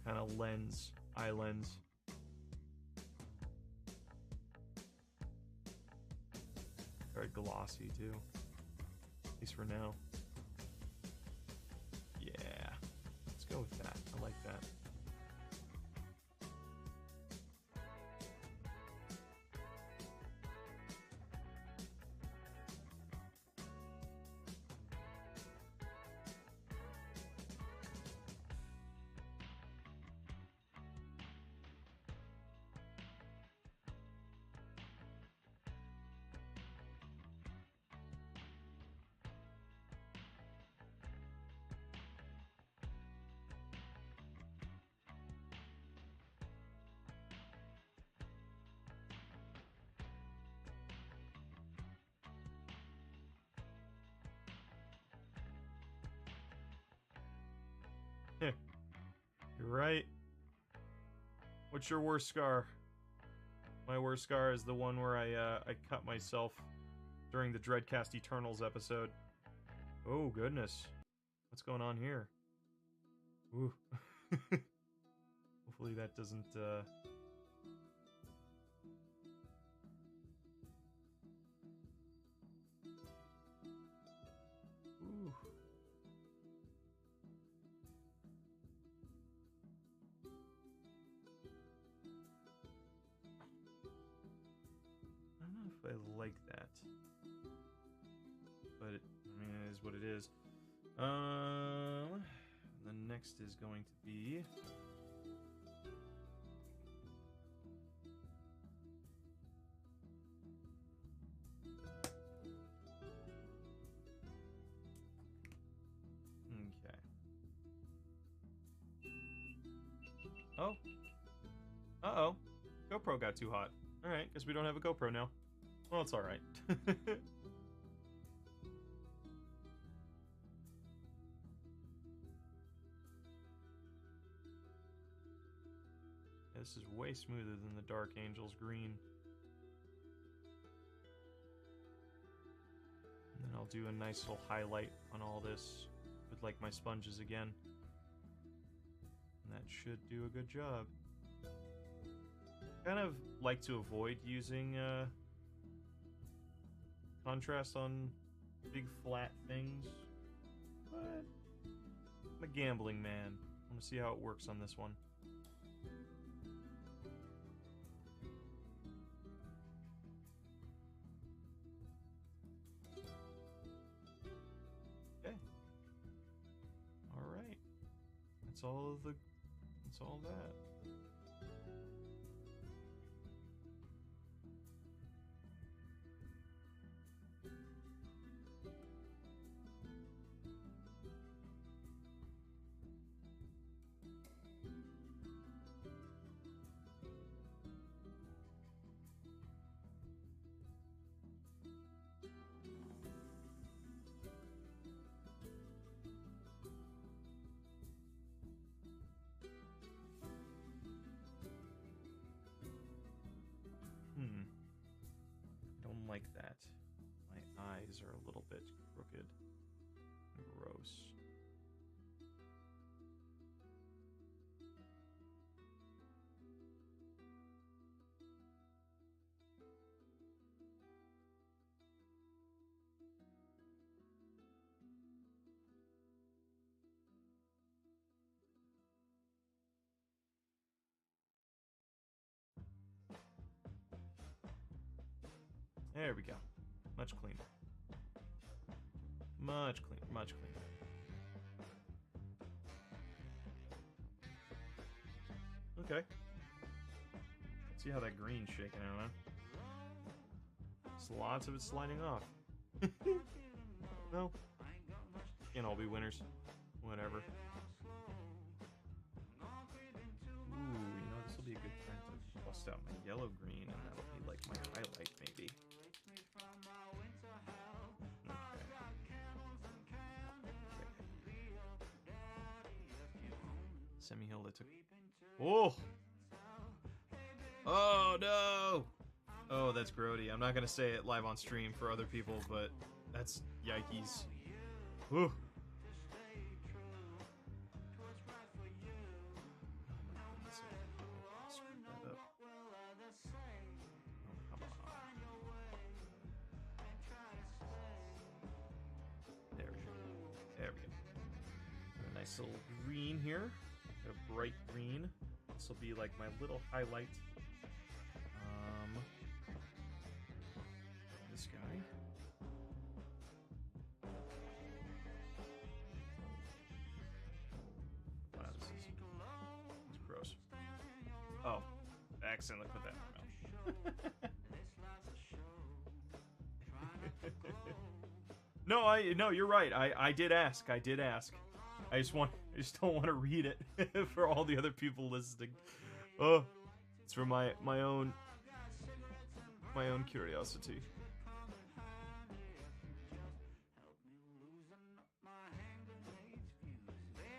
kind of lens, eye lens. Very glossy too, at least for now. Yeah, let's go with that. I like that. You're right. What's your worst scar? My worst scar is the one where I cut myself during the Dreadcast Eternals episode. Oh goodness, what's going on here? Ooh. Hopefully that doesn't. Ooh. I don't know if I like that, but it, I mean, it is what it is. The next is going to be okay. Oh. Uh-oh. GoPro got too hot. Alright, guess we don't have a GoPro now. Well, it's alright. This is way smoother than the Dark Angels green. And then I'll do a nice little highlight on all this with like my sponges again. And that should do a good job. Kind of like to avoid using contrast on big flat things. But I'm a gambling man. I'm gonna see how it works on this one. Okay. All right. That's all that. Like that. My eyes are a little bit crooked. Gross. There we go. Much cleaner. Much cleaner. Much cleaner. Okay. See how that green's shaking out, huh? There's lots of it sliding off. No. Can't all be winners. Whatever. Ooh, you know, this will be a good time to bust out my yellow green, and that'll be like my highlight, maybe. Semi-hill that took... Oh! Oh, no! Oh, that's grody. I'm not going to say it live on stream for other people, but that's yikes. Whew. There we go. There we go. A nice little green here. A bright green. This will be like my little highlight. This guy. Wow, this is gross. Oh, I accidentally put that in my mouth. No, you're right. I did ask. I just don't want to read it for all the other people listening. Oh, it's for my own curiosity.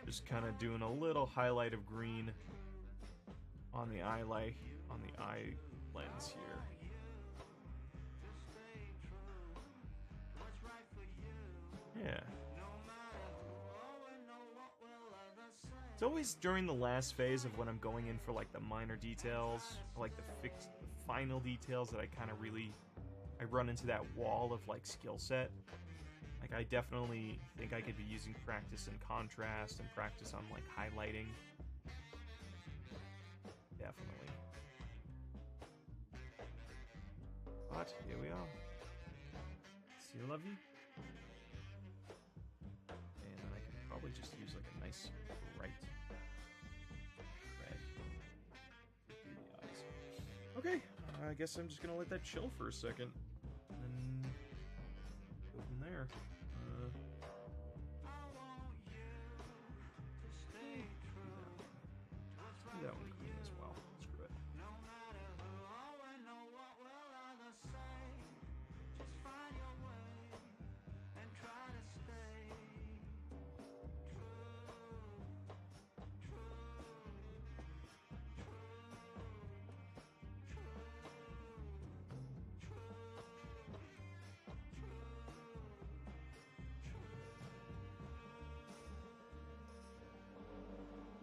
Just kind of doing a little highlight of green on the eye lens here. Yeah. It's always during the last phase of when I'm going in for like the minor details, or like the final details that I kind of I run into that wall of like skill set. Like I definitely think I could be using practice and contrast and practice on like highlighting. Definitely. But here we are. See you, love you. And then I can probably just use like a nice bright red through the eyes. Okay, I guess I'm just gonna let that chill for a second, and then go from there. Do that one green as well. Screw it.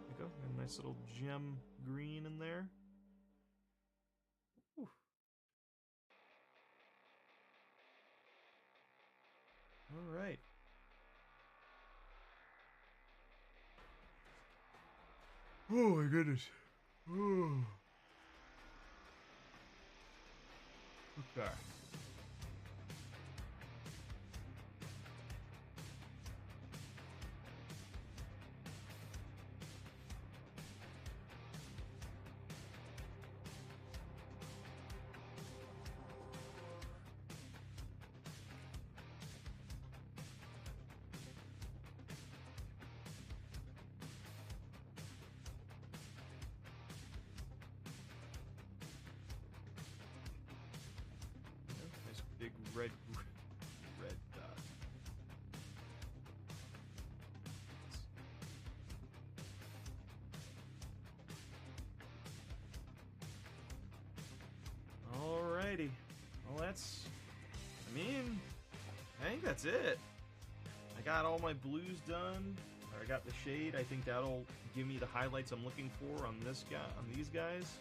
There we go. Got a nice little gem green in there. Whew. All right. Oh my goodness. Oh. Okay. Nice big red dot. Alrighty. Well, that's... I mean, I think that's it. I got all my blues done. I got the shade. I think that'll give me the highlights I'm looking for on this guy, on these guys.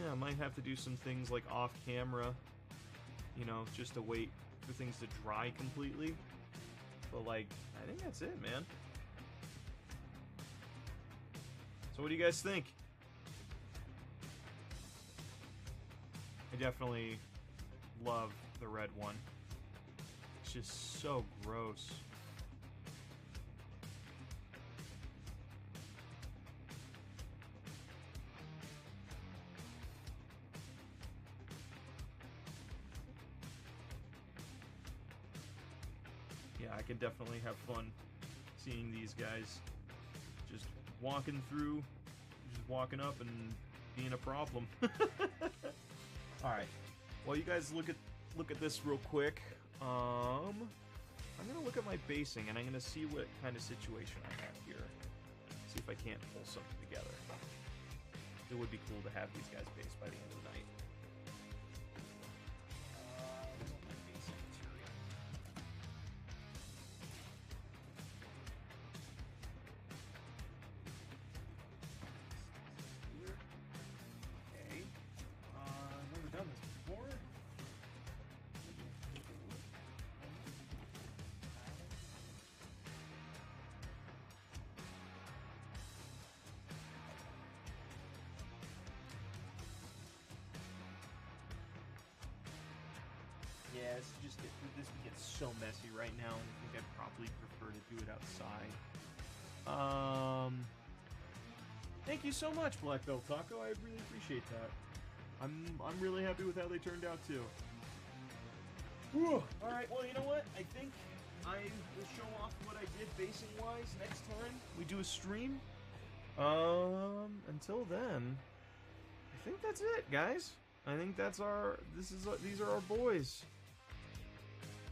Yeah, I might have to do some things like off camera, you know, just to wait for things to dry completely. But like, I think that's it, man. So what do you guys think? I definitely love the red one. It's just so gross. Yeah, I can definitely have fun seeing these guys just walking through, just walking up and being a problem. Alright. Well, you guys look at this real quick. I'm gonna look at my basing and I'm gonna see what kind of situation I have here. See if I can't pull something together. It would be cool to have these guys based by the end of the night. Yeah, this gets so messy right now. I think I'd probably prefer to do it outside. Thank you so much, Black Belt Taco. I really appreciate that. I'm really happy with how they turned out too. Whew. All right, well, you know what? I think I will show off what I did basing wise next time we do a stream. Until then, I think that's it, guys. I think that's these are our boys.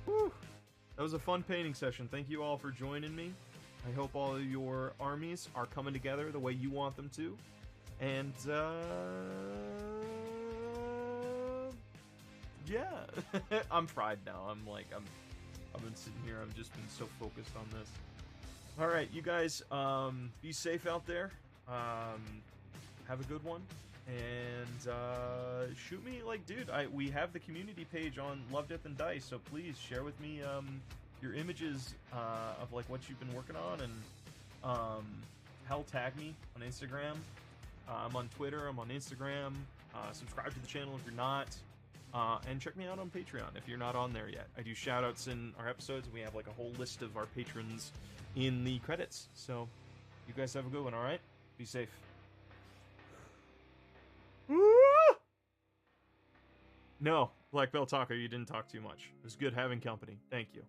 Whew. That was a fun painting session. Thank you all for joining me. I hope all of your armies are coming together the way you want them to. And, yeah. I'm fried now. I've been sitting here. I've just been so focused on this. Alright, you guys, be safe out there. Have a good one. And shoot me, like, dude, we have the community page on Love, Death, and Dice, so please share with me your images of like what you've been working on, and hell, tag me on Instagram. I'm on Twitter, I'm on Instagram. Subscribe to the channel if you're not, and check me out on Patreon if you're not on there yet. I do shout outs in our episodes, and we have like a whole list of our patrons in the credits. So you guys have a good one. All right, be safe. No, Black Belt Taco, you didn't talk too much. It was good having company. Thank you.